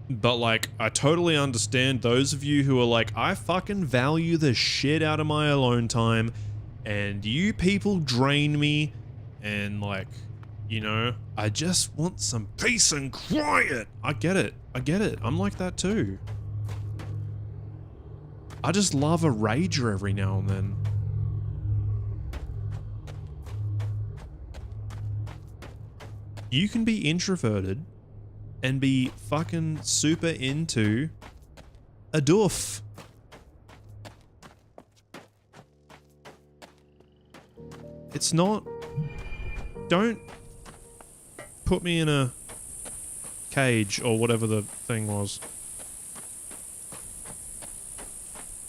But like, I totally understand those of you who are like, I fucking value the shit out of my alone time, and you people drain me, and like, you know, I just want some peace and quiet. I get it. I get it. I'm like that too. I just love a rager every now and then. You can be introverted and be fucking super into a doof. It's not... Don't put me in a cage or whatever the thing was.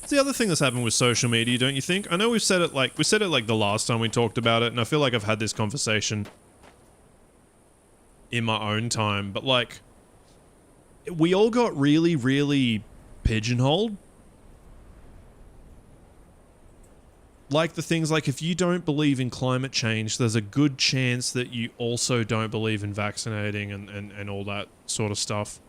It's the other thing that's happened with social media, don't you think? I know we said it like the last time we talked about it, and I feel like I've had this conversation in my own time, but like, we all got really, really pigeonholed. Like the things like, if you don't believe in climate change, there's a good chance that you also don't believe in vaccinating and all that sort of stuff.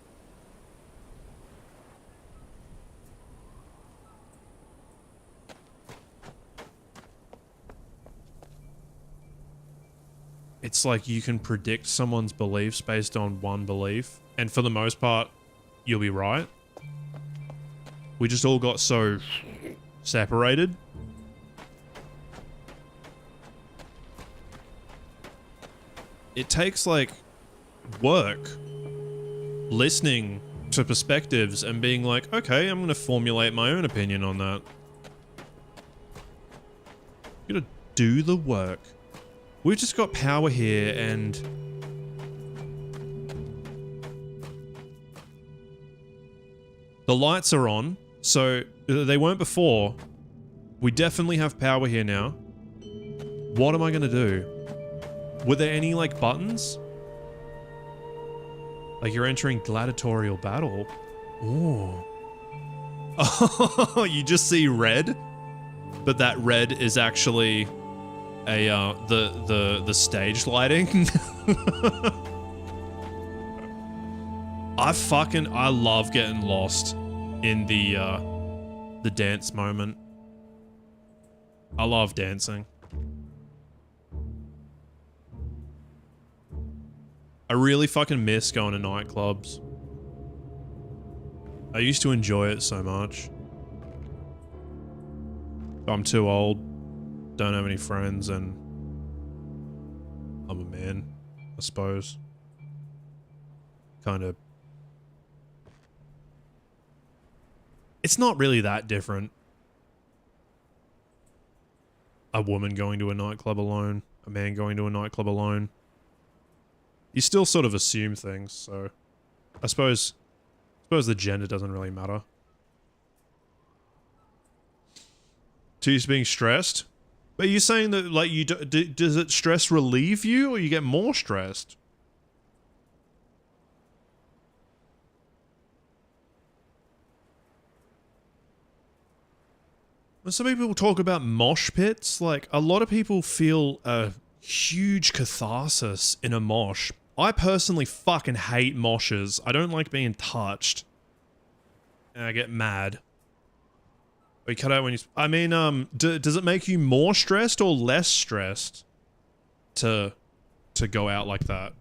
It's like you can predict someone's beliefs based on one belief, and for the most part, you'll be right. We just all got so separated. It takes like work listening to perspectives and being like, okay, I'm going to formulate my own opinion on that. You gotta do the work. We've just got power here, and the lights are on, so they weren't before. We definitely have power here now. What am I gonna do? Were there any, like, buttons? Like, you're entering gladiatorial battle. Ooh. Oh, you just see red? But that red is actually the stage lighting. I love getting lost in the dance moment. I love dancing. I really fucking miss going to nightclubs. I used to enjoy it so much. I'm too old, don't have any friends, and I'm a man, I suppose. Kind of. It's not really that different. A woman going to a nightclub alone, a man going to a nightclub alone. You still sort of assume things, so I suppose the gender doesn't really matter. Too used to being stressed? But are you saying that, like, you does it stress relieve you, or you get more stressed? When some people talk about mosh pits, like, a lot of people feel a huge catharsis in a mosh. I personally fucking hate moshes. I don't like being touched. And I get mad. We cut out when you... I mean, does it make you more stressed or less stressed to go out like that?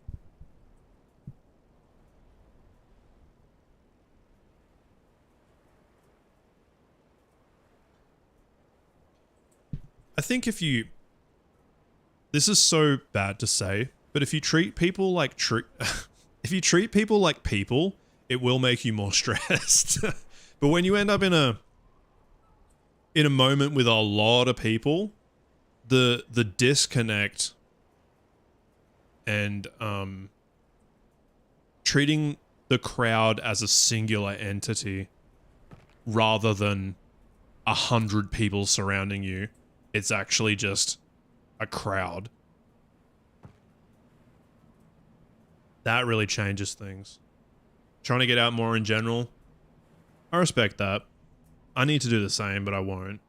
I think if you... This is so bad to say, but if you treat people like if you treat people like people, it will make you more stressed. But when you end up in a moment with a lot of people, the disconnect and treating the crowd as a singular entity rather than 100 people surrounding you, it's actually just a crowd. That really changes things. Trying to get out more in general, I respect that. I need to do the same, but I won't.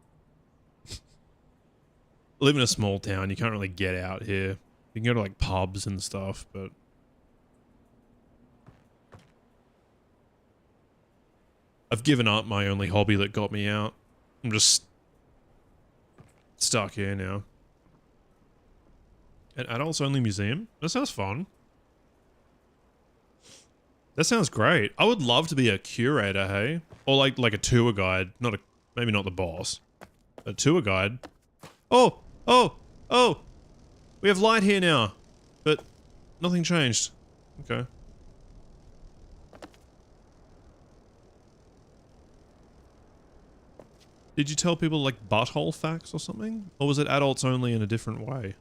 Live in a small town, you can't really get out here. You can go to like pubs and stuff, but I've given up my only hobby that got me out. I'm just stuck here now. An adults only museum? That sounds fun. That sounds great. I would love to be a curator, hey? Or like a tour guide. Maybe not the boss. A tour guide. Oh! Oh! Oh! We have light here now. But nothing changed. Okay. Did you tell people like butthole facts or something? Or was it adults only in a different way?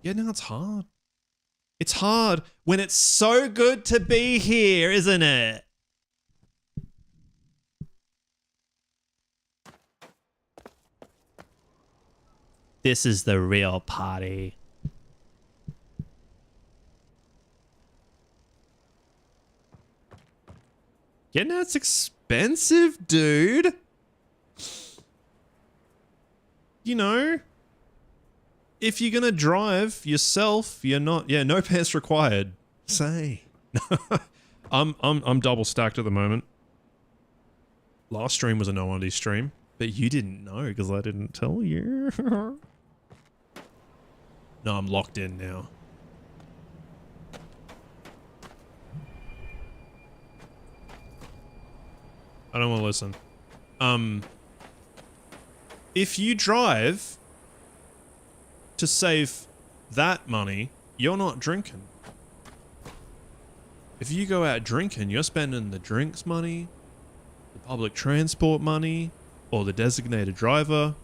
Yeah, now it's hard. It's hard when it's so good to be here, isn't it? This is the real party. Yeah, now it's expensive, dude. You know, if you're gonna drive yourself, you're not. Yeah, no pants required. Say, I'm double stacked at the moment. Last stream was a no undie stream, but you didn't know because I didn't tell you. No, I'm locked in now. I don't want to listen. If you drive to save that money, you're not drinking. If you go out drinking, you're spending the drinks money, the public transport money, or the designated driver.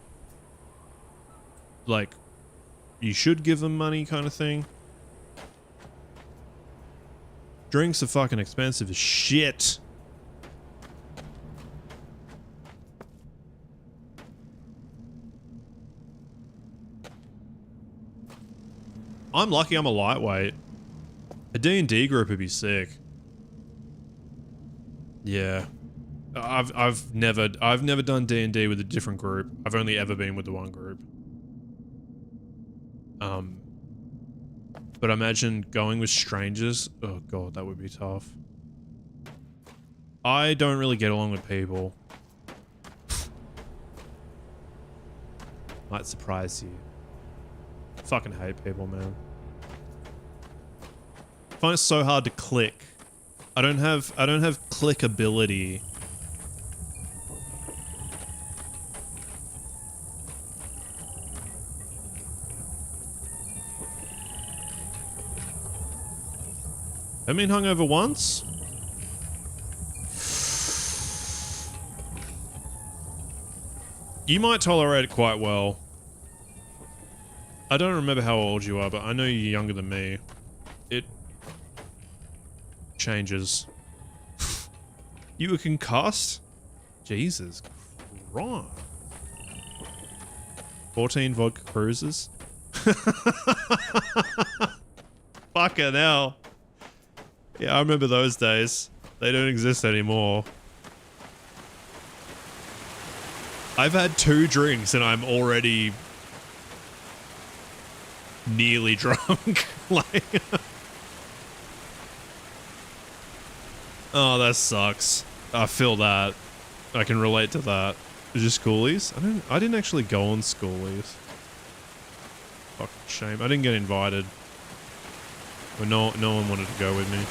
Like, you should give them money kind of thing. Drinks are fucking expensive as shit. I'm lucky I'm a lightweight. A D&D group would be sick. Yeah. I've never done D&D with a different group. I've only ever been with the one group. But imagine going with strangers. Oh god, that would be tough. I don't really get along with people. Might surprise you. Fucking hate people, man. I find it so hard to click. I don't have clickability. I mean, hungover once? You might tolerate it quite well. I don't remember how old you are, but I know you're younger than me. It changes. You were concussed? Jesus Christ. 14 vodka cruises? Fucking hell. Yeah, I remember those days. They don't exist anymore. I've had 2 drinks and I'm already nearly drunk. Like, oh, that sucks. I feel that. I can relate to that. Is it schoolies? I didn't actually go on schoolies. Fucking shame. I didn't get invited. But no one wanted to go with me.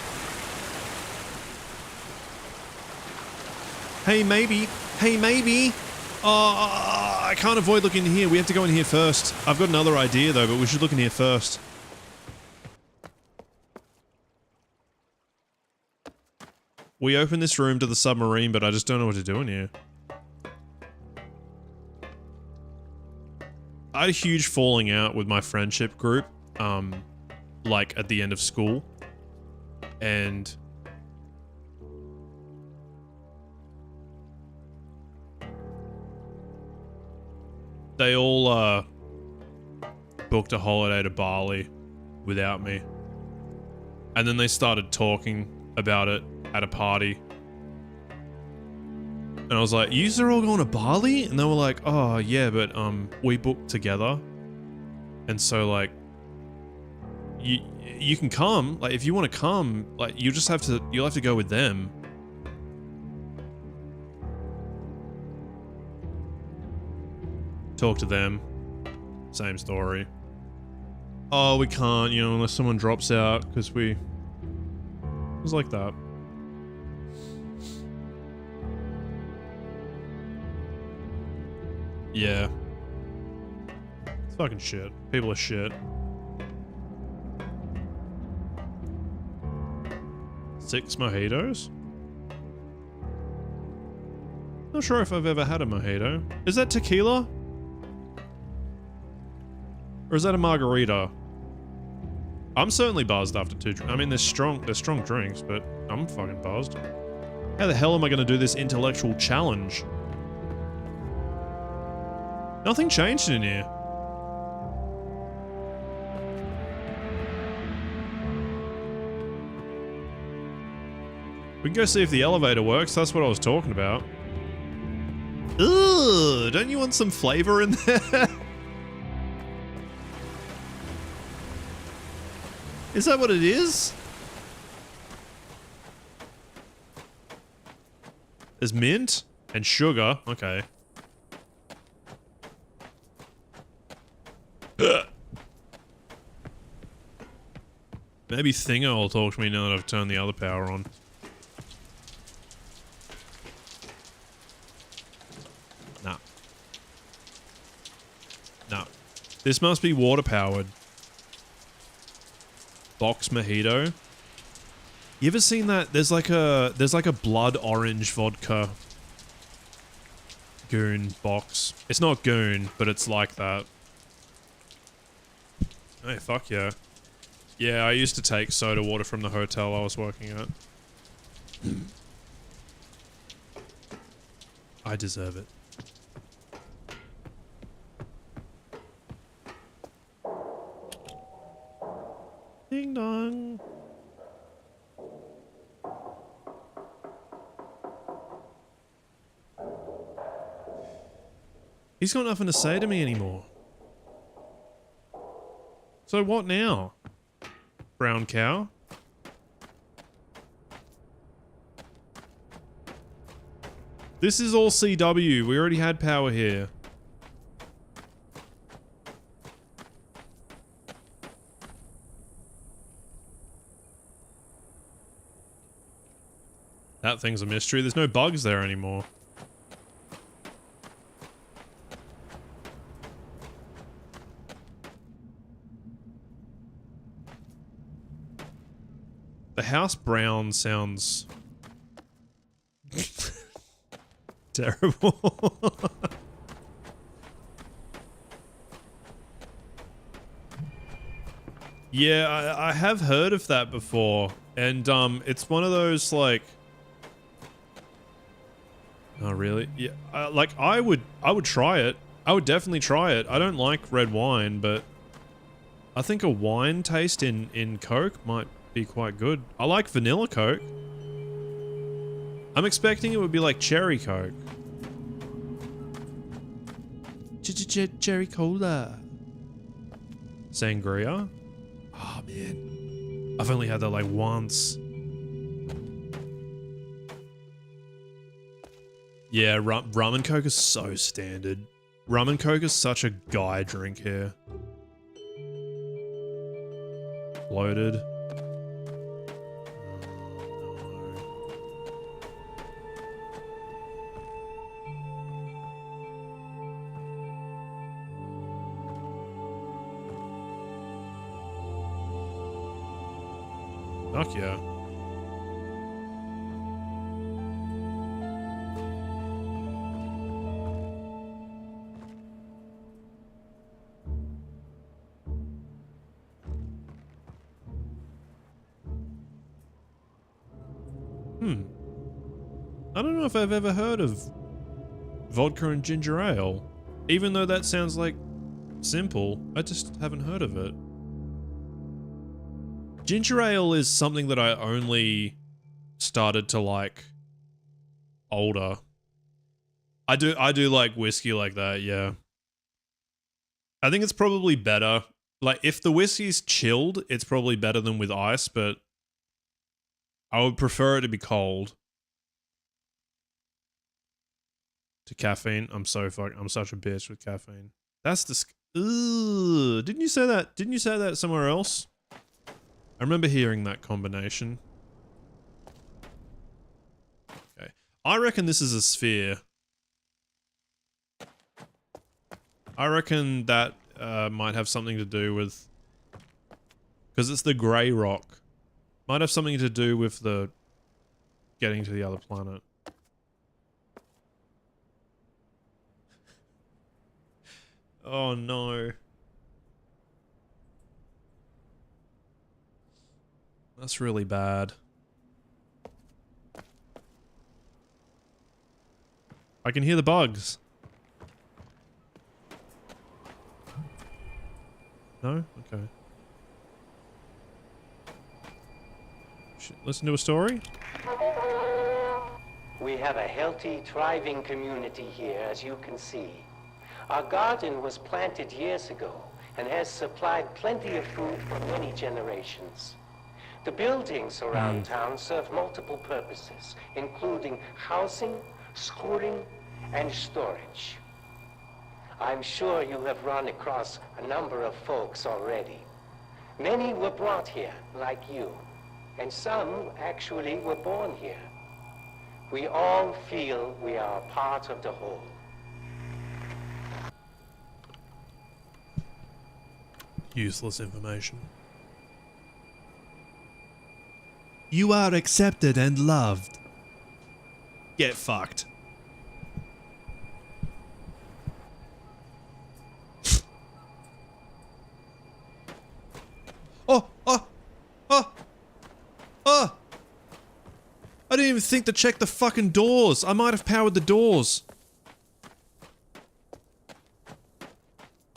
Hey, maybe. Hey, maybe. Oh, I can't avoid looking in here. We have to go in here first. I've got another idea, though, but we should look in here first. We opened this room to the submarine, but I just don't know what to do in here. I had a huge falling out with my friendship group, like at the end of school. And they all booked a holiday to Bali without me. And then they started talking about it at a party. And I was like, "Yous are all going to Bali?" And they were like, "Oh, yeah, but we booked together. And so like you can come. Like if you want to come, like you'll have to go with them." Talk to them. Same story. Oh, we can't, you know, unless someone drops out, because we... It was like that. Yeah. It's fucking shit. People are shit. 6 mojitos? Not sure if I've ever had a mojito. Is that tequila? Or is that a margarita? I'm certainly buzzed after 2 drinks. I mean, they're strong drinks, but I'm fucking buzzed. How the hell am I going to do this intellectual challenge? Nothing changed in here. We can go see if the elevator works. That's what I was talking about. Ugh, don't you want some flavor in there? Is that what it is? There's mint and sugar. Okay. Maybe Thingo will talk to me now that I've turned the other power on. Nah. Nah. This must be water powered. Box mojito. You ever seen that? There's like a blood orange vodka goon box. It's not goon, but it's like that. Hey, fuck yeah. Yeah, I used to take soda water from the hotel I was working at. I deserve it. Ding dong. He's got nothing to say to me anymore. So what now? Brown cow? This is all CW. We already had power here. That thing's a mystery. There's no bugs there anymore. The house brown sounds terrible. Yeah, I have heard of that before, and it's one of those like. Oh really? Yeah, like I would try it. I would definitely try it. I don't like red wine, but I think a wine taste in Coke might be quite good. I like vanilla Coke. I'm expecting it would be like cherry Coke. Cherry cola. Sangria. Oh man, I've only had that like once. Yeah, rum and Coke is so standard. Rum and Coke is such a guy drink here. Loaded. Fuck yeah. I don't know if I've ever heard of vodka and ginger ale. Even though that sounds like simple, I just haven't heard of it. Ginger ale is something that I only started to like older. I do like whiskey like that, yeah. I think it's probably better. Like if the whiskey's chilled, it's probably better than with ice, but I would prefer it to be cold. To caffeine. I'm such a bitch with caffeine. That's ugh. Didn't you say that? Didn't you say that somewhere else? I remember hearing that combination. Okay. I reckon this is a sphere. I reckon that might have something to do with... Because it's the grey rock. Might have something to do with the... getting to the other planet. Oh no. That's really bad. I can hear the bugs. No? Okay. Listen to a story? We have a healthy, thriving community here, as you can see. Our garden was planted years ago and has supplied plenty of food for many generations. The buildings around town serve multiple purposes, including housing, schooling, and storage. I'm sure you have run across a number of folks already. Many were brought here, like you, and some actually were born here. We all feel we are a part of the whole. Useless information. You are accepted and loved. Get fucked. Oh! Oh! Oh! Oh! I didn't even think to check the fucking doors. I might have powered the doors.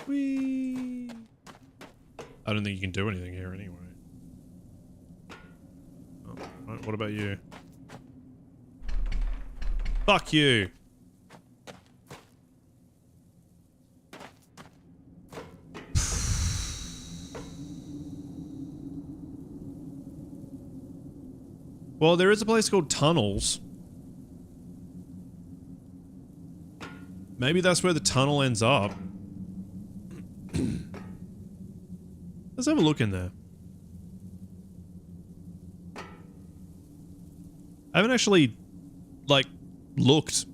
Whee! I don't think you can do anything here anyway. Oh, right, what about you? Fuck you! Well, there is a place called Tunnels. Maybe that's where the tunnel ends up. Let's have a look in there. I haven't actually, like, looked.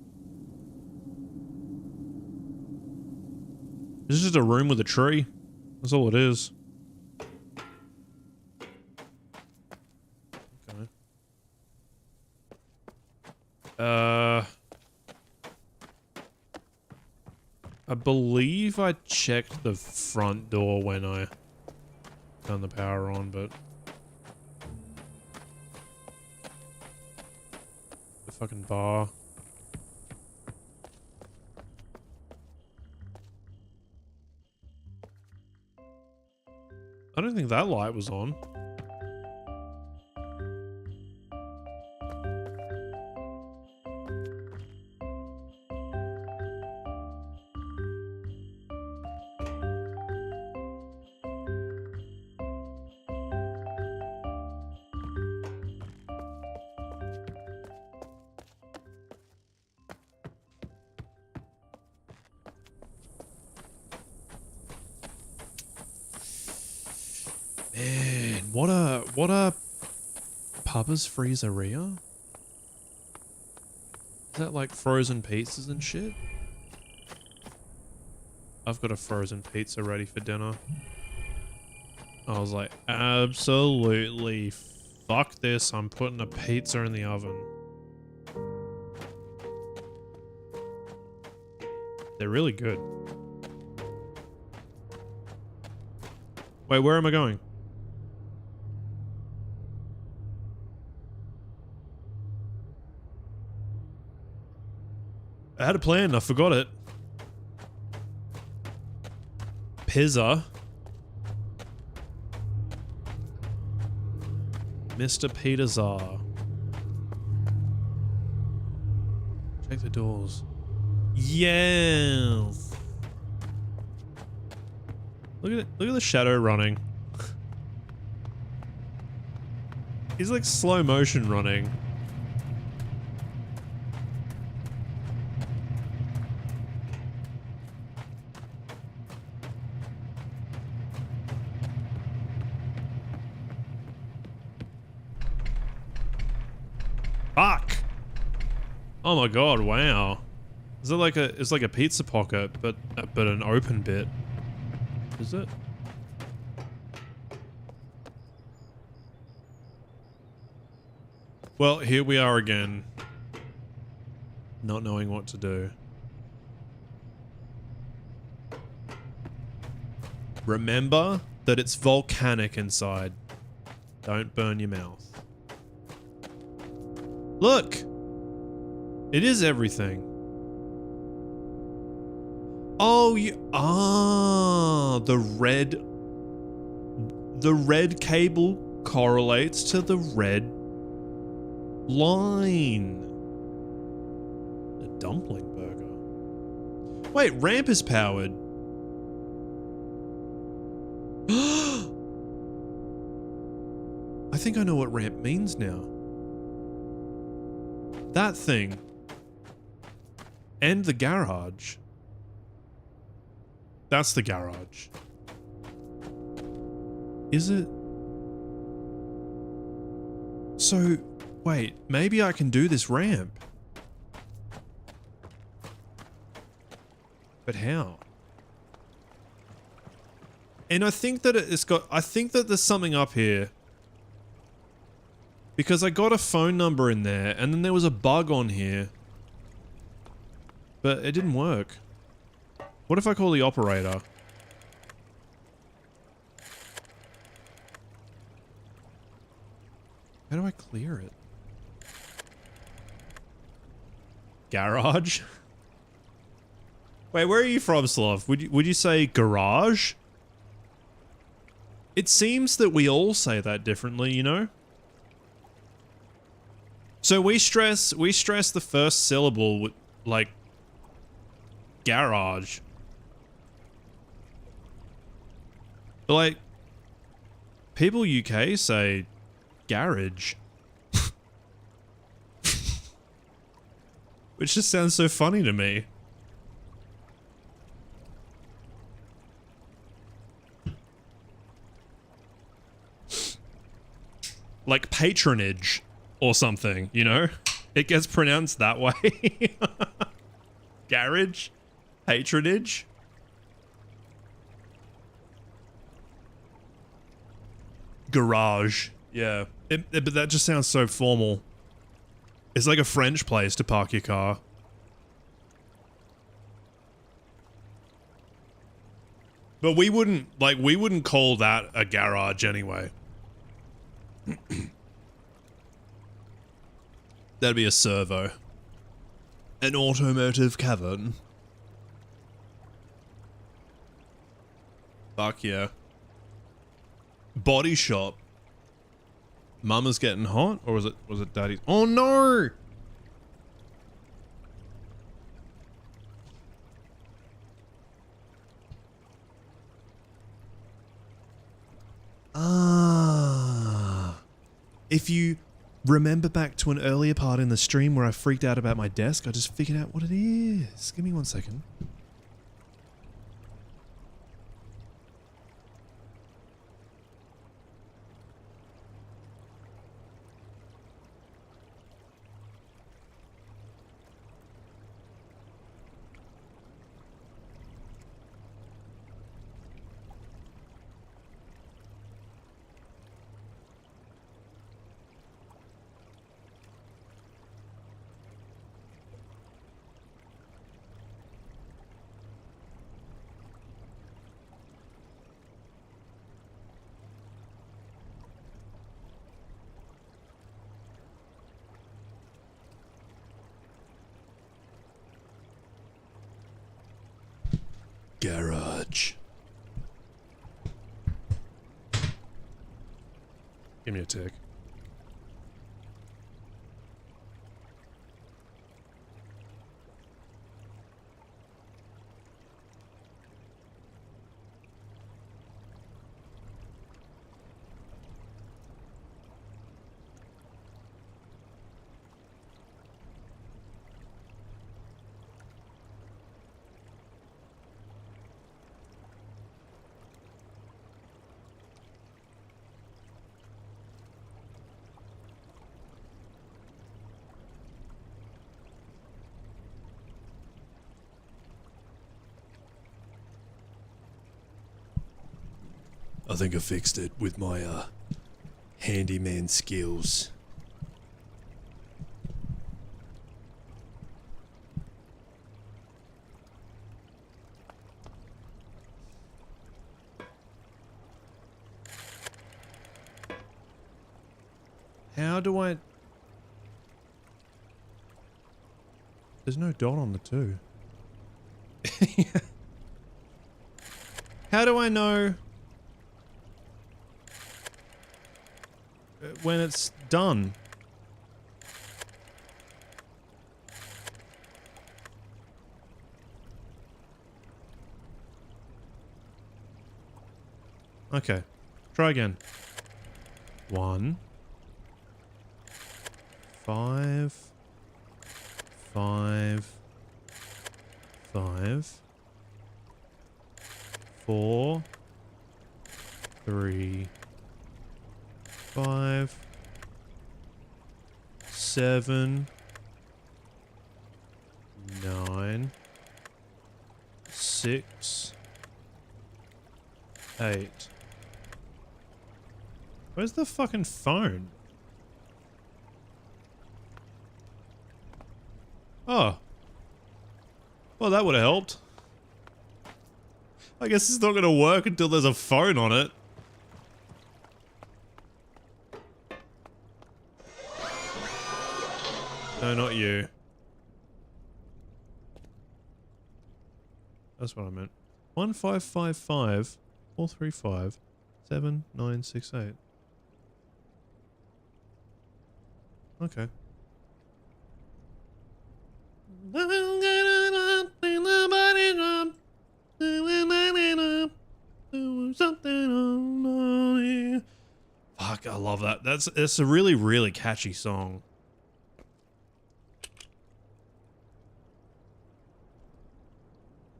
This is just a room with a tree. That's all it is. Okay. I believe I checked the front door when I turned the power on, but the fucking bar. I don't think that light was on. Man, what a Pubba's Freezeria? Is that like frozen pizzas and shit? I've got a frozen pizza ready for dinner. I was like, absolutely fuck this, I'm putting a pizza in the oven. They're really good. Wait, where am I going? I had a plan, I forgot it. Pizza. Mr. Peter Czar. Check the doors. Yes. Look at the shadow running. He's like slow motion running. Fuck! Oh my god, wow. Is it like a, it's like a pizza pocket, but an open bit. Is it? Well, here we are again. Not knowing what to do. Remember that it's volcanic inside. Don't burn your mouth. Look! It is everything. Oh, the red cable correlates to the red line. A dumpling burger. Wait, ramp is powered. I think I know what ramp means now. That thing. And the garage. That's the garage. Is it? So, wait, maybe I can do this ramp. But how? And I think that I think that there's something up here. Because I got a phone number in there, and then there was a bug on here. But it didn't work. What if I call the operator? How do I clear it? Garage? Wait, where are you from, Slav? Would you say garage? It seems that we all say that differently, you know? So we stress the first syllable with, like, garage. But, like, people UK say garage. Which just sounds so funny to me. Like patronage or something, you know? It gets pronounced that way. Garage? Patronage? Garage. Yeah. But that just sounds so formal. It's like a French place to park your car. But we wouldn't call that a garage anyway. That'd be a servo. An automotive cavern. Fuck yeah. Body shop. Mama's getting hot? Or was it daddy's? Oh no! If you remember back to an earlier part in the stream where I freaked out about my desk, I just figured out what it is. Give me 1 second. Garage. Give me a tick. I think I fixed it with my, handyman skills. How do I... There's no dot on the 2. How do I know when it's done? Okay. Try again. 1 5 5 5 4 3 5 7 9 6 8. Where's the fucking phone? Oh. Well, that would have helped. I guess it's not going to work until there's a phone on it. No, not you. That's what I meant. 1555 435 7968. Okay. Fuck, I love that. It's a really, really catchy song.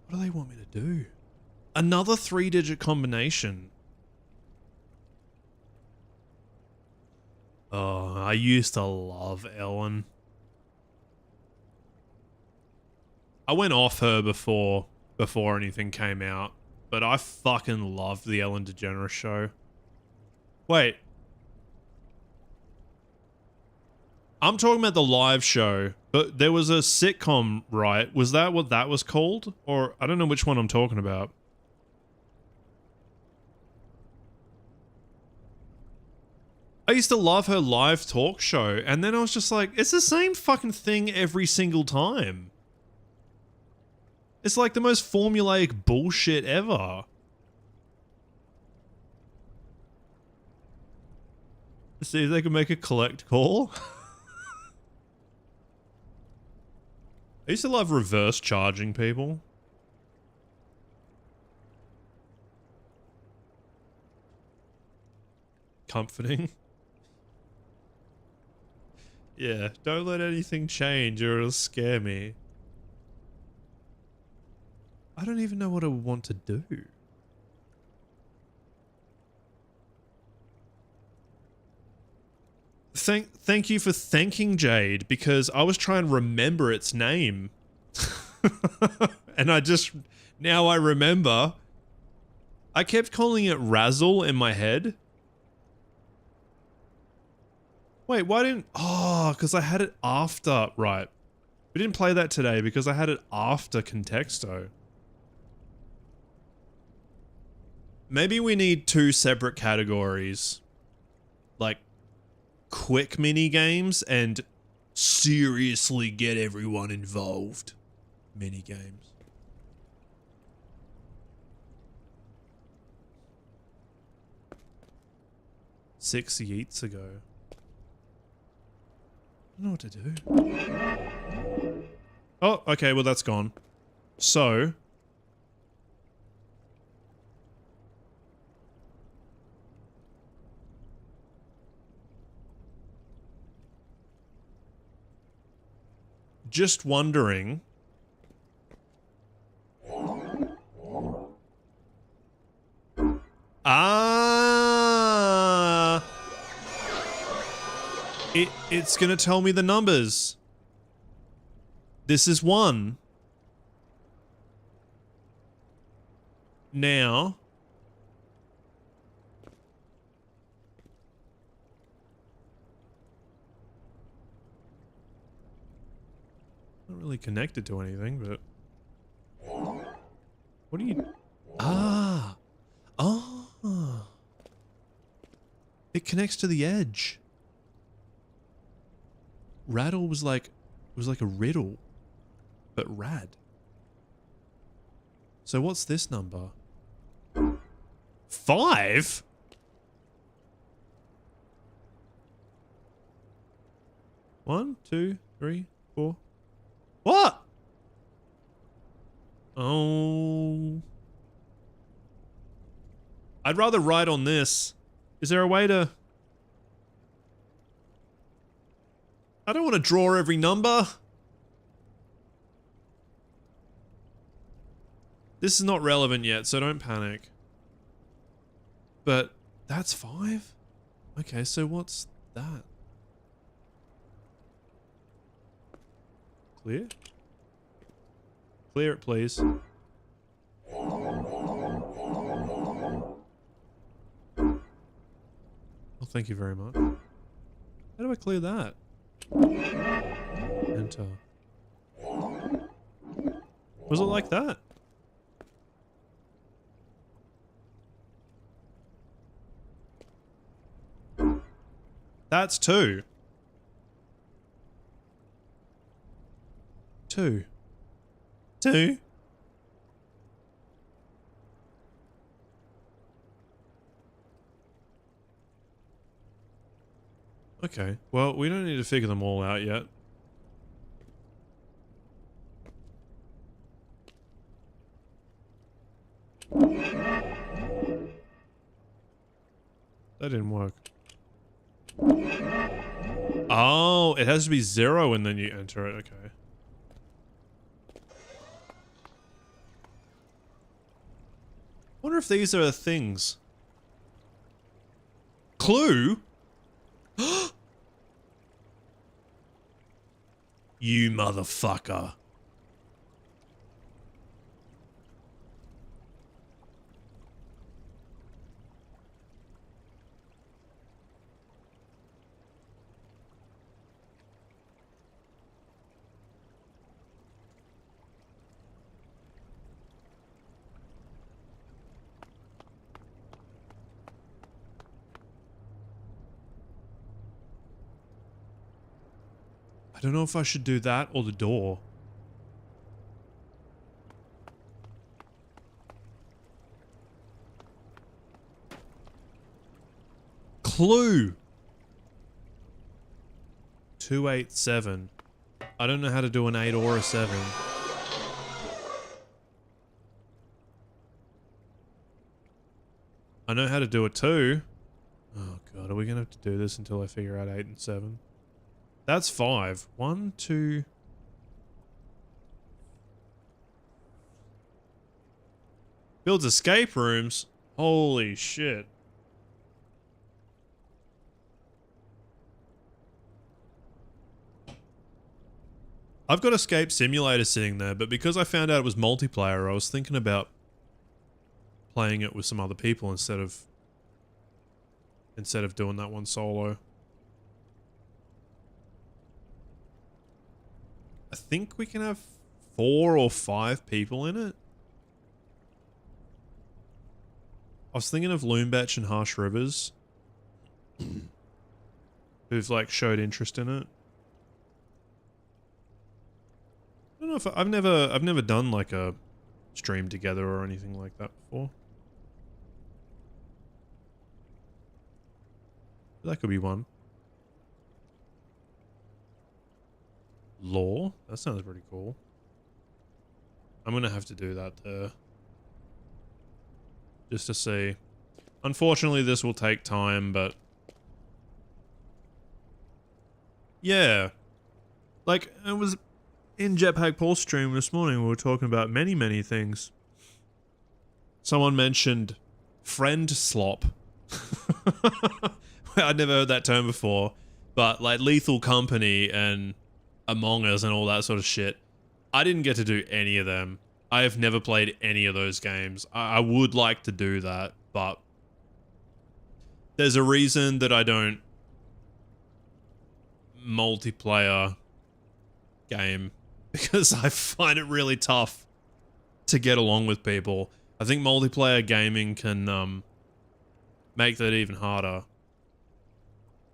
What do they want me to do? Another 3-digit combination. Oh, I used to love Ellen. I went off her before anything came out, but I fucking loved the Ellen DeGeneres show. Wait. I'm talking about the live show, but there was a sitcom, right? Was that what that was called? Or I don't know which one I'm talking about. I used to love her live talk show, and then I was just like, it's the same fucking thing every single time. It's like the most formulaic bullshit ever. See if they can make a collect call. I used to love reverse charging people. Comforting. Yeah, don't let anything change or it'll scare me. I don't even know what I want to do. Thank you for thanking Jade, because I was trying to remember its name. And now I remember. I kept calling it Razzle in my head. Wait, why didn't... Oh, because I had it after... Right. We didn't play that today because I had it after Contexto. Maybe we need 2 separate categories. Like, quick mini games and seriously get everyone involved mini games. Six yeets ago. I don't know what to do. Oh, okay, well that's gone. So... Just wondering... Ah! It's gonna tell me the numbers. This is 1. Now... really connected to anything, but... What are you... Ah! Oh! It connects to the edge. Rattle was like... It was like a riddle. But rad. So what's this number? 5? One, two, three, four. What? Oh. I'd rather write on this. Is there a way to... I don't want to draw every number. This is not relevant yet, so don't panic. But that's 5? Okay, so what's that? Clear? Clear it, please. Oh, thank you very much. How do I clear that? Enter. Was it like that? That's 2. 2. 2. Okay, well, we don't need to figure them all out yet. That didn't work. Oh, it has to be 0 and then you enter it, okay. Wonder if these are things. Clue? You motherfucker. I don't know if I should do that or the door. Clue. 287. I don't know how to do an 8 or a 7. I know how to do a 2. Oh god, are we gonna have to do this until I figure out 8 and 7? That's 5. 1, 2... Builds escape rooms? Holy shit. I've got Escape Simulator sitting there, but because I found out it was multiplayer, I was thinking about playing it with some other people instead of doing that one solo. I think we can have 4 or 5 people in it. I was thinking of Loombetch and Harsh Rivers, who've like showed interest in it. I don't know if I've never done like a stream together or anything like that before. That could be one. Law? That sounds pretty cool. I'm gonna have to do that there. Just to see. Unfortunately, this will take time, but... Yeah. Like, it was... In Jetpack Paul's stream this morning, we were talking about many things. Someone mentioned friend slop. I'd never heard that term before, but like Lethal Company and Among Us and all that sort of shit. I didn't get to do any of them. I have never played any of those games. I would like to do that, but there's a reason that I don't multiplayer game because I find it really tough to get along with people. I think multiplayer gaming can make that even harder.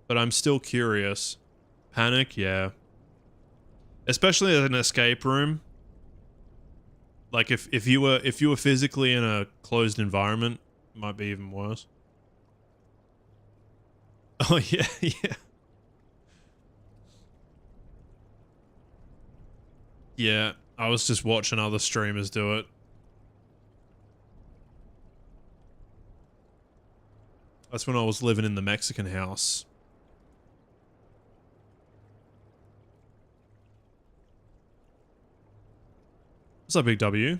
But I'm still curious. Panic, yeah. Especially at an escape room. Like if you were physically in a closed environment, it might be even worse. Oh yeah, yeah. Yeah, I was just watching other streamers do it. That's when I was living in the Mexican house. What's up, Big W?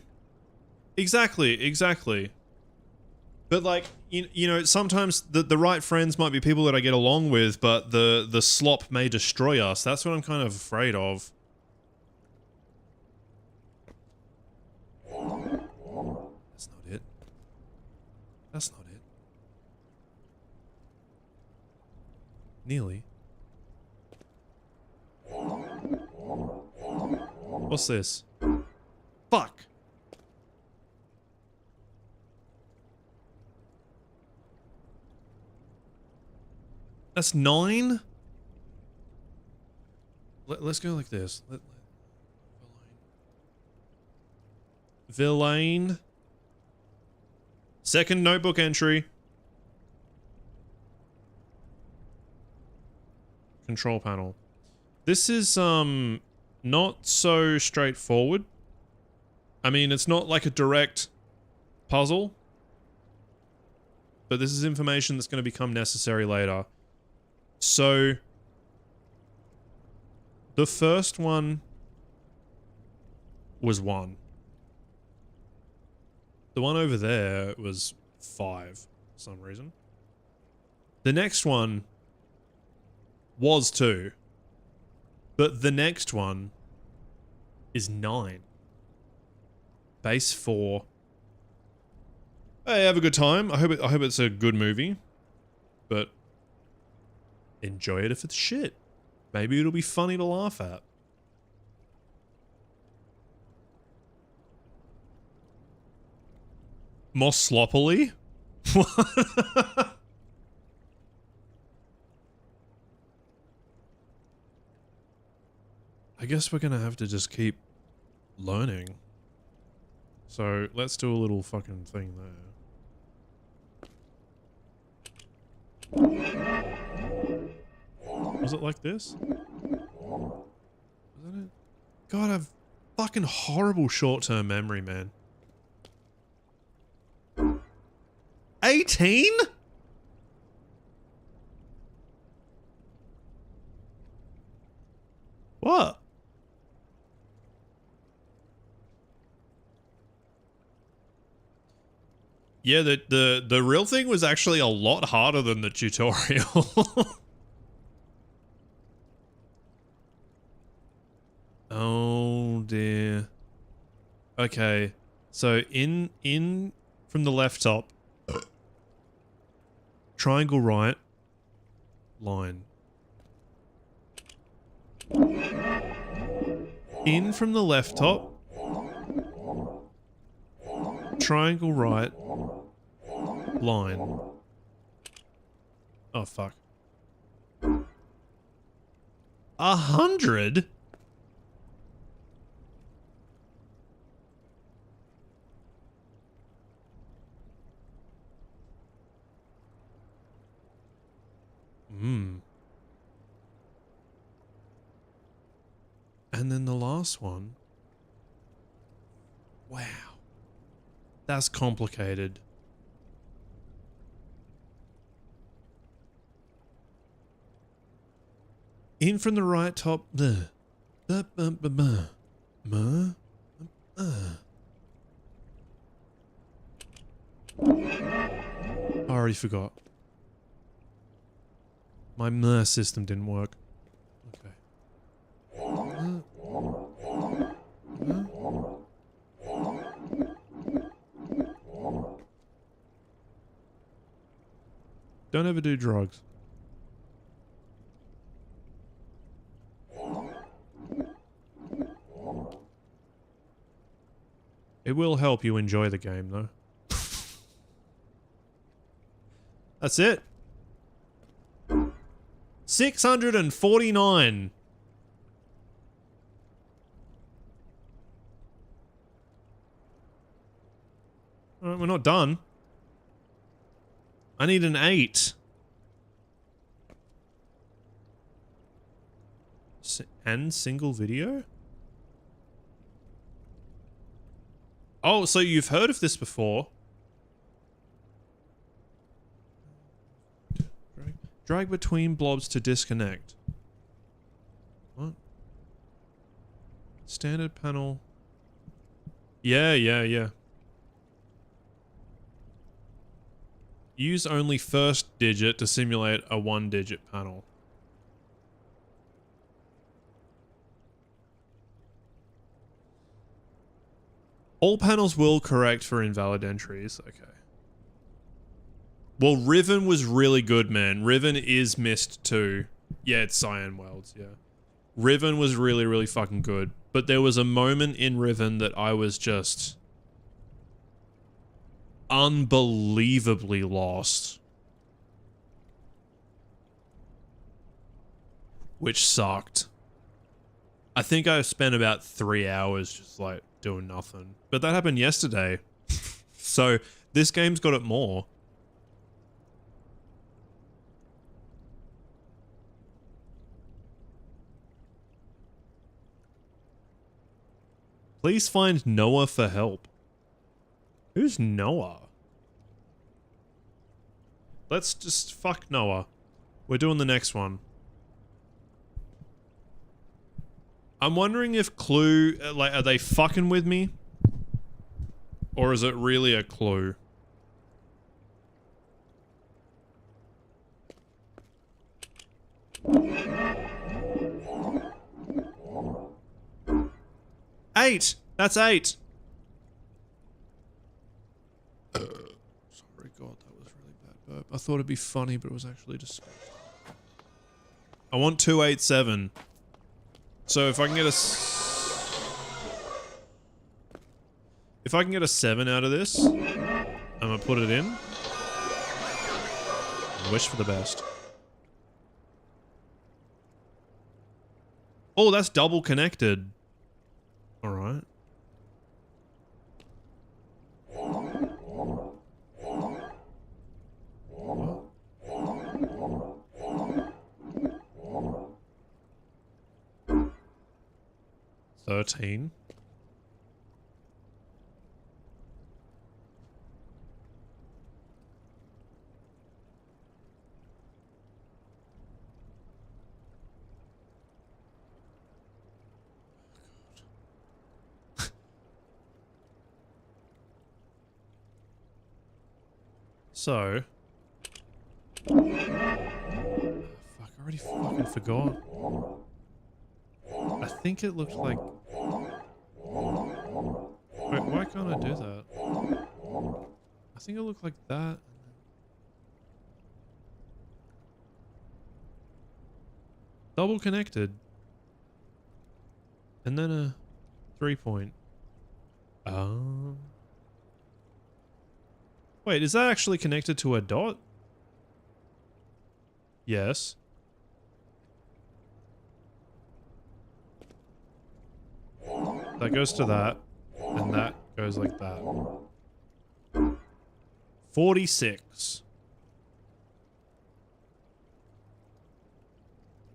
Exactly, exactly. But like, you know, sometimes the right friends might be people that I get along with, but the slop may destroy us. That's what I'm kind of afraid of. That's not it. That's not it. Nearly. What's this? Fuck. That's 9? Let's go like this. Villain. Second notebook entry. Control panel. This is, not so straightforward. I mean, it's not like a direct puzzle. But this is information that's going to become necessary later. So, the first one was 1. The one over there was 5 for some reason. The next one was 2. But the next one is 9. Base 4. Hey, have a good time. I hope it's a good movie. But enjoy it if it's shit. Maybe it'll be funny to laugh at. More sloppily? What? I guess we're gonna have to just keep learning. So let's do a little fucking thing there. Was it like this? Was that it? God, I've fucking horrible short-term memory, man. 18? What? Yeah, the real thing was actually a lot harder than the tutorial. Oh dear. Okay. So in from the left top. Triangle right. Line. In from the left top. Triangle right. Line. Oh fuck. 100? And then the last one. Wow. That's complicated. In from the right top. I already forgot. My system didn't work. Okay. Don't ever do drugs. It will help you enjoy the game, though. That's it. 649. All right, we're not done. I need an 8. And single video? Oh, so you've heard of this before. Drag between blobs to disconnect. What? Standard panel. Yeah. Use only first digit to simulate a 1-digit panel. All panels will correct for invalid entries. Okay. Well, Riven was really good, man. Riven is missed too. Yeah, it's Cyan Worlds, yeah. Riven was really, really fucking good. But there was a moment in Riven that I was just unbelievably lost. Which sucked. I think I spent about 3 hours just like doing nothing. But that happened yesterday. So this game's got it more. Please find Noah for help. Who's Noah? Let's just fuck Noah. We're doing the next one. I'm wondering if Clue, like, are they fucking with me? Or is it really a clue? Eight! That's 8! Sorry, God, that was really bad burp. I thought it'd be funny, but it was actually disgusting. I want 287. So if I can get a... If I can get a 7 out of this, I'm gonna put it in. And wish for the best. Oh, that's double connected. Alright. $13. So... Fuck, I already fucking forgot. I think it looked like... Wait, why can't I do that? I think it looked like that. Double connected. And then a 3-point. Oh. Wait, is that actually connected to a dot? Yes. That goes to that. And that goes like that. 46.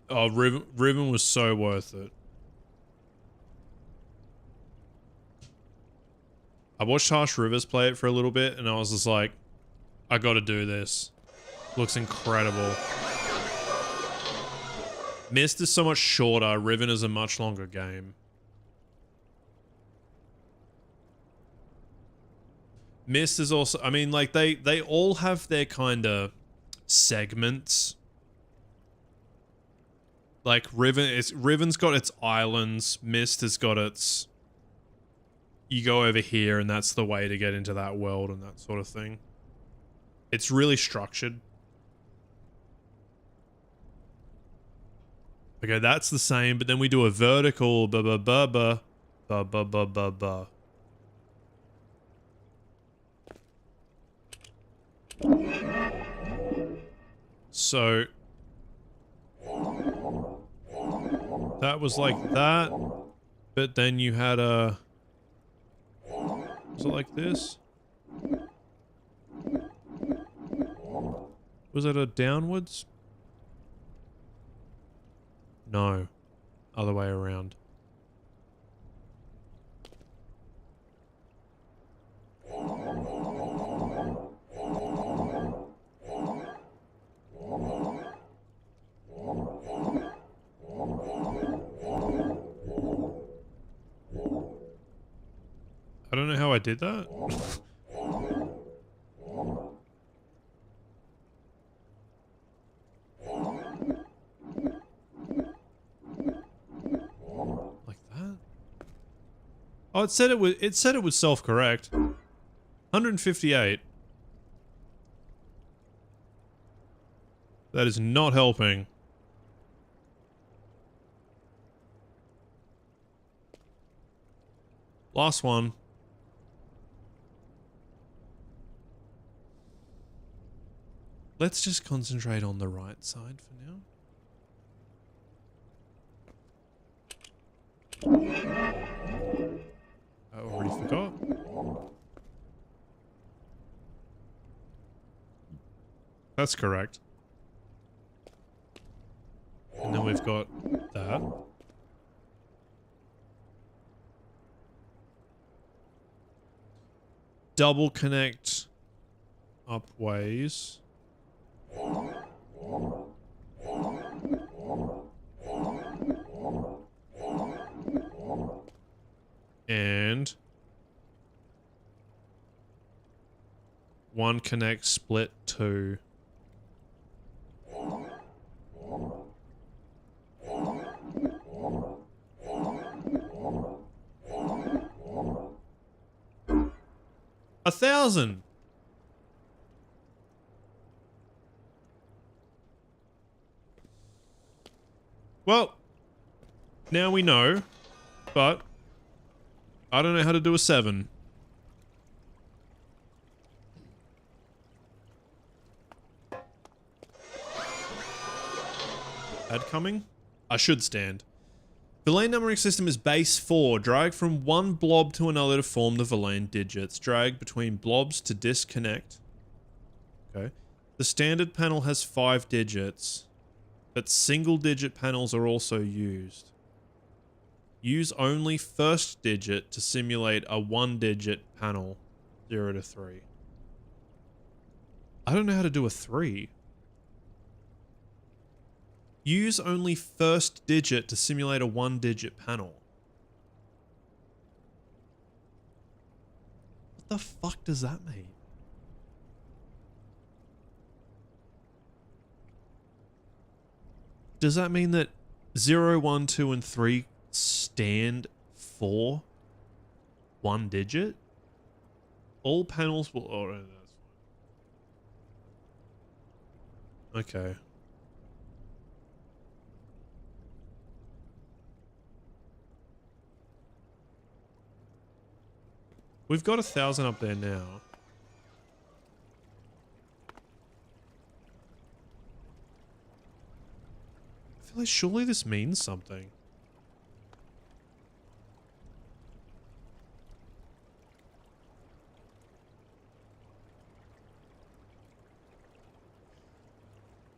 Oh, Riven was so worth it. I watched Harsh Rivers play it for a little bit, and I was just like, I gotta do this. Looks incredible. Mist is so much shorter. Riven is a much longer game. Mist is also, I mean, like, they all have their kind of segments. Like, Riven's got its islands. Mist has got its... You go over here, and that's the way to get into that world and that sort of thing. It's really structured. Okay, that's the same, but then we do a vertical ba ba ba ba ba ba ba ba ba. So that was like that, but then you had a... Was it like this? Was it a downwards? No. Other way around. I don't know how I did that. Like that? Oh, it said it was self-correct. 158. That is not helping. Last one. Let's just concentrate on the right side for now. I already forgot. That's correct. And then we've got that. Double connect upways. And one connect split 2. $1,000. Well, now we know, but I don't know how to do a 7. Ad coming? I should stand. Villain numbering system is base 4. Drag from one blob to another to form the Villain digits. Drag between blobs to disconnect. Okay. The standard panel has 5 digits, but single digit panels are also used. Use only first digit to simulate a 1-digit panel. 0 to 3. I don't know how to do a 3. Use only first digit to simulate a 1-digit panel. What the fuck does that mean? Does that mean that 0, 1, 2, and 3 stand for 1 digit? All panels will... Oh, no, that's fine. Okay. We've got 1,000 up there now. I feel like surely this means something.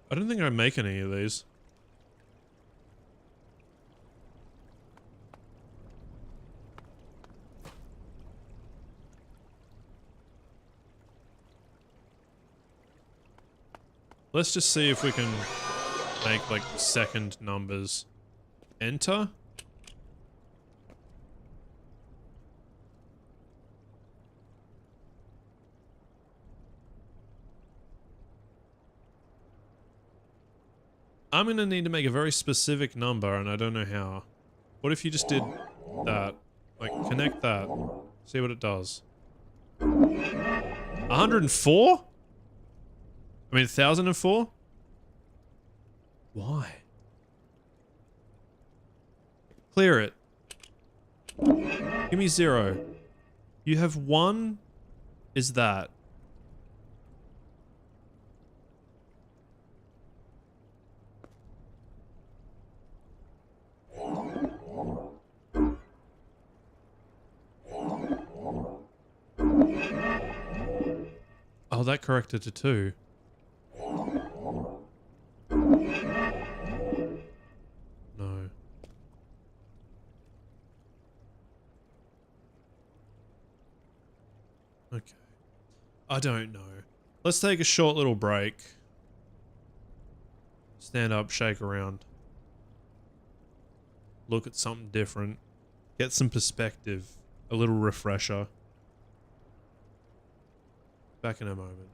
I don't think I make any of these. Let's just see if we can make like second numbers. Enter. I'm gonna need to make a very specific number and I don't know how. What if you just did that? Like connect that. See what it does. 104? I mean 1,004? Why? Clear it. Give me 0. You have 1 is that. Oh, that corrected to 2. No. Okay. I don't know. Let's take a short little break. Stand up, shake around. Look at something different. Get some perspective. A little refresher. Back in a moment.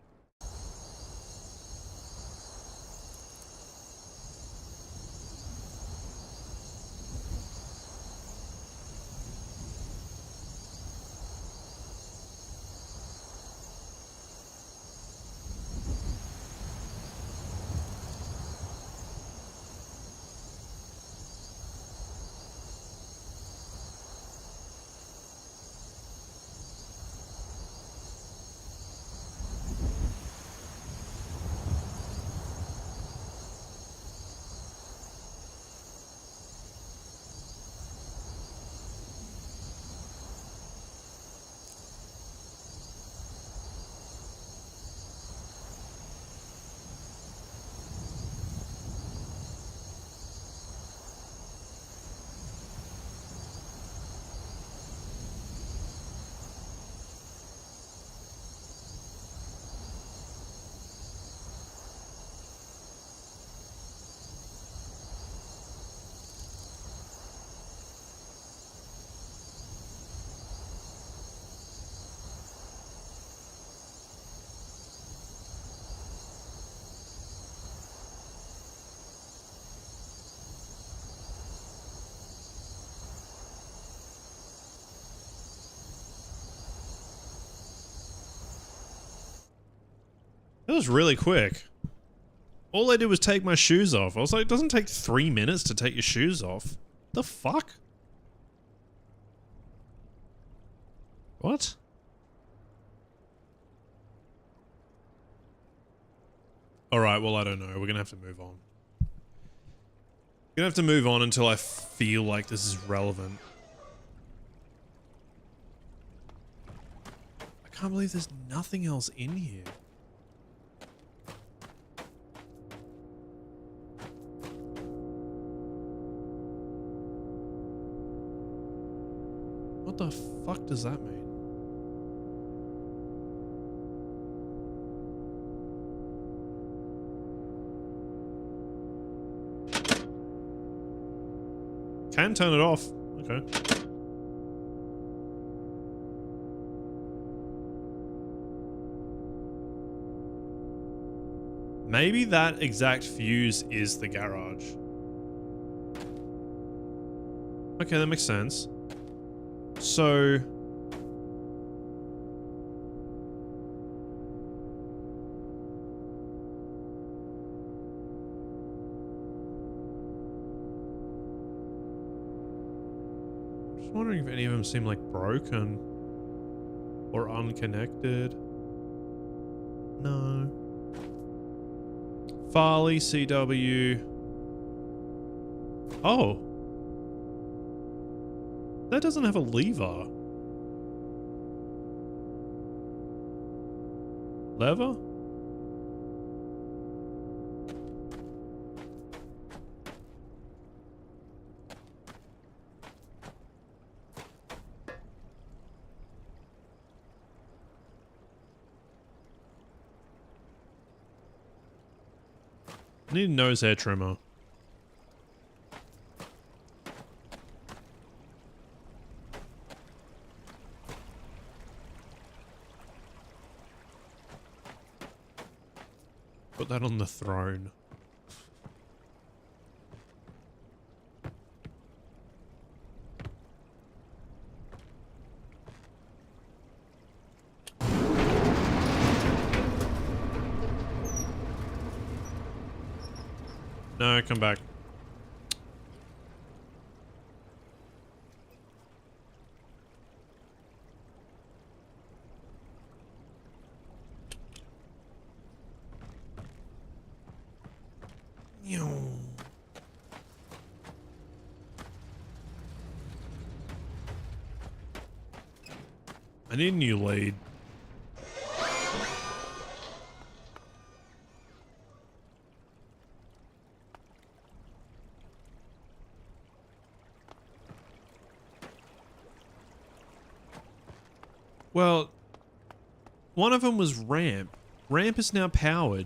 That was really quick. All I did was take my shoes off. I was like, it doesn't take 3 minutes to take your shoes off. The fuck? What? Alright, well, I don't know. We're gonna have to move on. Gonna have to move on until I feel like this is relevant. I can't believe there's nothing else in here. What the fuck does that mean? Can turn it off. Okay. Maybe that exact fuse is the garage. Okay, that makes sense. So... I'm just wondering if any of them seem like broken or unconnected. No. Farley, CW. Oh. That doesn't have a lever. Lever? I need a nose hair trimmer. Put that on the throne. No, come back. I need a new lead. Well, one of them was ramp. Ramp is now powered.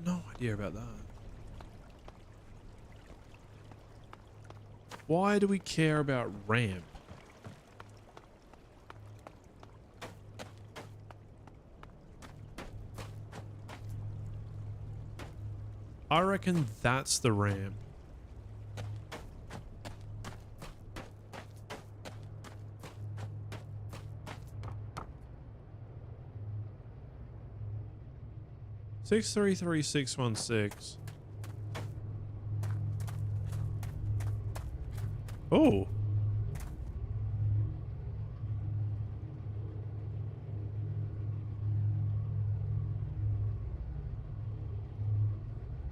No idea about that. Why do we care about ramp? I reckon that's the ramp. Six 633-616. Oh.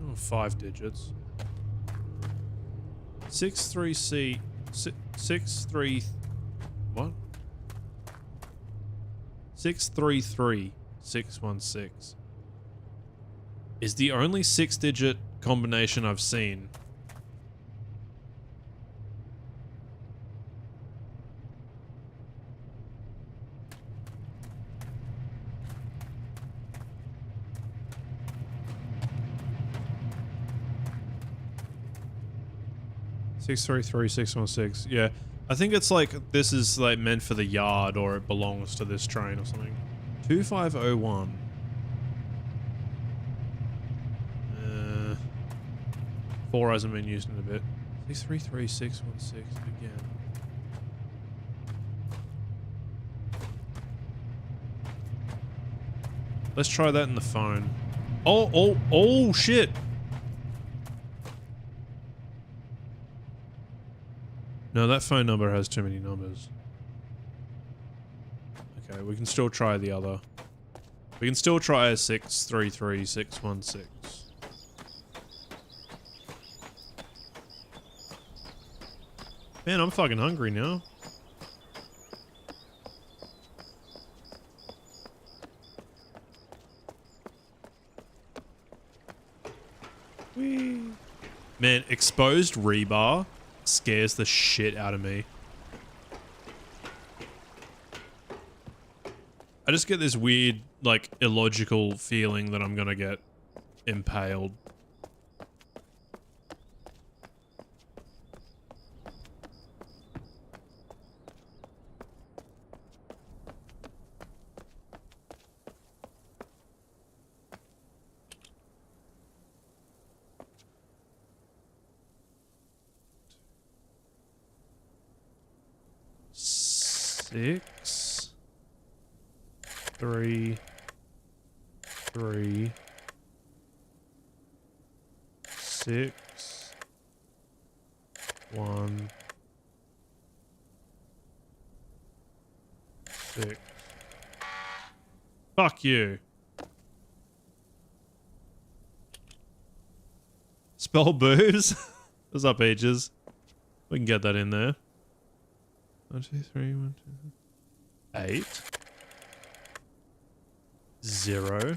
Oh, 5 digits. 63C 63 what? 633-616 is the only 6-digit combination I've seen. Six 616. Yeah, I think it's like this is like meant for the yard, or it belongs to this train or something. 2501. 4 hasn't been used in a bit. 633-616 again. Let's try that in the phone. Oh shit. No, that phone number has too many numbers. Okay, we can still try the other. We can still try a 633-616. Man, I'm fucking hungry now. Whee. Man, exposed rebar scares the shit out of me. I just get this weird, like, illogical feeling that I'm gonna get impaled. Six, 3, 3, 6, 1, 6. Fuck you. Spell boobs? What's up, Ages? We can get that in there. 1, 2, 3, 1, 2, 8. 0.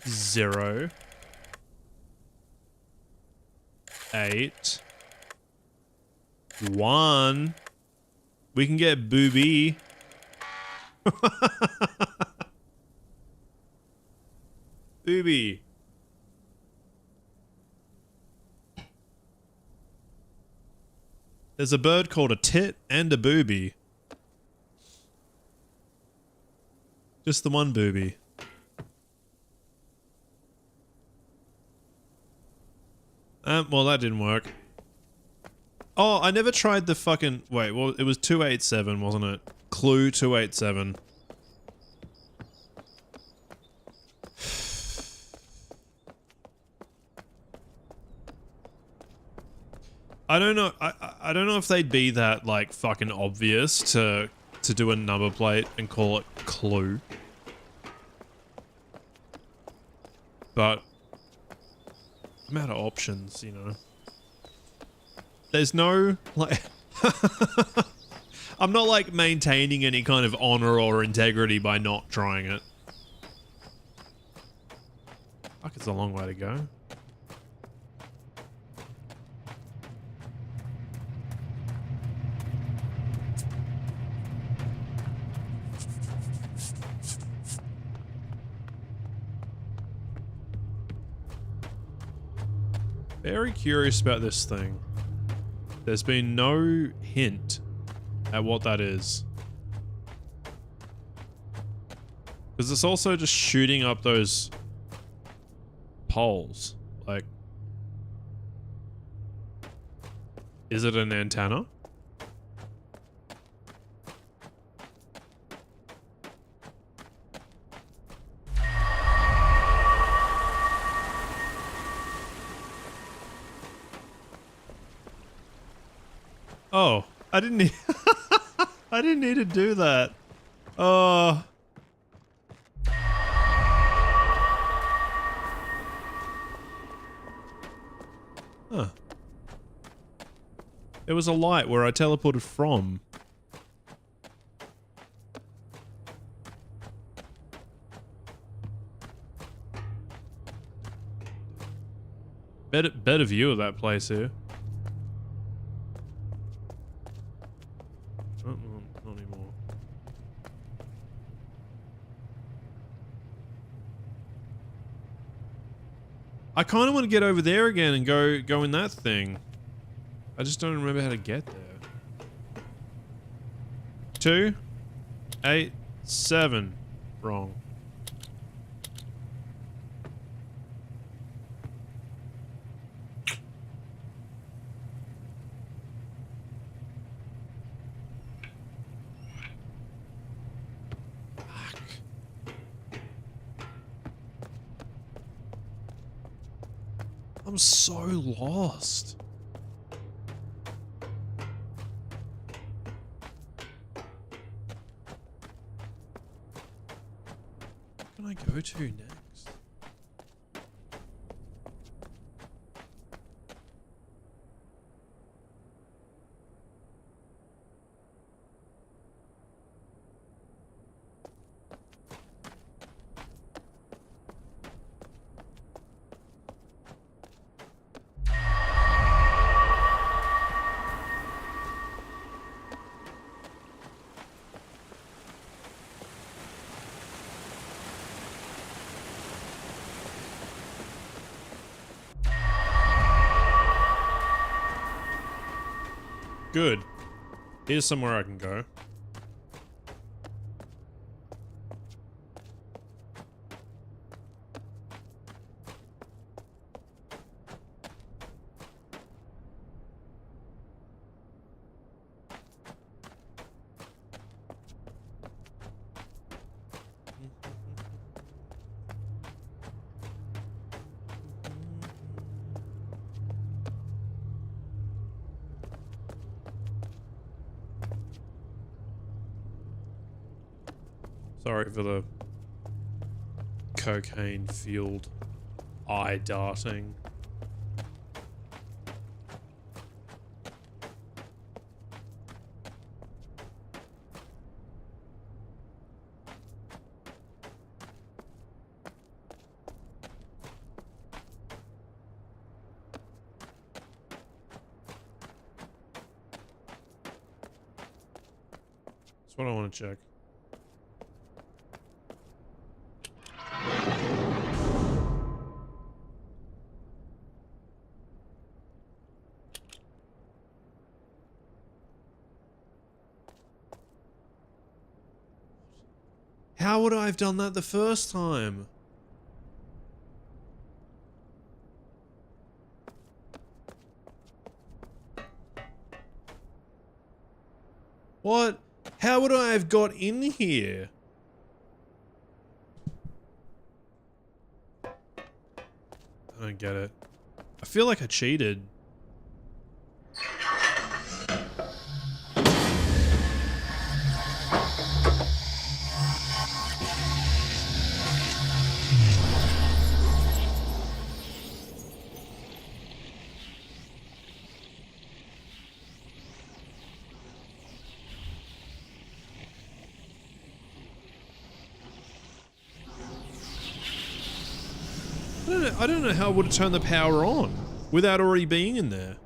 0. 8. 1. We can get booby. Booby. There's a bird called a tit and a booby. Just the one booby. Well, that didn't work. Oh, I never tried the fucking... Wait, well, it was 287, wasn't it? Clue 287. I don't know. I don't know if they'd be that, like, fucking obvious to do a number plate and call it Clue. But I'm out of options, you know. There's no, like... I'm not, like, maintaining any kind of honor or integrity by not trying it. Fuck, it's a long way to go. Very curious about this thing. There's been no hint at what that is. Because it's also just shooting up those poles. Like, is it an antenna? Oh, I didn't need I didn't need to do that. Oh. Huh. It was a light where I teleported from. Better view of that place here. Oh, not anymore. I kind of want to get over there again and go in that thing. I just don't remember how to get there. 2, 8, 7. Wrong. I'm so lost. Where can I go to next? Good. Here's somewhere I can go. Sorry for the cocaine-fueled eye darting. That's what I want to check. How would I have done that the first time? What? How would I have got in here? I don't get it. I feel like I cheated. I don't know how I would have turned the power on without already being in there.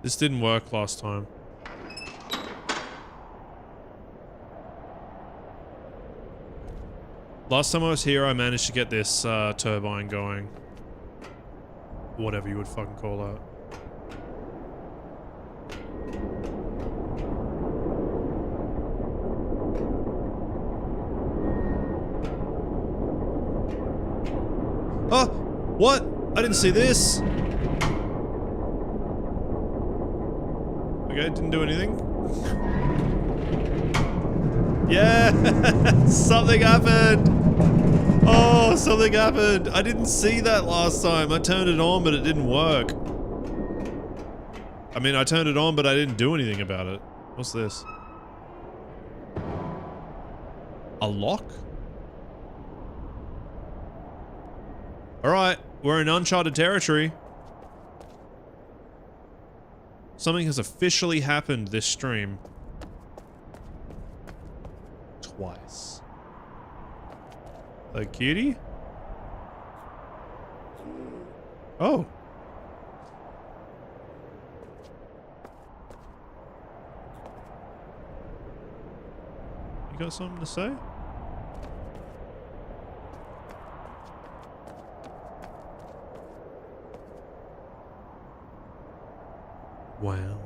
This didn't work last time. Last time I was here, I managed to get this turbine going. Whatever you would fucking call that. Oh! What? I didn't see this! Okay, didn't do anything. Yeah! Something happened! Oh, something happened! I didn't see that last time. I turned it on, but it didn't work. I mean, I turned it on, but I didn't do anything about it. What's this? A lock? Alright, we're in uncharted territory. Something has officially happened this stream. Twice. A kitty? Oh. You got something to say? Wow.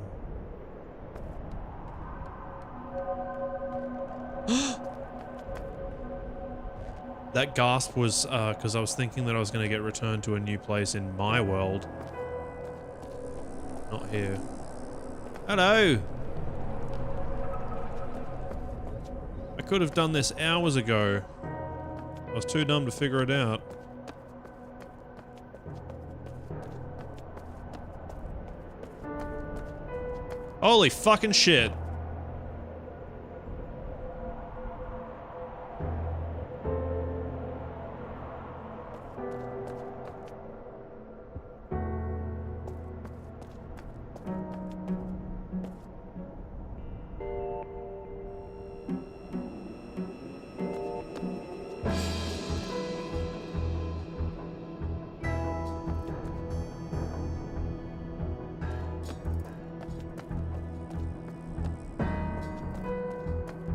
That gasp was because I was thinking that I was going to get returned to a new place in my world. Not here. Hello! I could have done this hours ago. I was too dumb to figure it out. Holy fucking shit.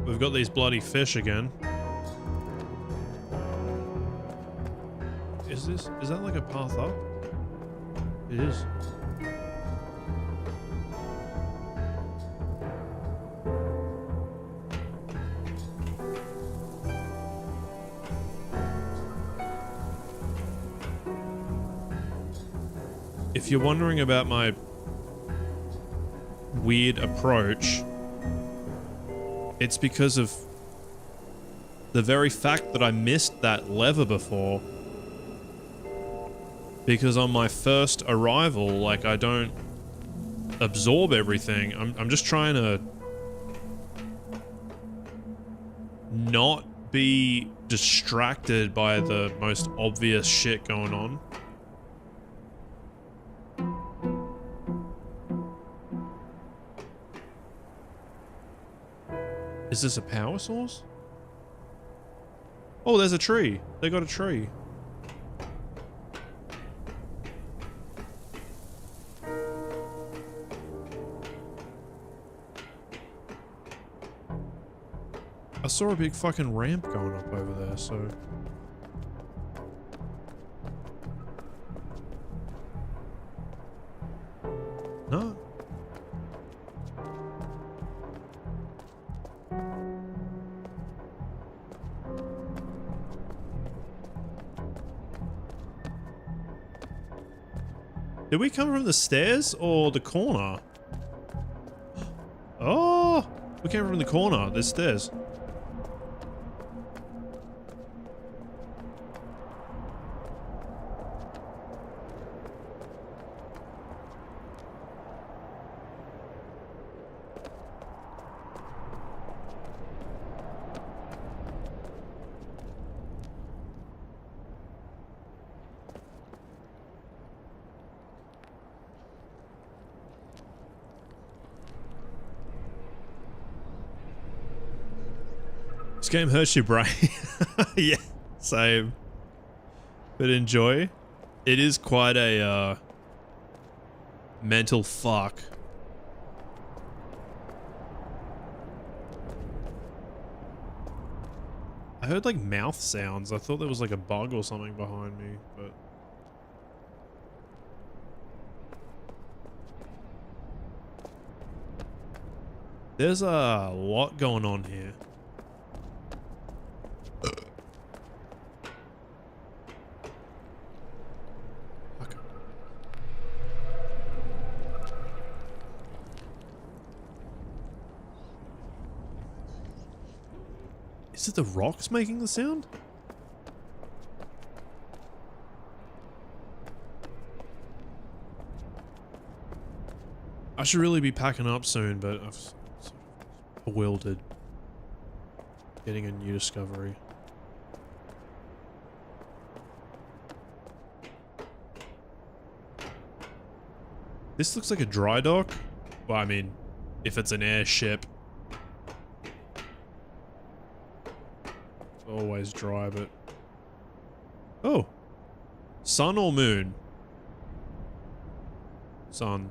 We've got these bloody fish again. Is that like a path up? It is. If you're wondering about my weird approach, it's because of the very fact that I missed that lever before. Because on my first arrival, like, I don't absorb everything. I'm just trying to not be distracted by the most obvious shit going on. Is this a power source? Oh, there's a tree. They got a tree. I saw a big fucking ramp going up over there, so... No. Did we come from the stairs or the corner? Oh! We came from the corner. There's stairs. This game hurts your brain. Yeah, same. But enjoy. It is quite a mental fuck I heard like mouth sounds. I thought there was like a bug or something behind me, but... There's a lot going on here. Okay. Is it the rocks making the sound? I should really be packing up soon, but I've sort of bewildered getting a new discovery. This looks like a dry dock. Well, I mean, if it's an airship, it's always dry, but... Oh. Sun or moon? Sun.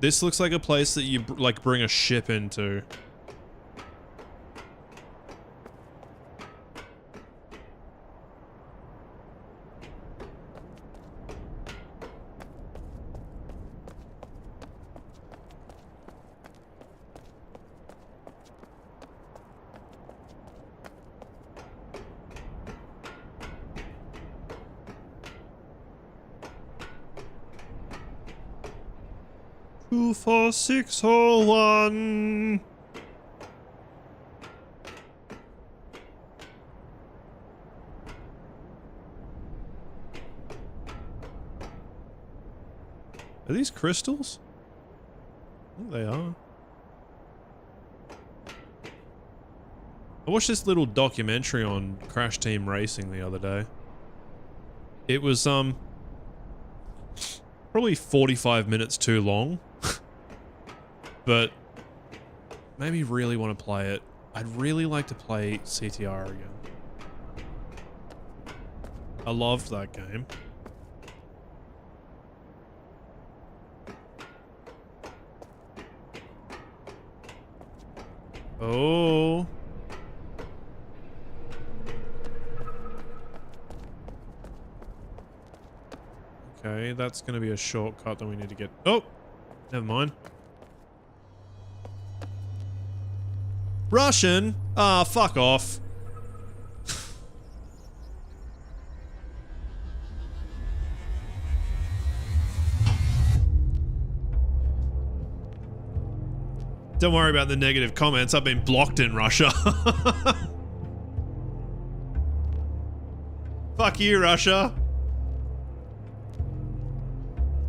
This looks like a place that you, like, bring a ship into. Two, 4, 6, 1. Are these crystals? I think they are. I watched this little documentary on Crash Team Racing the other day. It was, probably 45 minutes too long. But made me really want to play it. I'd really like to play CTR again. I loved that game. Oh. Okay, that's going to be a shortcut that we need to get. Oh, never mind. Russian? Ah, fuck off. Don't worry about the negative comments. I've been blocked in Russia. Fuck you, Russia.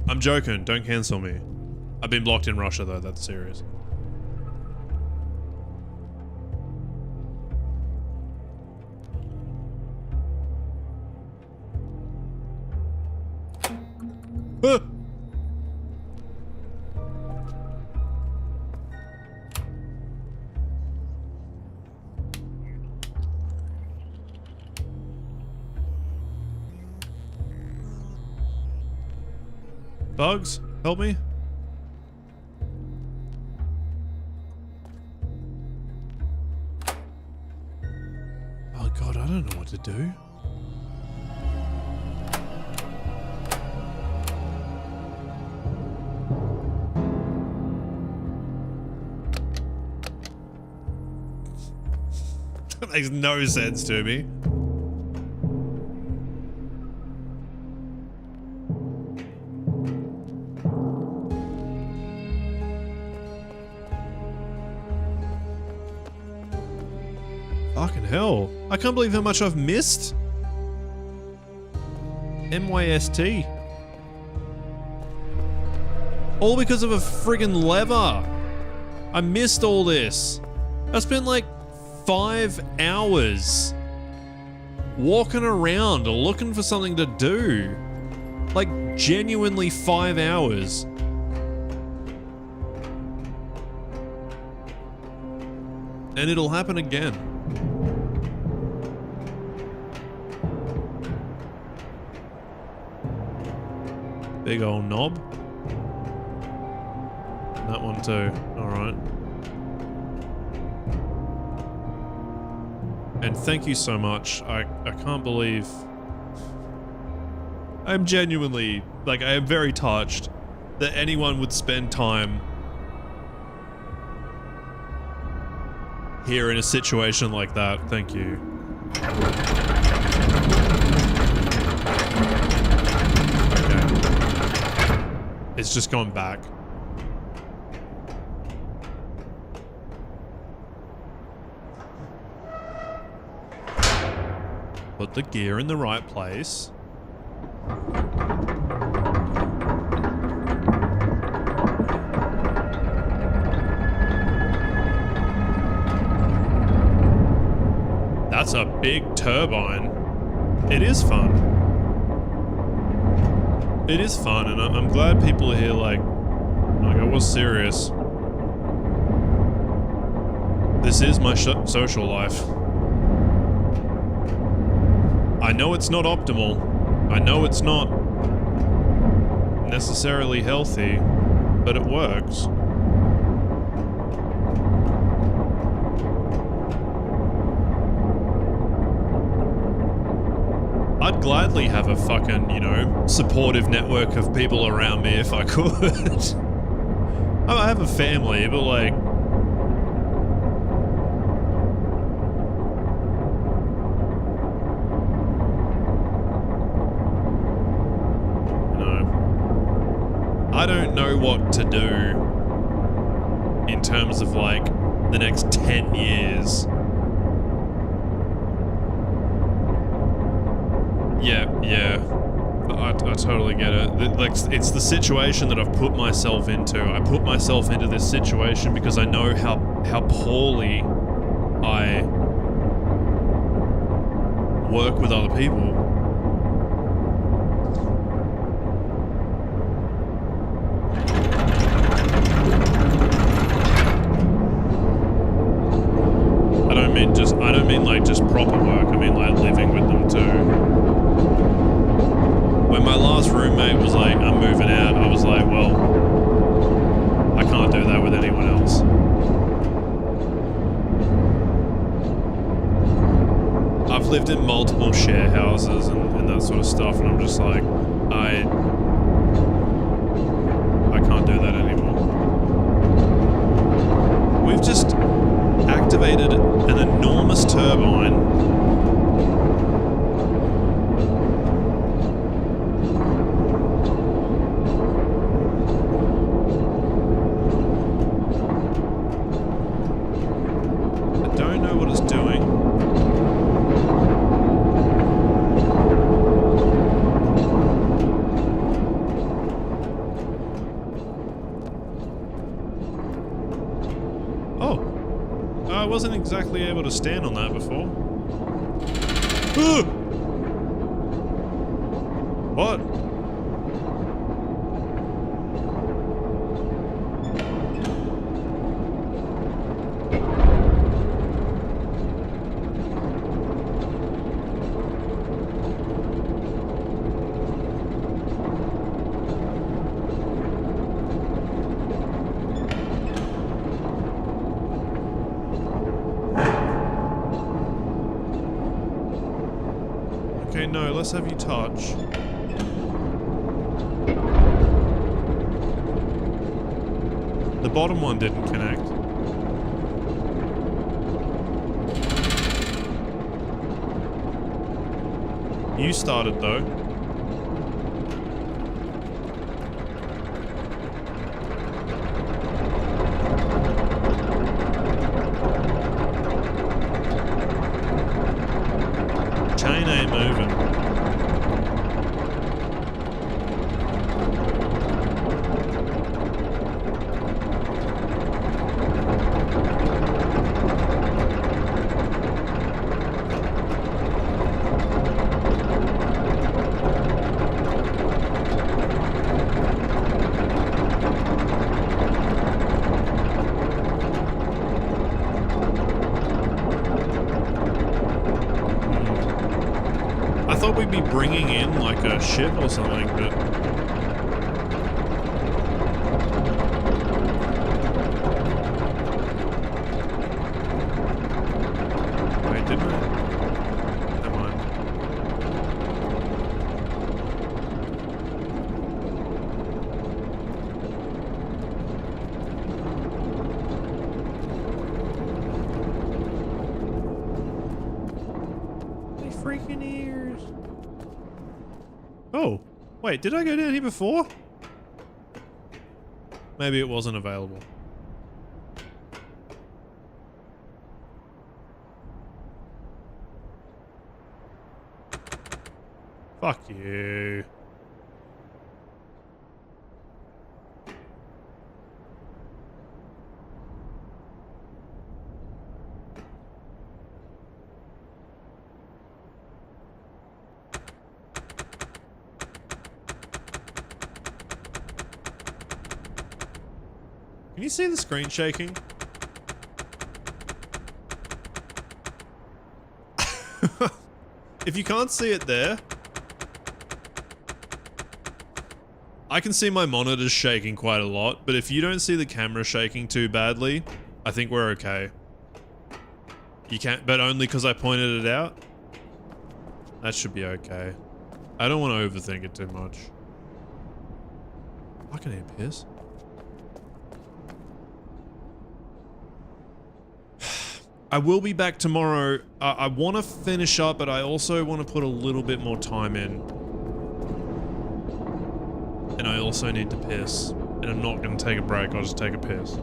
I'm joking. Don't cancel me. I've been blocked in Russia, though. That's serious. Ah! Bugs, help me. Oh god, I don't know what to do. That makes no sense to me. Fucking hell. I can't believe how much I've missed. MYST. All because of a friggin' lever. I missed all this. I spent like 5 hours walking around looking for something to do. Like genuinely 5 hours. And it'll happen again. Big old knob. And that one too. Alright. And thank you so much. I can't believe... I'm genuinely, like, I am very touched that anyone would spend time here in a situation like that. Thank you. Okay. It's just gone back. Put the gear in the right place. That's a big turbine. It is fun. It is fun, and I'm glad people are here like I was serious. This is my social life. I know it's not optimal. I know it's not necessarily healthy, but it works. I'd gladly have a fucking, you know, supportive network of people around me if I could. I have a family, but like... I don't know what to do in terms of like the next 10 years. Yeah. I totally get it. Like, it's the situation that I've put myself into. I put myself into this situation because I know how poorly I work with other people. I don't mean like just proper work, I mean like living with them too. When my last roommate was like, I'm moving out, I was like, well, I can't do that with anyone else. I've lived in multiple share houses and that sort of stuff, and I'm just like, I can't do that anymore. We've just activated an enormous turbine. I don't know what it's doing. I wasn't exactly able to stand on that before. What? Okay, no, let's have you touch. The bottom one didn't connect. You started though. Chain ain't moving. I thought we'd be bringing in like a ship or something, but... Wait, didn't I? Wait, did I go down here before? Maybe it wasn't available. Fuck you. Can you see the screen shaking? If you can't see it there, I can see my monitors shaking quite a lot, but if you don't see the camera shaking too badly, I think we're okay. You can't, but only because I pointed it out? That should be okay. I don't want to overthink it too much. I can hear piss. I will be back tomorrow. I want to finish up, but I also want to put a little bit more time in. And I also need to piss. And I'm not going to take a break, I'll just take a piss.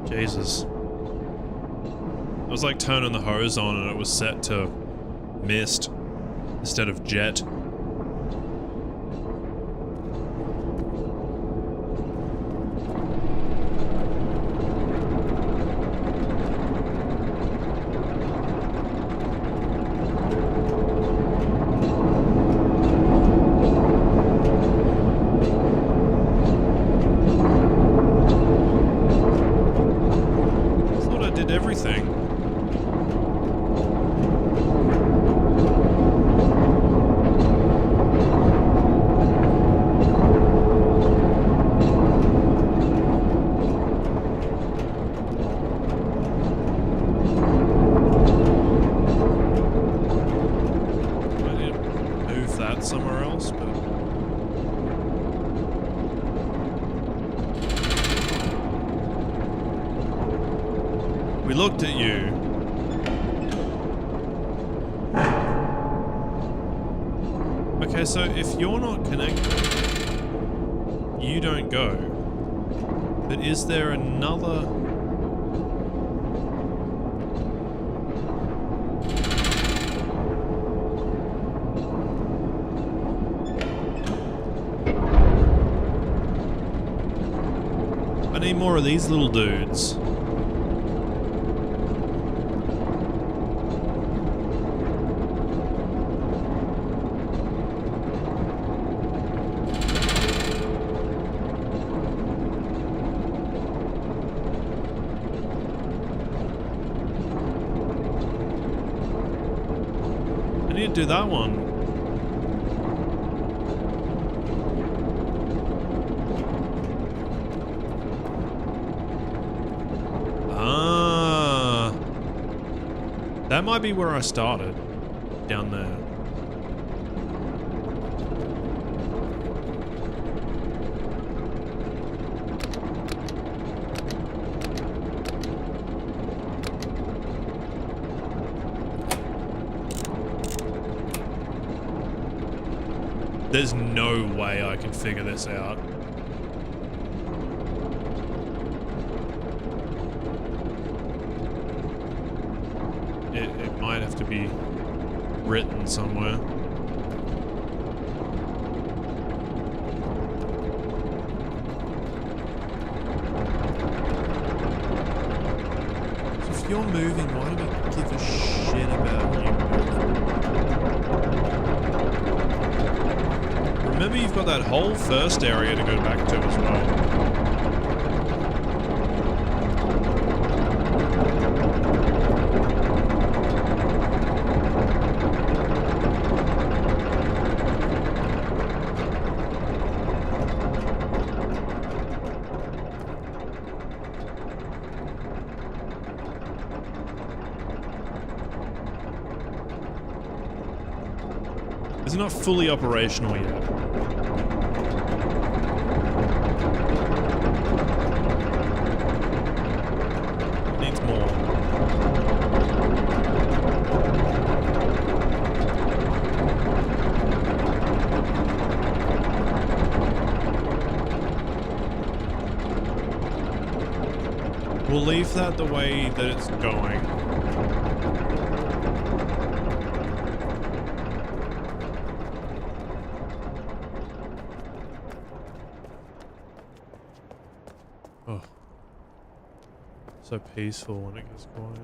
Jesus. It was like turning the hose on and it was set to mist instead of jet. We looked at you. Okay, so if you're not connected, you don't go. But is there another... I need more of these little dudes. Do that one. Ah, that might be where I started, down there. There's no way I can figure this out. It might have to be written somewhere. you're moving, why do we give a shit about you moving? Remember, you've got that whole first area to go back to as well. Is it not fully operational yet? It needs more. We'll leave that the way that it's going. So peaceful when it gets quiet.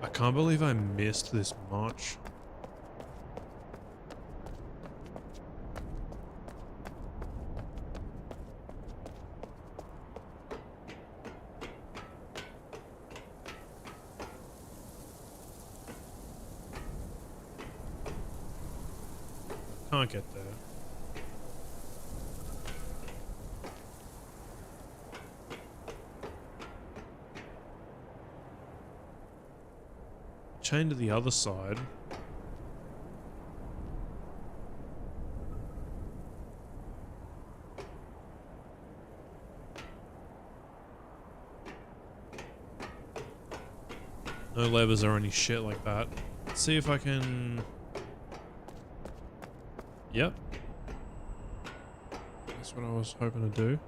I can't believe I missed this much. Can't get there. Chain to the other side. No levers or any shit like that. Let's see if I can... Yep. That's what I was hoping to do.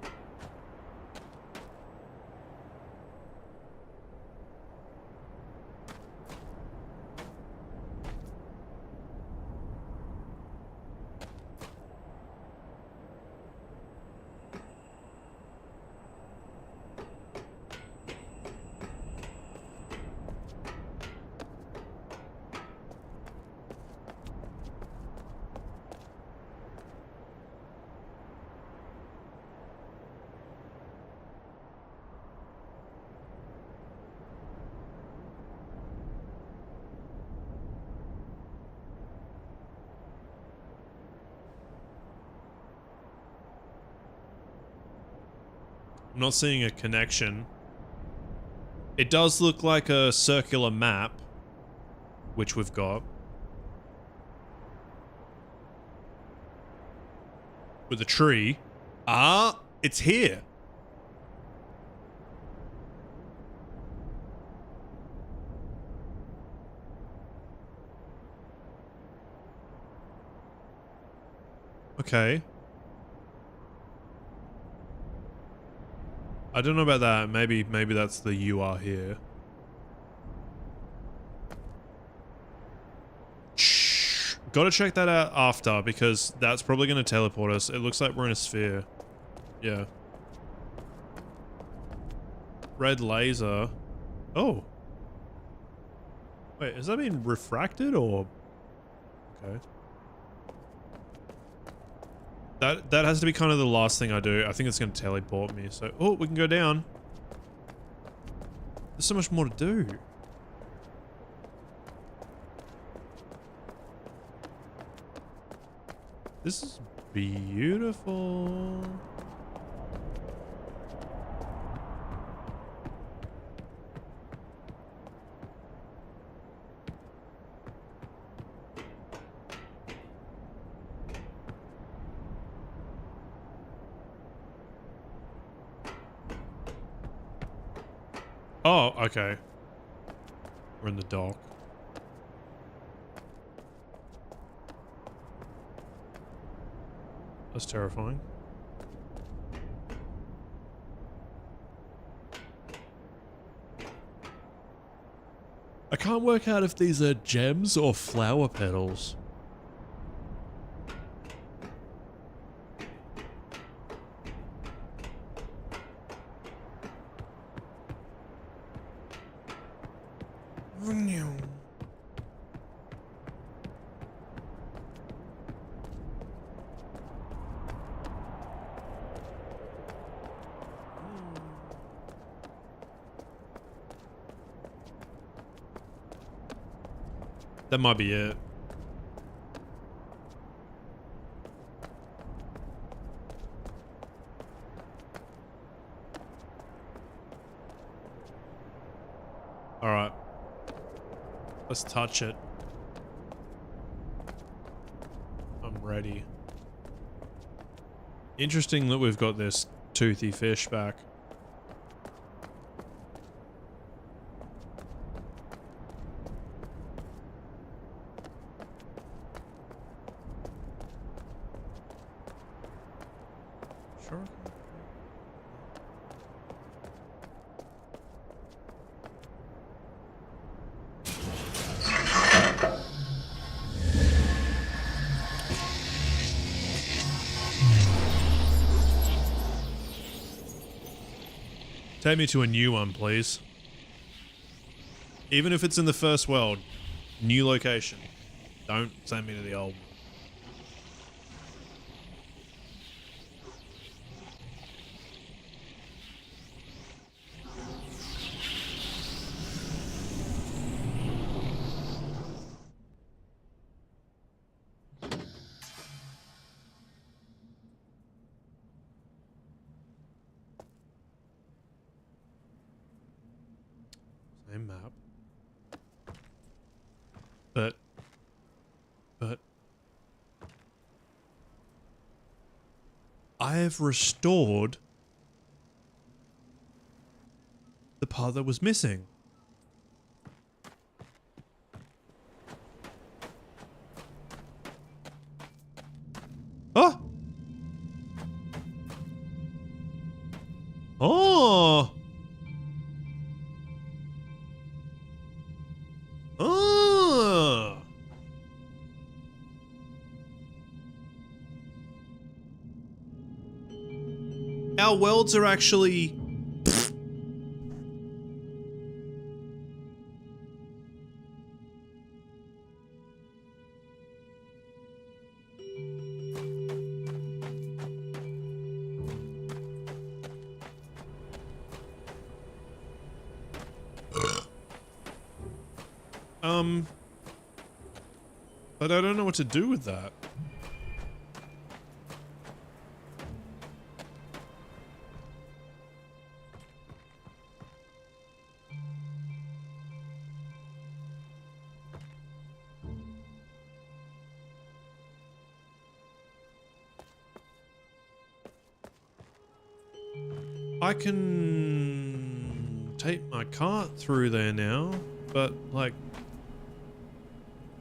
I'm not seeing a connection. It does look like a circular map, which we've got. With a tree. Ah, it's here. Okay. I don't know about that. Maybe that's the "you are here." Shh. Gotta check that out after, because that's probably gonna teleport us. It looks like we're in a sphere. Yeah. Red laser. Oh. Wait, has that been refracted or... Okay. That has to be kind of the last thing I do. I think it's going to teleport me. So, oh, we can go down. There's so much more to do. This is beautiful. Oh, okay. We're in the dock. That's terrifying. I can't work out if these are gems or flower petals. That might be it. All right. Let's touch it. I'm ready. Interesting that we've got this toothy fish back. Sure. Take me to a new one, please. Even if it's in the first world, new location. Don't send me to the old one. Same map. But I have restored the part that was missing. Oh! Oh! Oh! Our worlds are actually... But I don't know what to do with that. I can take my cart through there now, but like,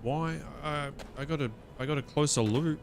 why? I got a closer loop.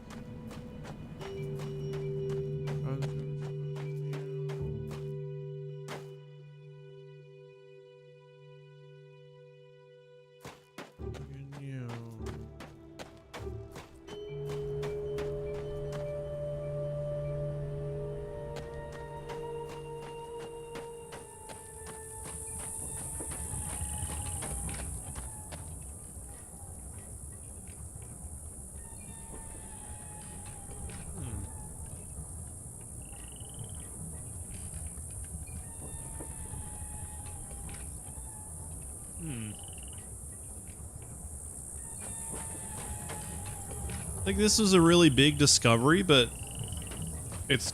I think this was a really big discovery, but it's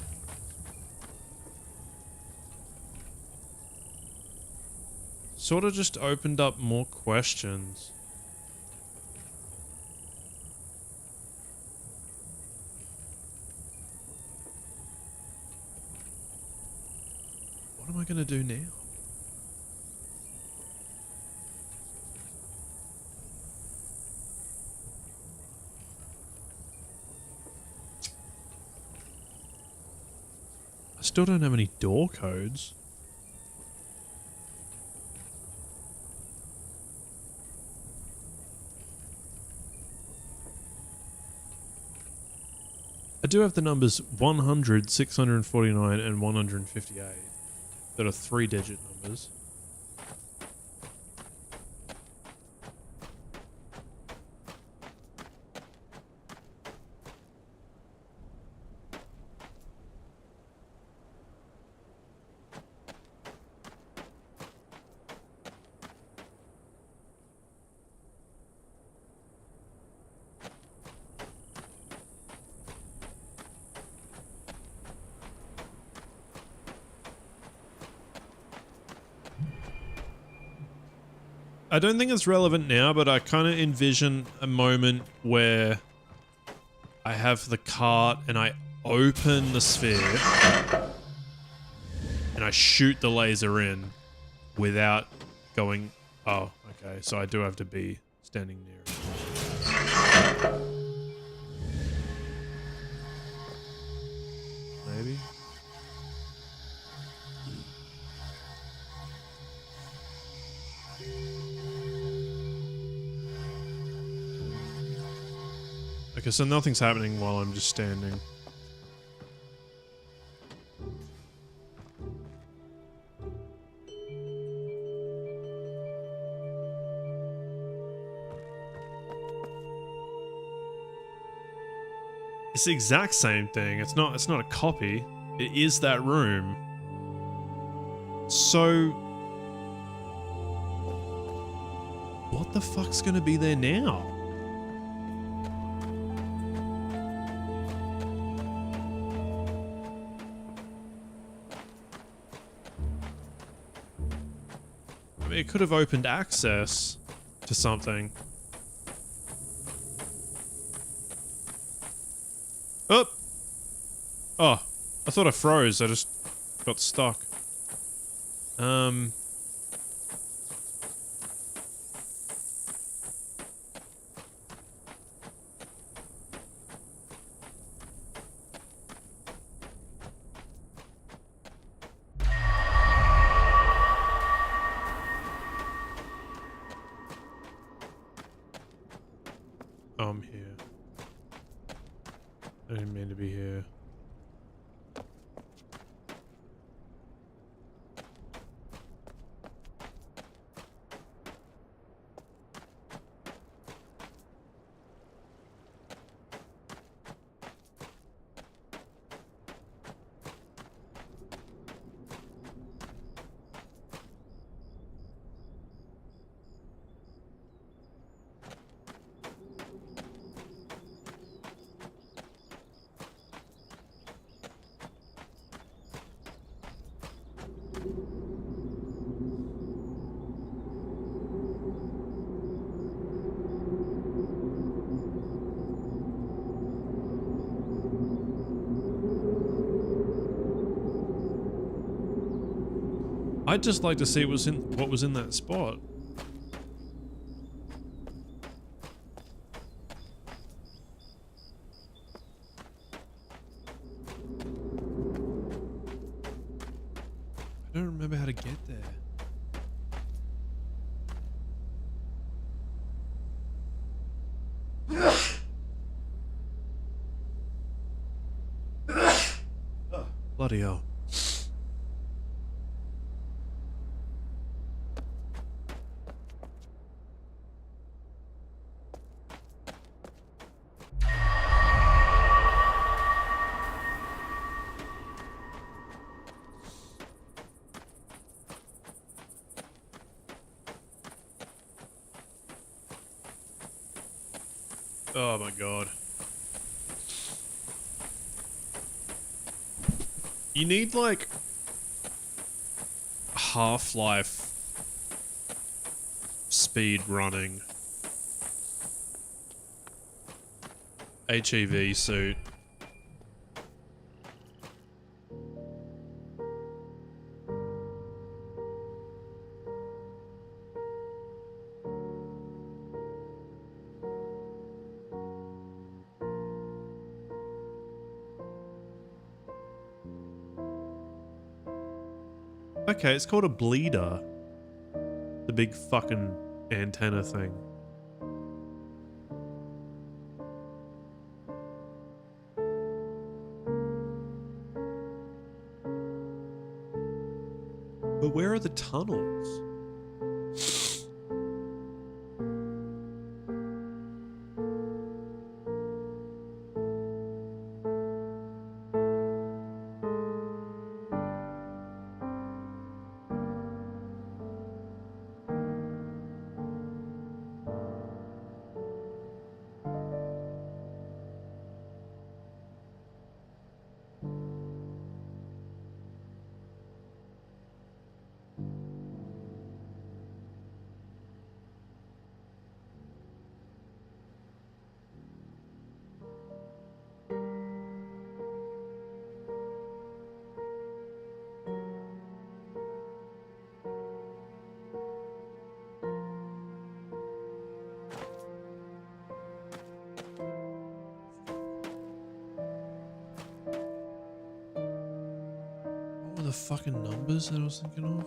sort of just opened up more questions. What am I gonna do now? Still don't have any door codes. I do have the numbers 100, 649, and 158 that are 3-digit numbers. I don't think it's relevant now, but I kind of envision a moment where I have the cart and I open the sphere and I shoot the laser in without going, oh, okay, so I do have to be standing near it. Maybe? Okay, so nothing's happening while I'm just standing. It's the exact same thing. It's not a copy. It is that room. So what the fuck's gonna be there now? I mean, it could have opened access to something. Oh! Oh, I thought I froze. I just got stuck. I'm here. I didn't mean to be here. I'd just like to see what was in that spot. I don't remember how to get there. Bloody hell. Oh my god. You need like Half-Life speed running. HEV suit. Okay, it's called a bleeder. The big fucking antenna thing. But where are the tunnels? What were the fucking numbers that I was thinking of?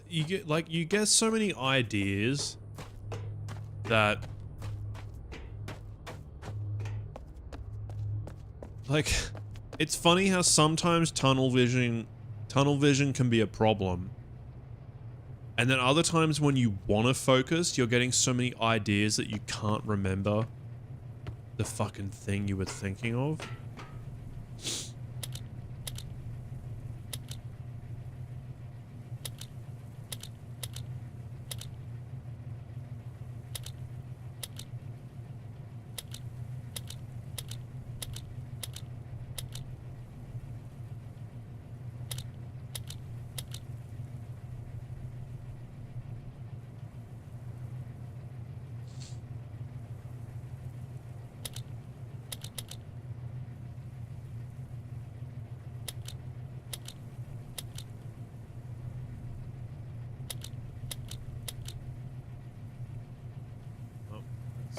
You get so many ideas that like it's funny how sometimes tunnel vision can be a problem. And then other times when you want to focus, you're getting so many ideas that you can't remember the fucking thing you were thinking of.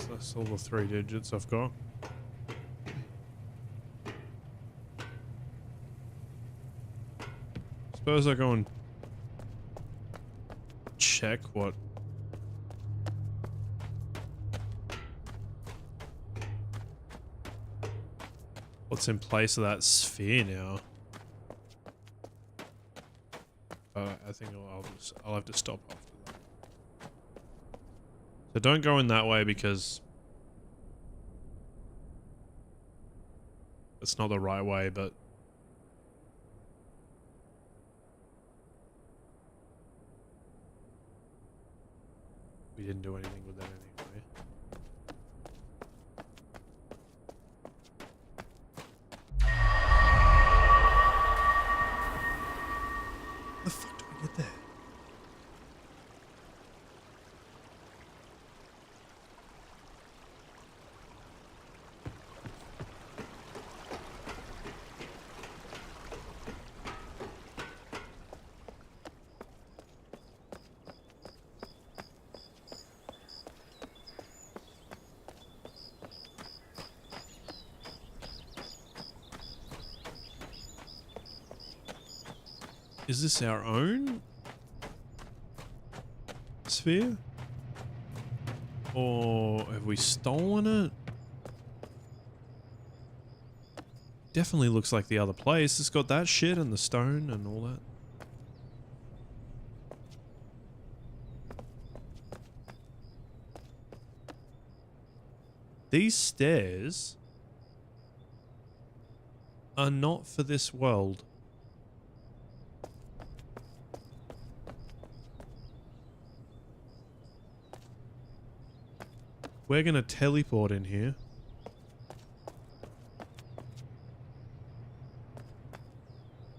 That's all the 3 digits I've got. Suppose I go and check what's in place of that sphere now. I think I'll have to stop after that. So don't go in that way because it's not the right way, but we didn't do anything with that anyway. How the fuck do we get there? Is this our own sphere? Or have we stolen it? Definitely looks like the other place. It's got that shit and the stone and all that. These stairs are not for this world. We're gonna teleport in here.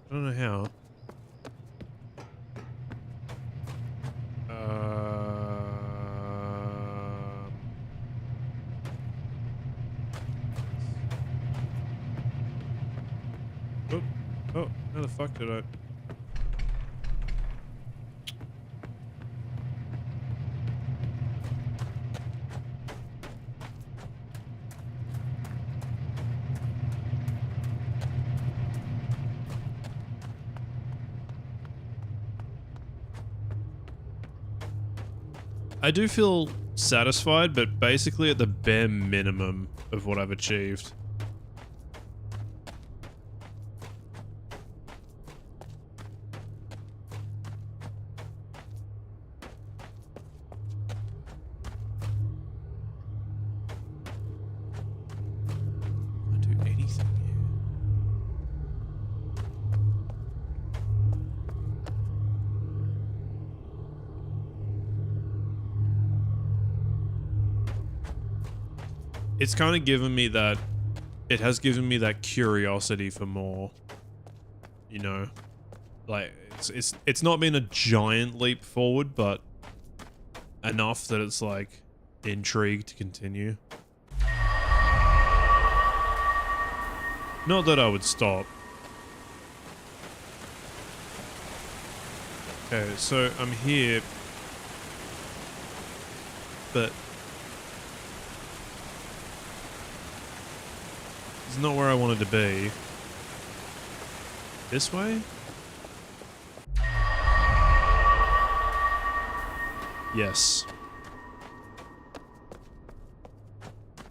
I don't know how. Oh, how the fuck did I? I do feel satisfied, but basically at the bare minimum of what I've achieved. I'll do anything here. It's kind of given me that, it has given me that curiosity for more, you know, like it's not been a giant leap forward, but enough that it's like intrigued to continue. Not that I would stop. Okay, so I'm here, but it's not where I wanted to be. This way? Yes.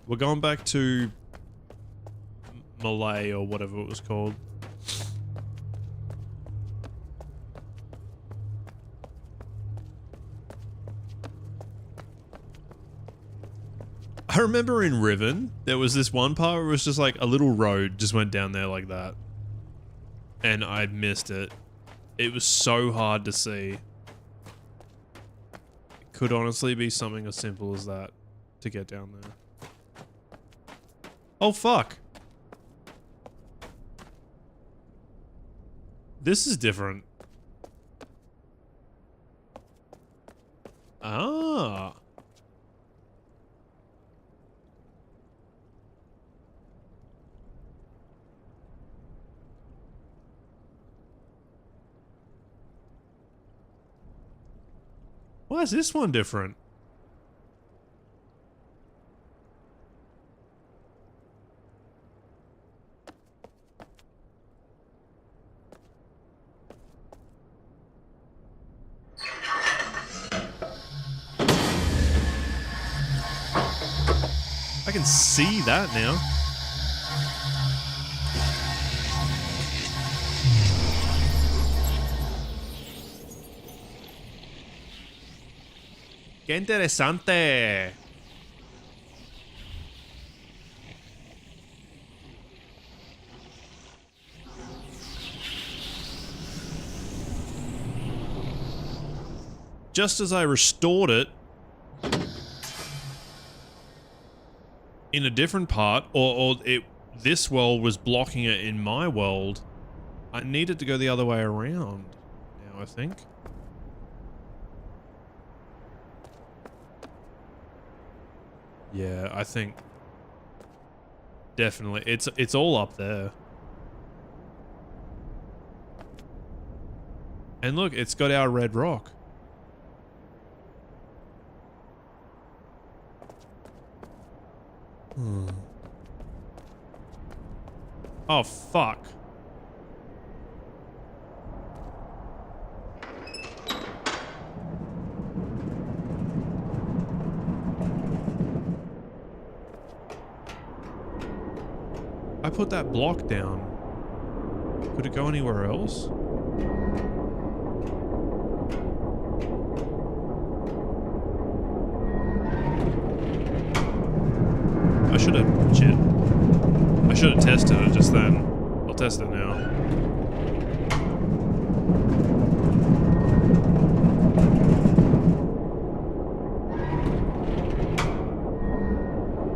We're going back to Malay or whatever it was called. I remember in Riven, there was this one part where it was just like a little road just went down there like that. And I missed it. It was so hard to see. It could honestly be something as simple as that to get down there. Oh, fuck. This is different. Ah. Why is this one different? I can see that now. ¡Qué interesante! Just as I restored it in a different part, or this world was blocking it in my world, I needed to go the other way around now, I think. Yeah, I think definitely it's all up there. And look, it's got our red rock. Oh, fuck. I put that block down. Could it go anywhere else? I should have... Shit. I should have tested it just then. I'll test it now.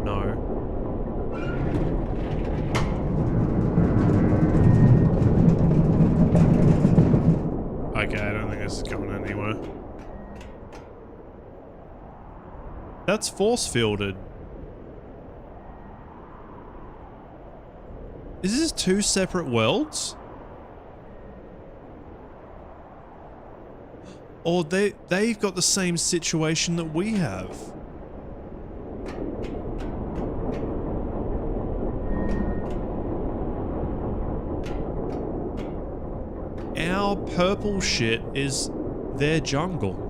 No. Okay, I don't think this is going anywhere. That's force fielded. Is this two separate worlds? Or they've got the same situation that we have. Our purple shit is their jungle.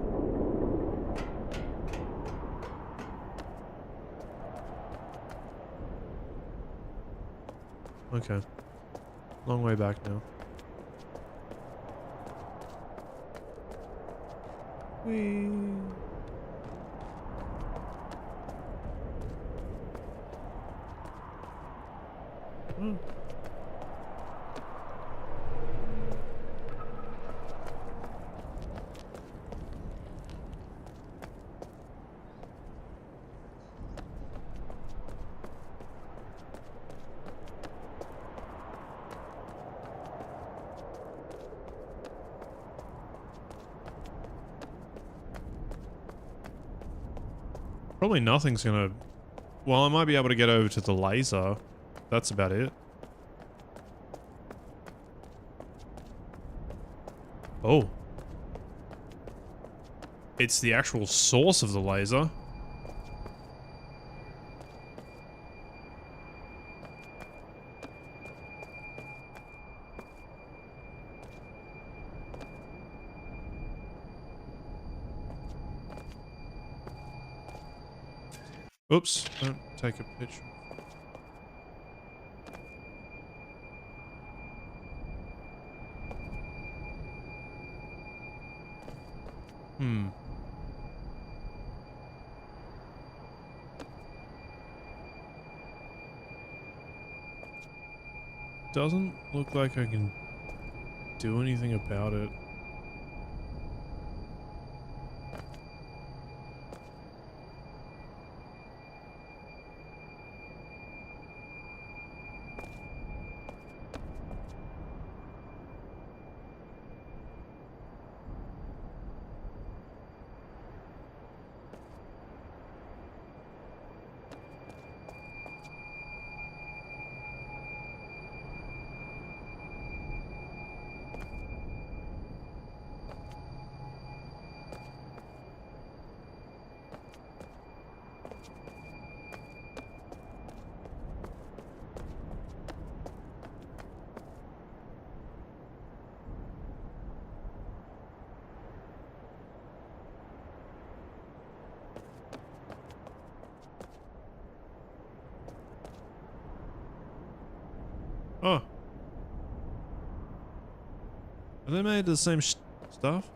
Okay. Long way back now. Whee. Hmm. Probably nothing's gonna... Well, I might be able to get over to the laser. That's about it. Oh. It's the actual source of the laser. Oops, don't take a picture. Doesn't look like I can do anything about it. Oh. Are they made of the same stuff?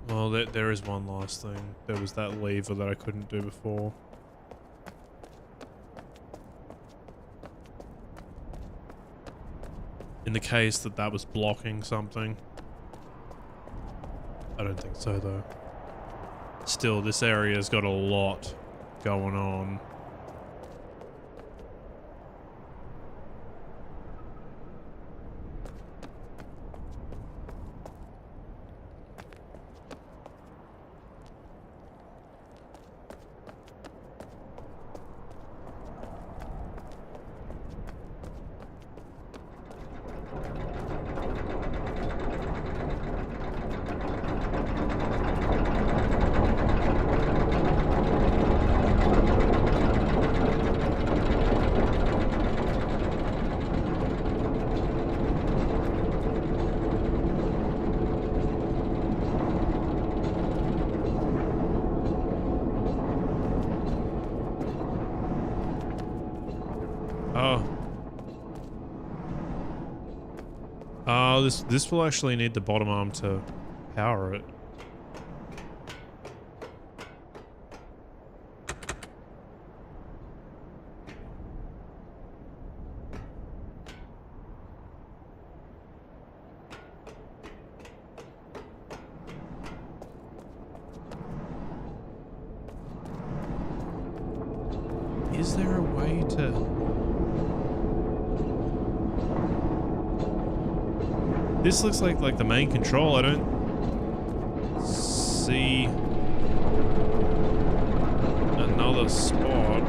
Well, there is one last thing. There was that lever that I couldn't do before. In the case that that was blocking something. I don't think so, though. Still, this area's got a lot going on. Oh, this will actually need the bottom arm to power it. Is there a way to... This looks like the main control. I don't see another spot.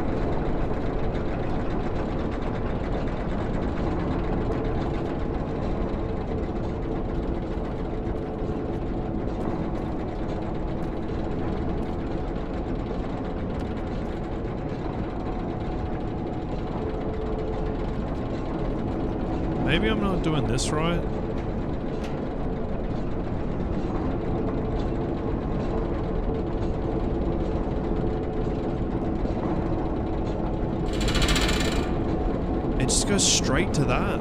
Maybe I'm not doing this right. It just goes straight to that.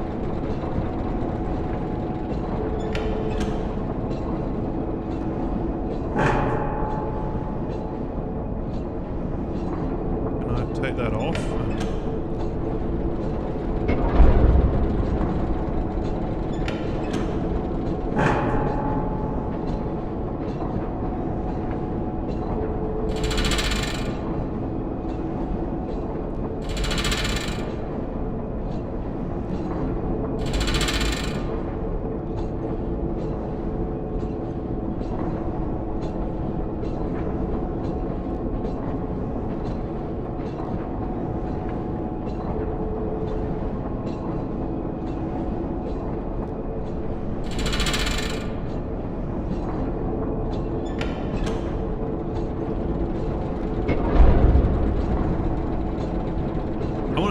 Can I take that off?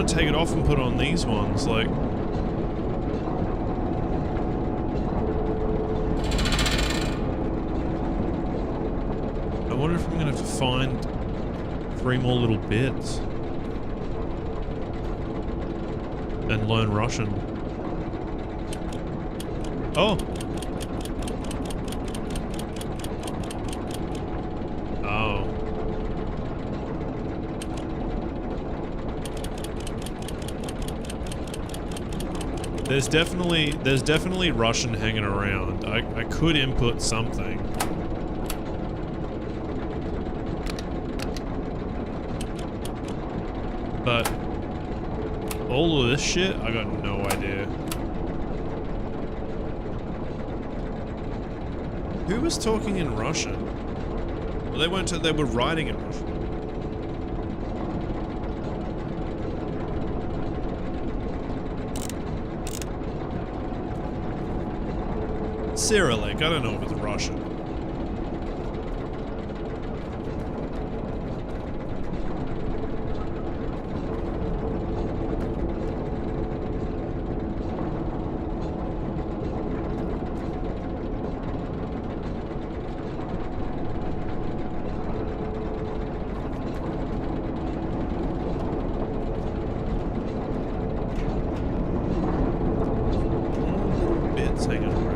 Take it off and put on these ones, like... I wonder if I'm gonna have to find 3 more little bits and learn Russian. Oh! Oh. There's definitely Russian hanging around. I could input something. But all of this shit, I got no idea. Who was talking in Russian? Well, they were writing in Russian. Cyrillic, I don't know if it's Russian. Bits hanging around.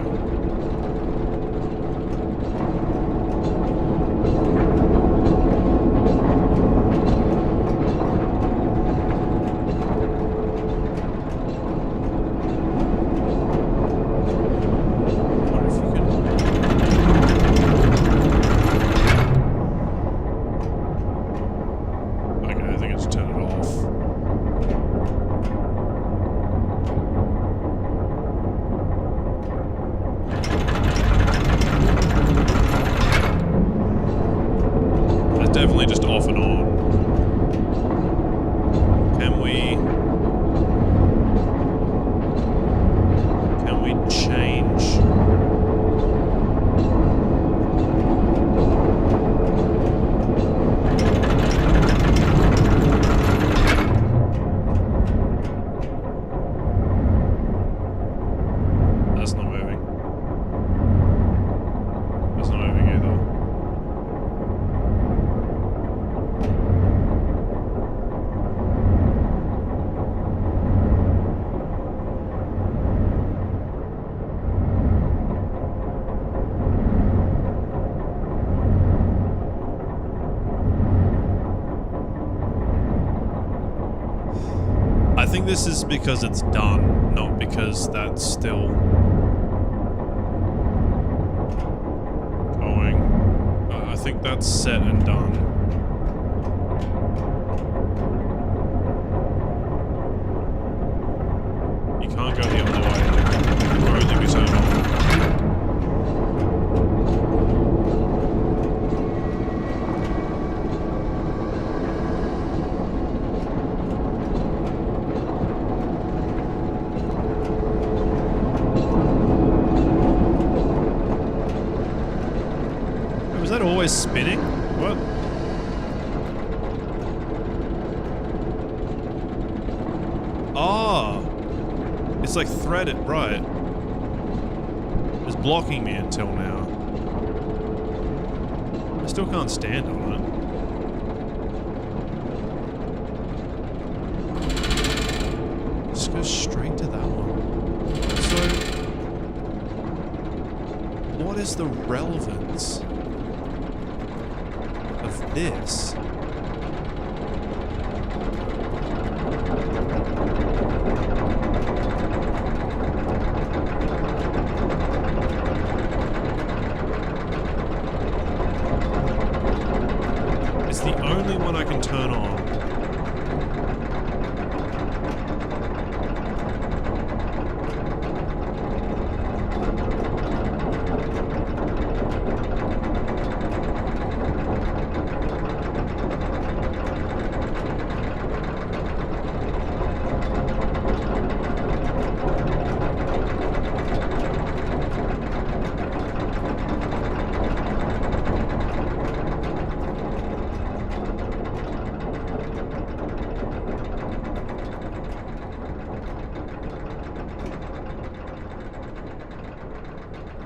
think this is because it's done, not because that's still going. I think that's set and done. You can't go the other way. Only be turned on. Was that always spinning? What? Ah, it's like threaded, right? It's blocking me until now. I still can't stand on it. Just go straight to that one. So, what is the relevance of this? It's the only one I can turn on.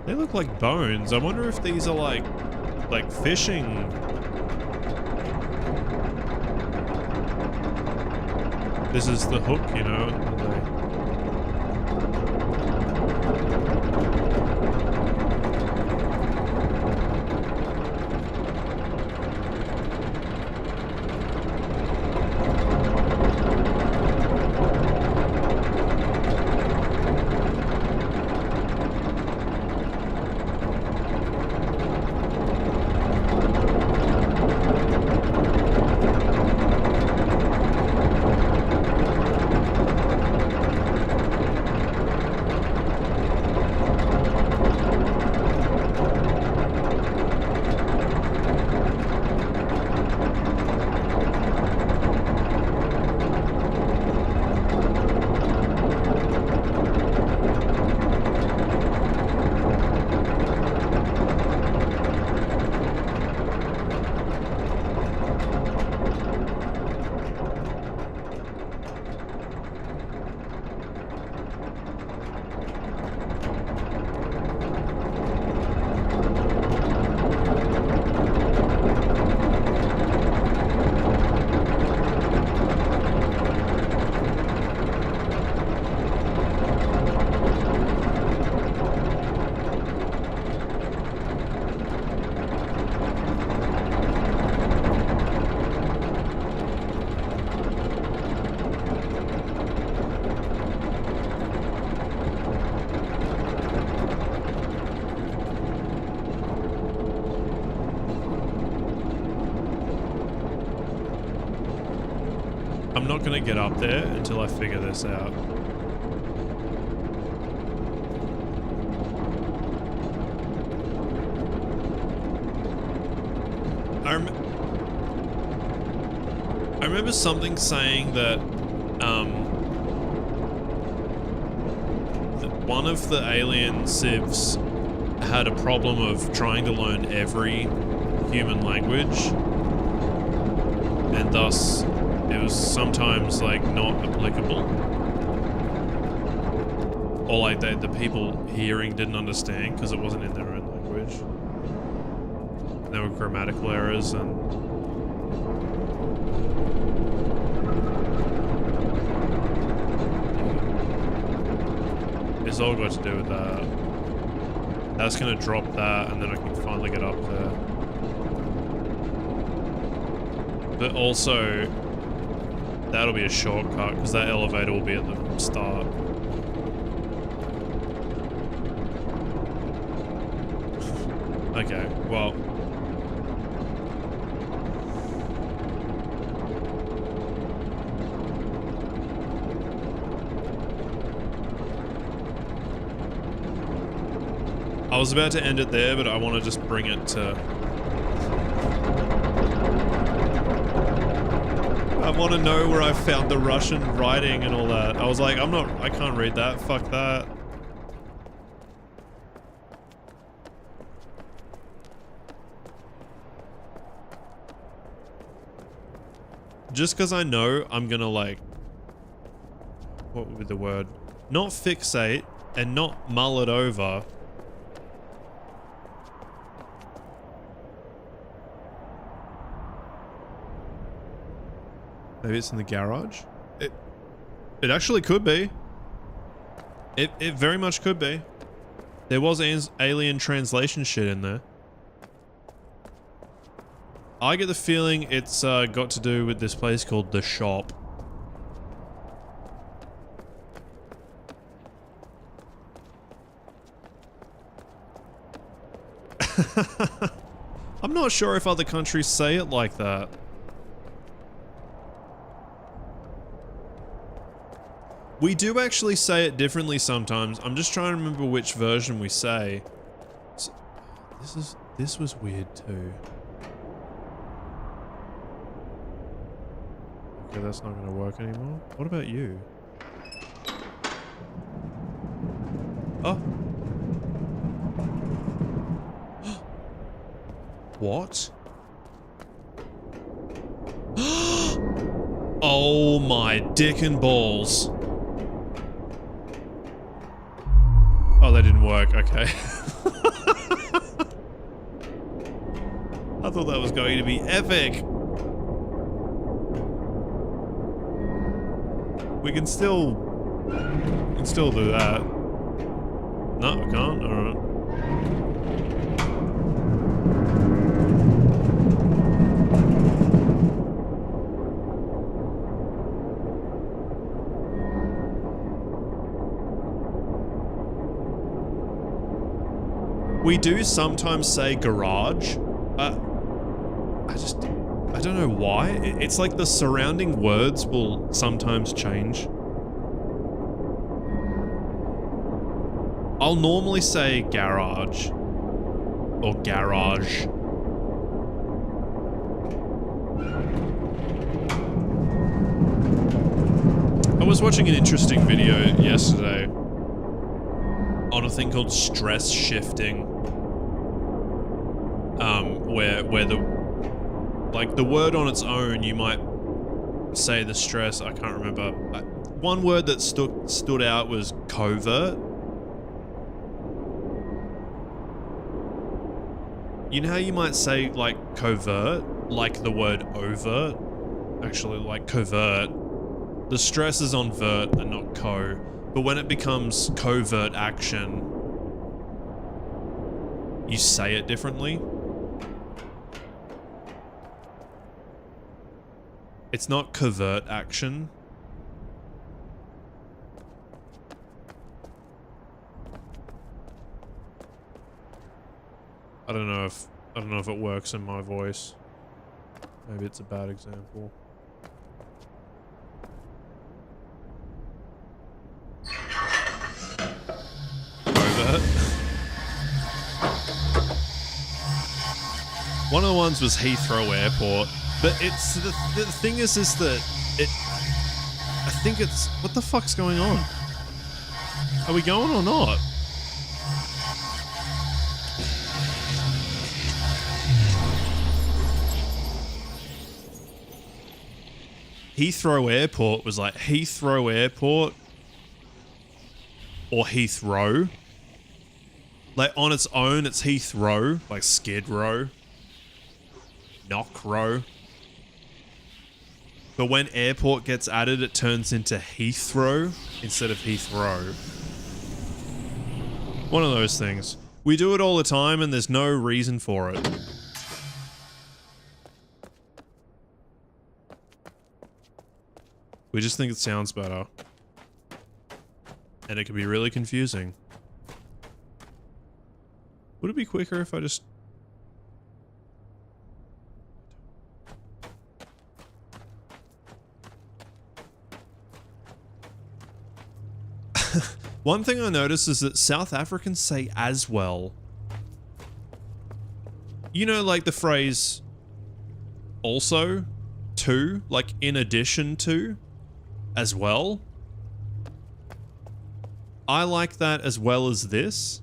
They look like bones. I wonder if these are like fishing. This is the hook, you know. I'm not gonna get up there until I figure this out. I remember something saying that one of the alien civs had a problem of trying to learn every human language, and thus it was sometimes like not applicable, or like the people hearing didn't understand because it wasn't in their own language. There were grammatical errors and it's all got to do with that. That's gonna drop that, and then I can finally get up there. But also, That'll be a shortcut because that elevator will be at the start. Okay, well. I was about to end it there, but I want to just bring it to... I want to know where I found the Russian writing and all that. I was like, I can't read that. Fuck that. Just because I know I'm gonna like... What would be the word? Not fixate and not mull it over. Maybe it's in the garage? It actually could be. It very much could be. There was alien translation shit in there. I get the feeling it's got to do with this place called The Shop. I'm not sure if other countries say it like that. We do actually say it differently sometimes. I'm just trying to remember which version we say. So, this was weird too. Okay, that's not going to work anymore. What about you? Oh. What? Oh my dick and balls. Oh, that didn't work. Okay. I thought that was going to be epic. We can still do that. No, we can't. All right. We do sometimes say garage. I don't know why. It's like the surrounding words will sometimes change. I'll normally say garage or garage. I was watching an interesting video yesterday on a thing called stress shifting. Where the word on its own, you might say the stress, I can't remember. One word that stood out was covert. You know how you might say like covert, like the word overt? Actually, like covert. The stress is on vert and not co. But when it becomes covert action, you say it differently. It's not covert action. I don't know if it works in my voice. Maybe it's a bad example. Covert. One of the ones was Heathrow Airport. But it's the thing is that I think it's, what the fuck's going on? Are we going or not? Heathrow Airport was like Heathrow Airport or Heathrow. Like on its own, it's Heathrow, like Skid Row, Knock Row. But when airport gets added, it turns into Heathrow instead of Heathrow. One of those things. We do it all the time and there's no reason for it. We just think it sounds better. And it can be really confusing. Would it be quicker if I just... One thing I noticed is that South Africans say as well. You know, like the phrase also, to, like in addition to, as well. I like that as well as this.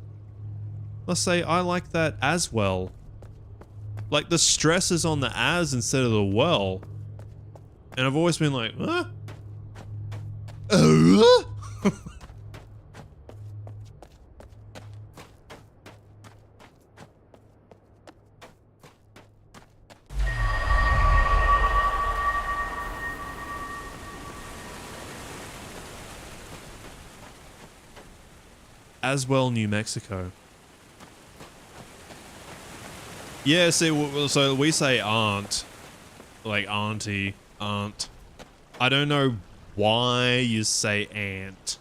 Let's say I like that as well. Like the stress is on the as instead of the well. And I've always been like, huh? As well, New Mexico. Yeah, see, so we say aunt. Like auntie, aunt. I don't know why you say aunt.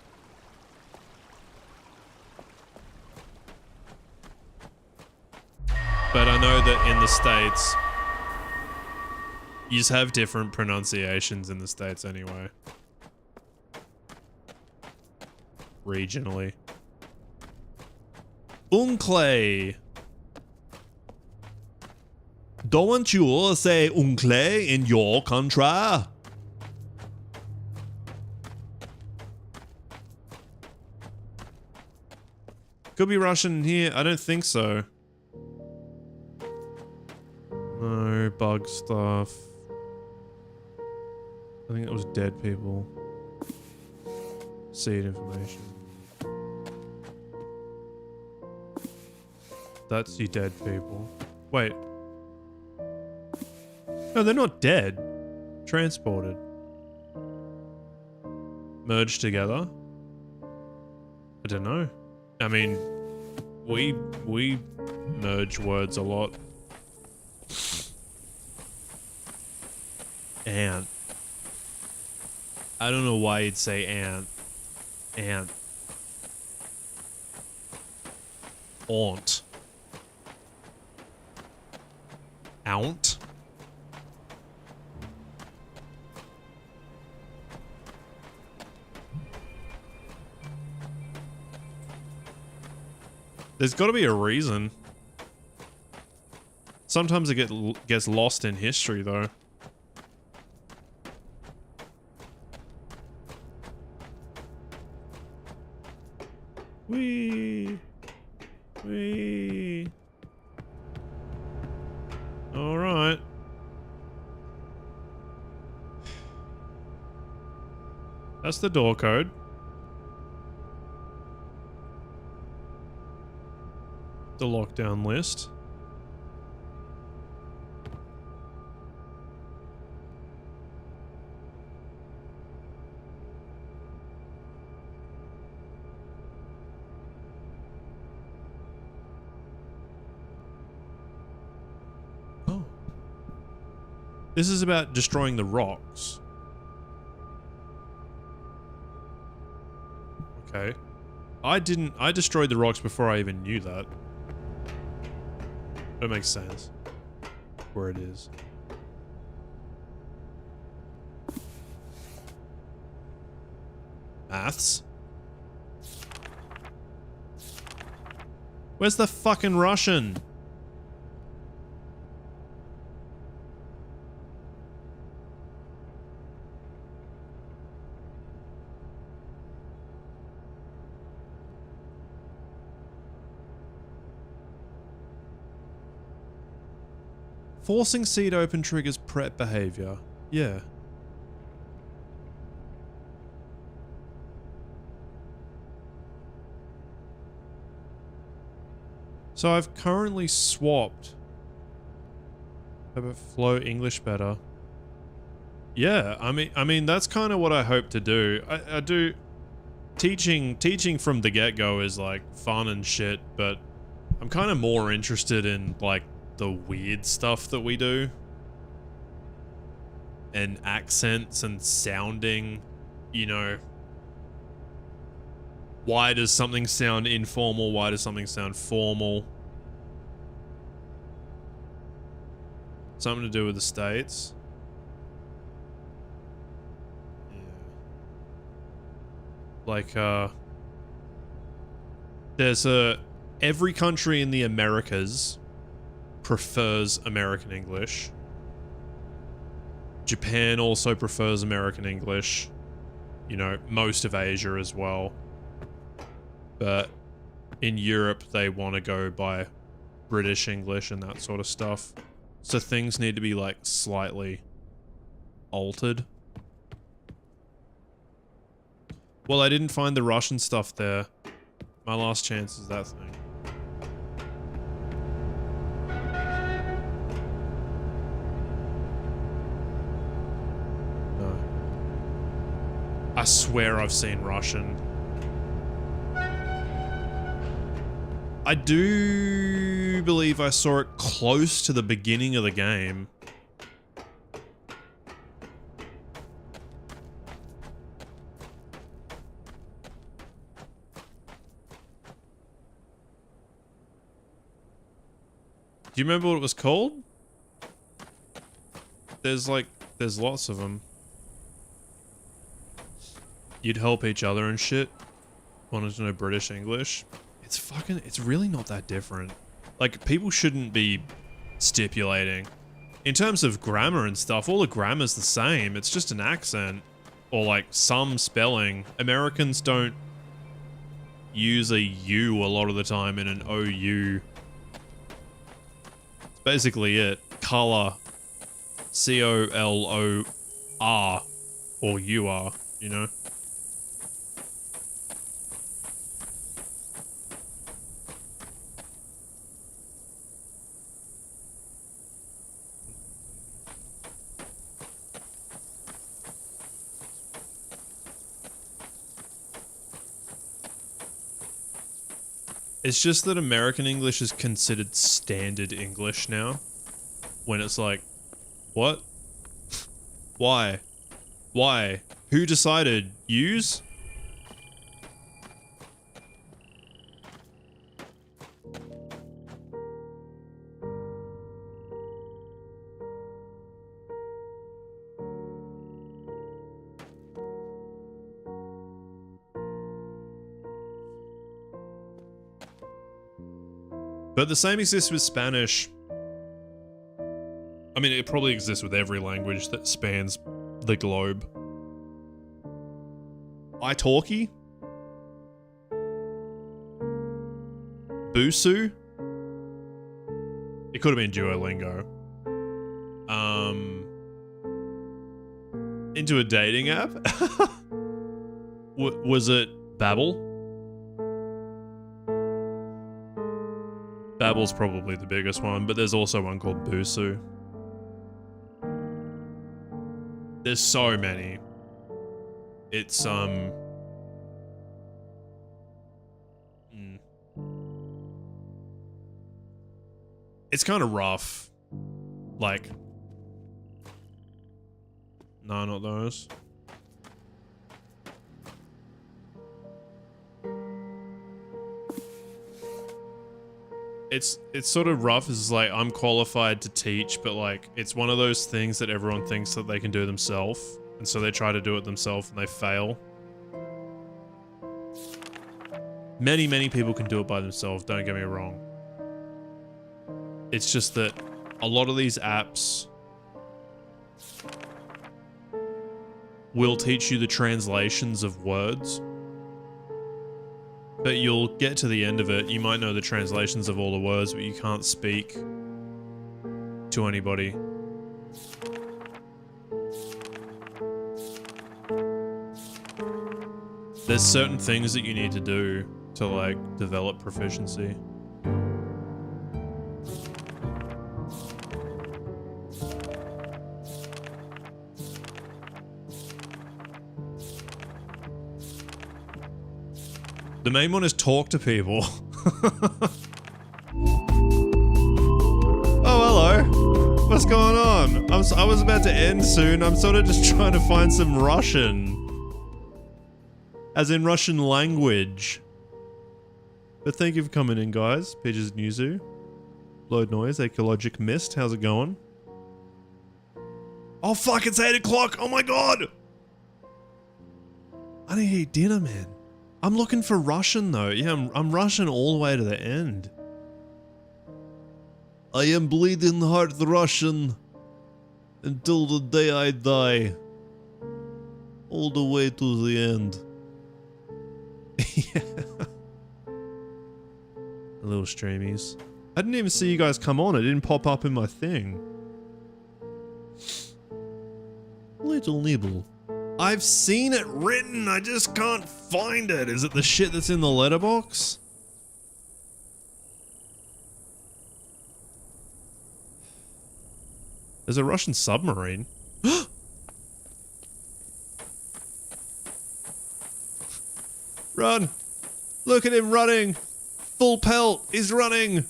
But I know that in the States, you just have different pronunciations in the States anyway. Regionally. Uncle. Don't you say uncle in your country? Could be Russian here. I don't think so. No, bug stuff. I think it was dead people. Seed information. That's you dead people. Wait. No, they're not dead. Transported. Merged together? I don't know. I mean, we merge words a lot. Ant. I don't know why you'd say ant. Ant. Aunt. Aunt? There's got to be a reason. Sometimes it gets lost in history, though. Wee. All right. That's the door code. The lockdown list. Oh. This is about destroying the rocks. Okay. I destroyed the rocks before I even knew that. That makes sense. Where it is. Maths? Where's the fucking Russian? Forcing seed open triggers prep behavior. Yeah. So I've currently swapped. How about flow English better? Yeah, I mean that's kind of what I hope to do. I do teaching from the get-go is like fun and shit, but I'm kind of more interested in like the weird stuff that we do. and accents and sounding, you know, why does something sound informal? Why does something sound formal? Something to do with the States. Yeah. Like, there's every country in the Americas prefers American English. Japan also prefers American English. You know, most of Asia as well. But in Europe, they want to go by British English and that sort of stuff. So things need to be, like, slightly altered. Well, I didn't find the Russian stuff there. My last chance is that thing. No. I swear I've seen Russian. I do believe I saw it close to the beginning of the game. Do you remember what it was called? There's lots of them. You'd help each other and shit. Wanted to know British English. It's really not that different. Like, people shouldn't be stipulating. In terms of grammar and stuff, all the grammar's the same. It's just an accent. Or, like, some spelling. Americans don't use a U a lot of the time in an OU. It's basically it. Color. C-O-L-O-R. Or U-R, you know? It's just that American English is considered standard English now. When it's like, what? Why? Why? Who decided? Use? But the same exists with Spanish. I mean, it probably exists with every language that spans the globe. Italki? Busu? It could have been Duolingo. Into a dating app? Was it Babbel? Babbel's probably the biggest one, but there's also one called Busu. There's so many. It's, It's kind of rough. Like... No, not those. It's sort of rough. It's like, I'm qualified to teach, but like, it's one of those things that everyone thinks that they can do themselves. And so they try to do it themselves and they fail. Many, many people can do it by themselves, don't get me wrong. It's just that a lot of these apps will teach you the translations of words. But you'll get to the end of it, you might know the translations of all the words, but you can't speak to anybody. There's certain things that you need to do to, like, develop proficiency. The main one is talk to people. Oh, hello. What's going on? I was about to end soon. I'm sort of just trying to find some Russian. As in Russian language. But thank you for coming in, guys. Pages Newzoo. Load noise, ecologic mist. How's it going? Oh fuck, it's 8 o'clock. Oh my god. I need to eat dinner, man. I'm looking for Russian though. Yeah, I'm Russian all the way to the end. I am bleeding heart Russian until the day I die. All the way to the end. Yeah. Little streamies. I didn't even see you guys come on. It didn't pop up in my thing. Little nibble. I've seen it written. I just can't find it. Is it the shit that's in the letterbox? There's a Russian submarine. Run! Look at him running! Full pelt! He's running!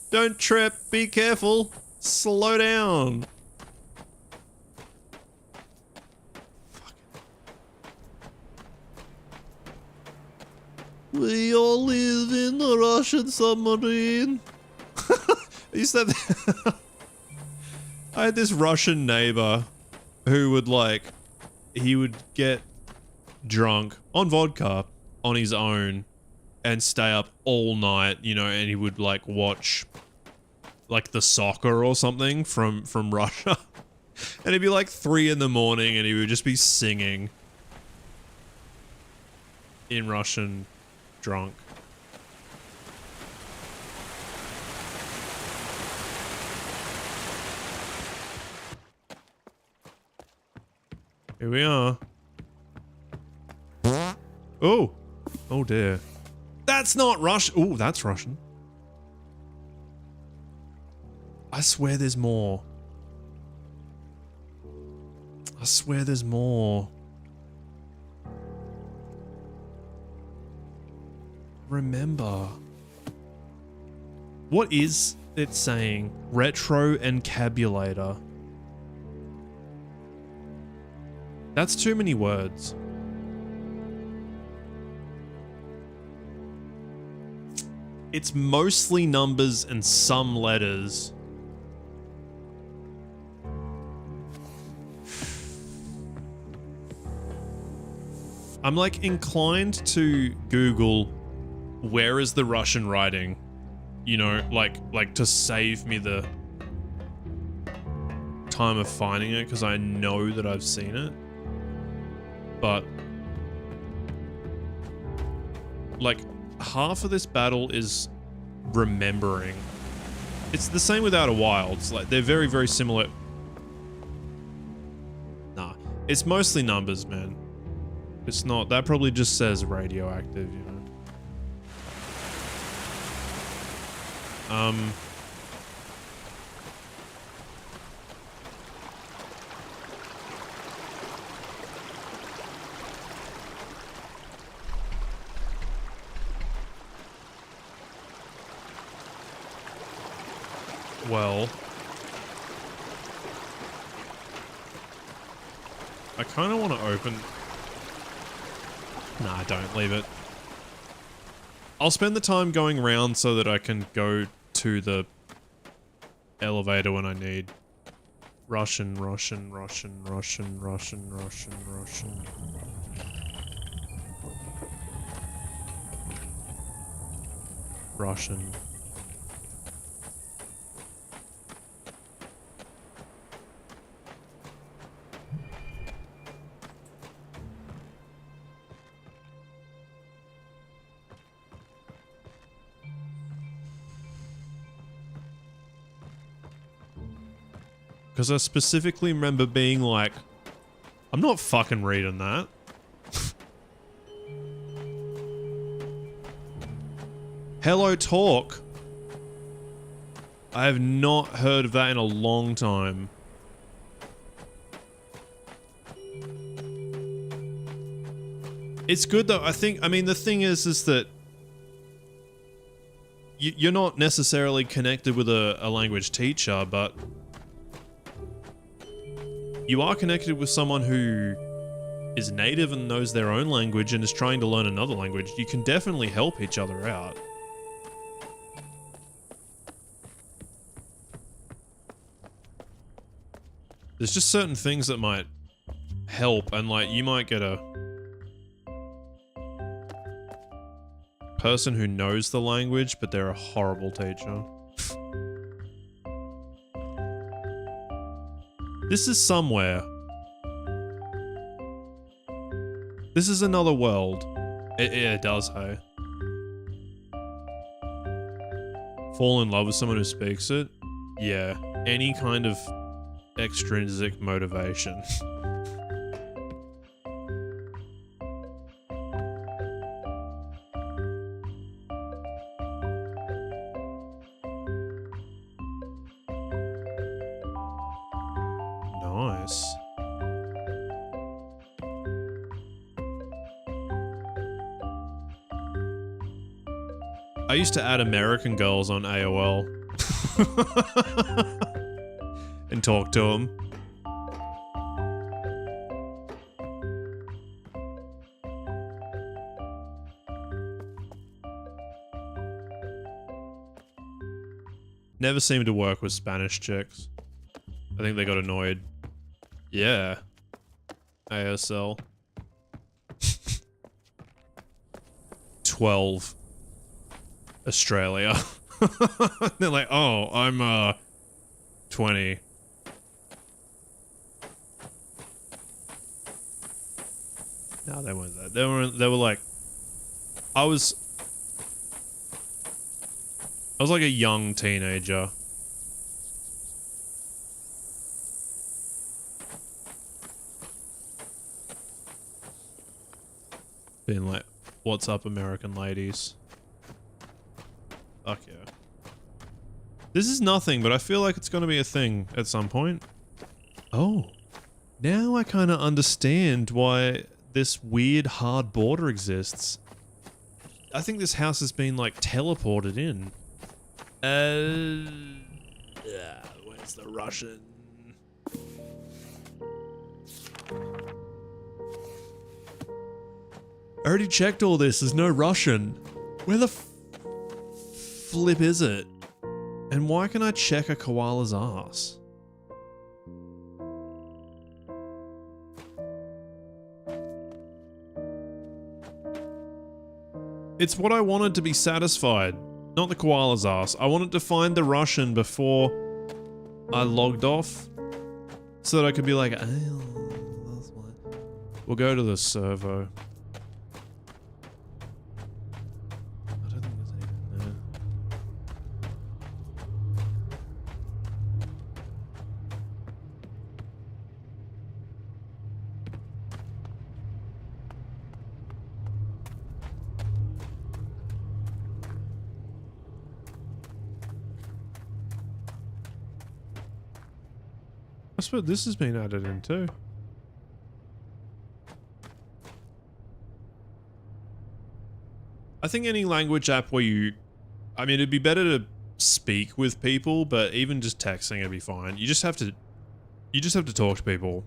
Don't trip! Be careful! Slow down! We all live in a Russian submarine. You said that. I had this Russian neighbor who would he would get drunk on vodka on his own and stay up all night, you know, and he would watch the soccer or something from Russia. And it'd be 3 in the morning and he would just be singing in Russian drunk. Here we are. Oh. Oh dear. That's not Russian. Oh, that's Russian. I swear there's more. I swear there's more. Remember. What is it saying? Retro encabulator. That's too many words. It's mostly numbers and some letters. I'm inclined to Google where is the Russian writing, you know, to save me the time of finding it because I know that I've seen it. But half of this battle is remembering. It's the same with Outer Wilds. They're very, very similar. Nah, it's mostly numbers, man. It's not. That probably just says radioactive, you know. Well, I kind of want to open... Nah, don't. Leave it. I'll spend the time going around so that I can go to the elevator when I need. Russian, Russian, Russian, Russian, Russian, Russian, Russian. Russian. Because I specifically remember being like, I'm not fucking reading that. Hello Talk. I have not heard of that in a long time. It's good though. I mean, the thing is that you're not necessarily connected with a language teacher, but you are connected with someone who is native and knows their own language and is trying to learn another language, you can definitely help each other out. There's just certain things that might help, and like you might get a person who knows the language, but they're a horrible teacher. This is somewhere. This is another world. It does, hey. Fall in love with someone who speaks it? Yeah. Any kind of extrinsic motivation. Nice. I used to add American girls on AOL and talk to them. Never seemed to work with Spanish chicks. I think they got annoyed. Yeah. ASL. 12. Australia. They're like, oh, I'm 20. No, they weren't that. They were like, I was like a young teenager. Being like, what's up, American ladies? Fuck yeah. This is nothing, but I feel like it's gonna be a thing at some point. Oh. Now I kind of understand why this weird hard border exists. I think this house has been, like, teleported in. Where's the Russian? I already checked all this. There's no Russian. Where the flip is it? And why can I check a koala's ass? It's what I wanted to be satisfied. Not the koala's ass. I wanted to find the Russian before I logged off. So that I could be like, oh, that's why. We'll go to the servo. I don't think there's anything there. I suppose this has been added in too. I think any language app where you... I mean, it'd be better to speak with people, but even just texting would be fine. You just have to talk to people.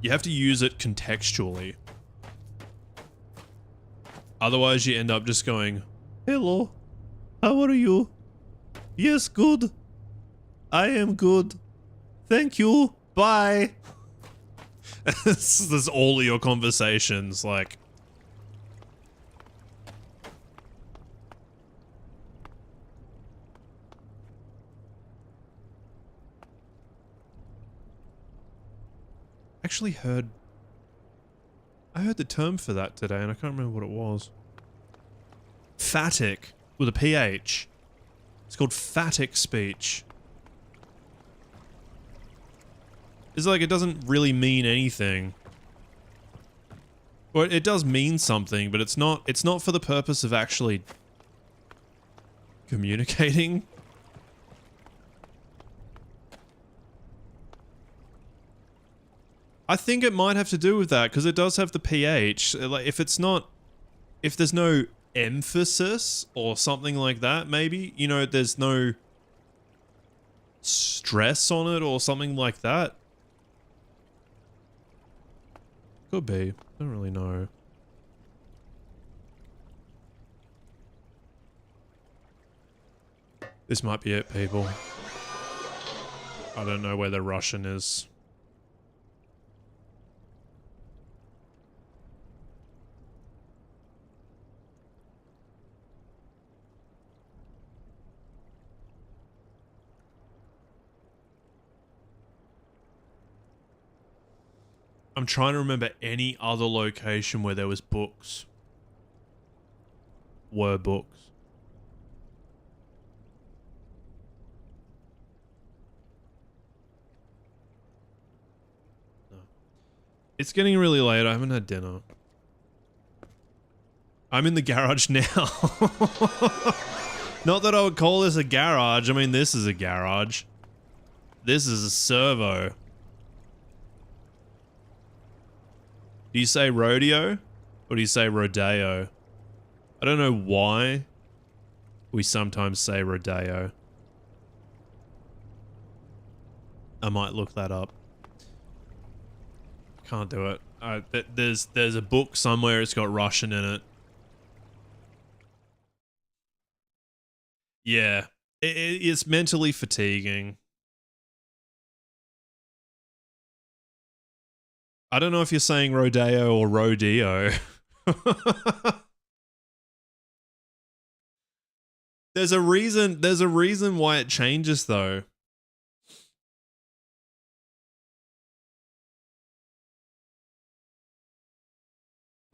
You have to use it contextually. Otherwise, you end up just going, hello, how are you? Yes, good. I am good. Thank you. Bye. There's all of your conversations, like... Actually I heard the term for that today and I can't remember what it was. Phatic with a PH. It's called phatic speech. It's like it doesn't really mean anything. Well, it does mean something, but it's not for the purpose of actually communicating. I think it might have to do with that, because it does have the PH. Like, if there's no emphasis or something like that, maybe, you know, there's no stress on it or something like that. Could be. Don't really know. This might be it, people. I don't know where the Russian is. I'm trying to remember any other location where there was books. Were books. No. It's getting really late. I haven't had dinner. I'm in the garage now. Not that I would call this a garage. I mean, this is a garage. This is a servo. Do you say rodeo? Or do you say rodeo? I don't know why we sometimes say rodeo. I might look that up. Can't do it. There's a book somewhere. It's got Russian in it. Yeah. It's mentally fatiguing. I don't know if you're saying rodeo or rodeo. There's a reason why it changes though.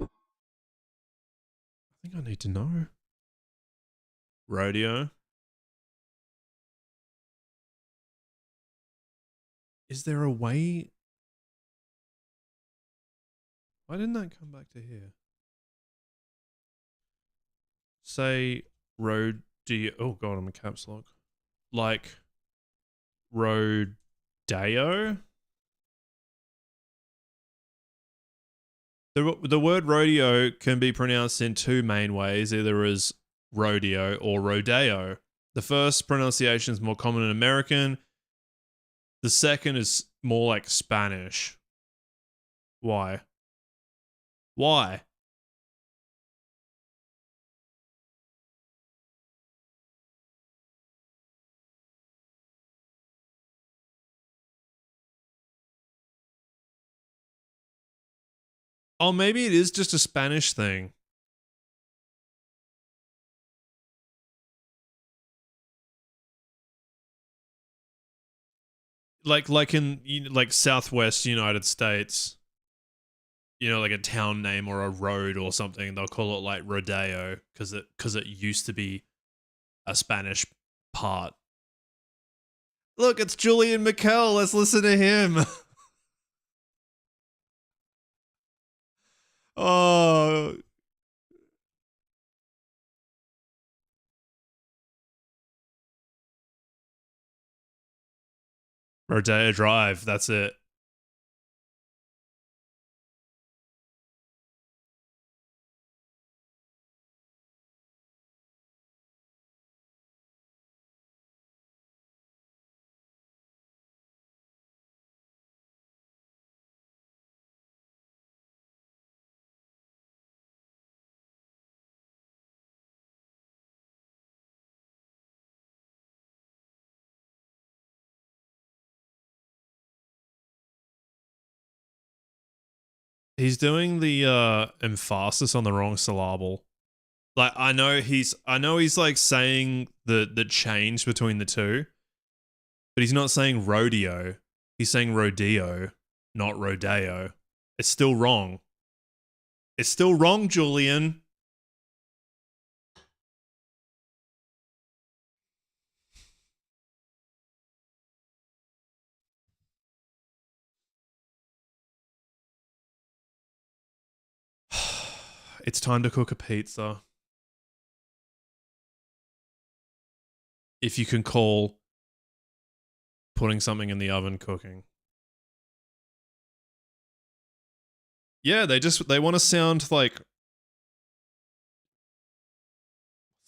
I think I need to know. Rodeo. Is there a way? Why didn't that come back to here? Say rodeo. Oh god, I'm a caps lock. Like rodeo? The word rodeo can be pronounced in two main ways, either as rodeo or rodeo. The first pronunciation is more common in American. The second is more like Spanish. Why? Why? Oh, maybe it is just a Spanish thing. Like in like Southwest United States, you know, like a town name or a road or something, they'll call it like rodeo because it used to be a Spanish part. Look, it's Julian McKell. Let's listen to him. Oh, Rodeo Drive. That's it. He's doing the emphasis on the wrong syllable. Like I know he's like saying the change between the two, but he's not saying rodeo. He's saying rodeo, not rodeo. It's still wrong. It's still wrong, Julian. It's time to cook a pizza. If you can call putting something in the oven cooking. Yeah, they want to sound like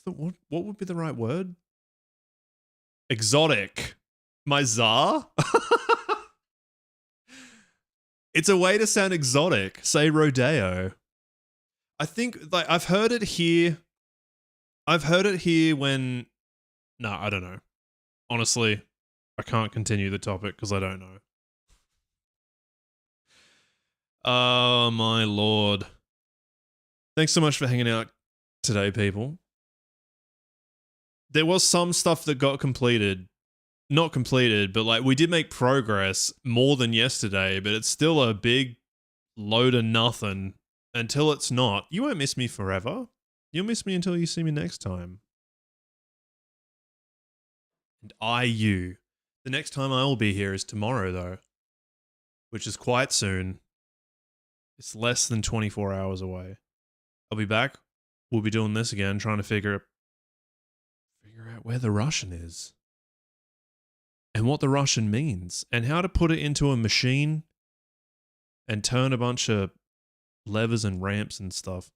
what would be the right word? Exotic. My czar? It's a way to sound exotic. Say rodeo. I think like I've heard it here. I've heard it here when no, I don't know. Honestly, I can't continue the topic because I don't know. Oh my lord. Thanks so much for hanging out today, people. There was some stuff that got completed. Not completed, but like we did make progress more than yesterday, but it's still a big load of nothing until it's not. You won't miss me forever. You'll miss me until you see me next time. And you. The next time I will be here is tomorrow, though, which is quite soon. It's less than 24 hours away. I'll be back. We'll be doing this again, trying to figure out where the Russian is. And what the Russian means. And how to put it into a machine and turn a bunch of levers and ramps and stuff.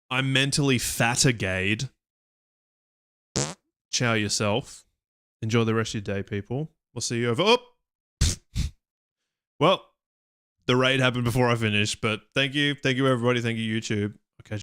I'm mentally fatigued. Chow yourself. Enjoy the rest of your day, people. We'll see you over. Oh! Well, the raid happened before I finished, but thank you. Thank you, everybody. Thank you, YouTube.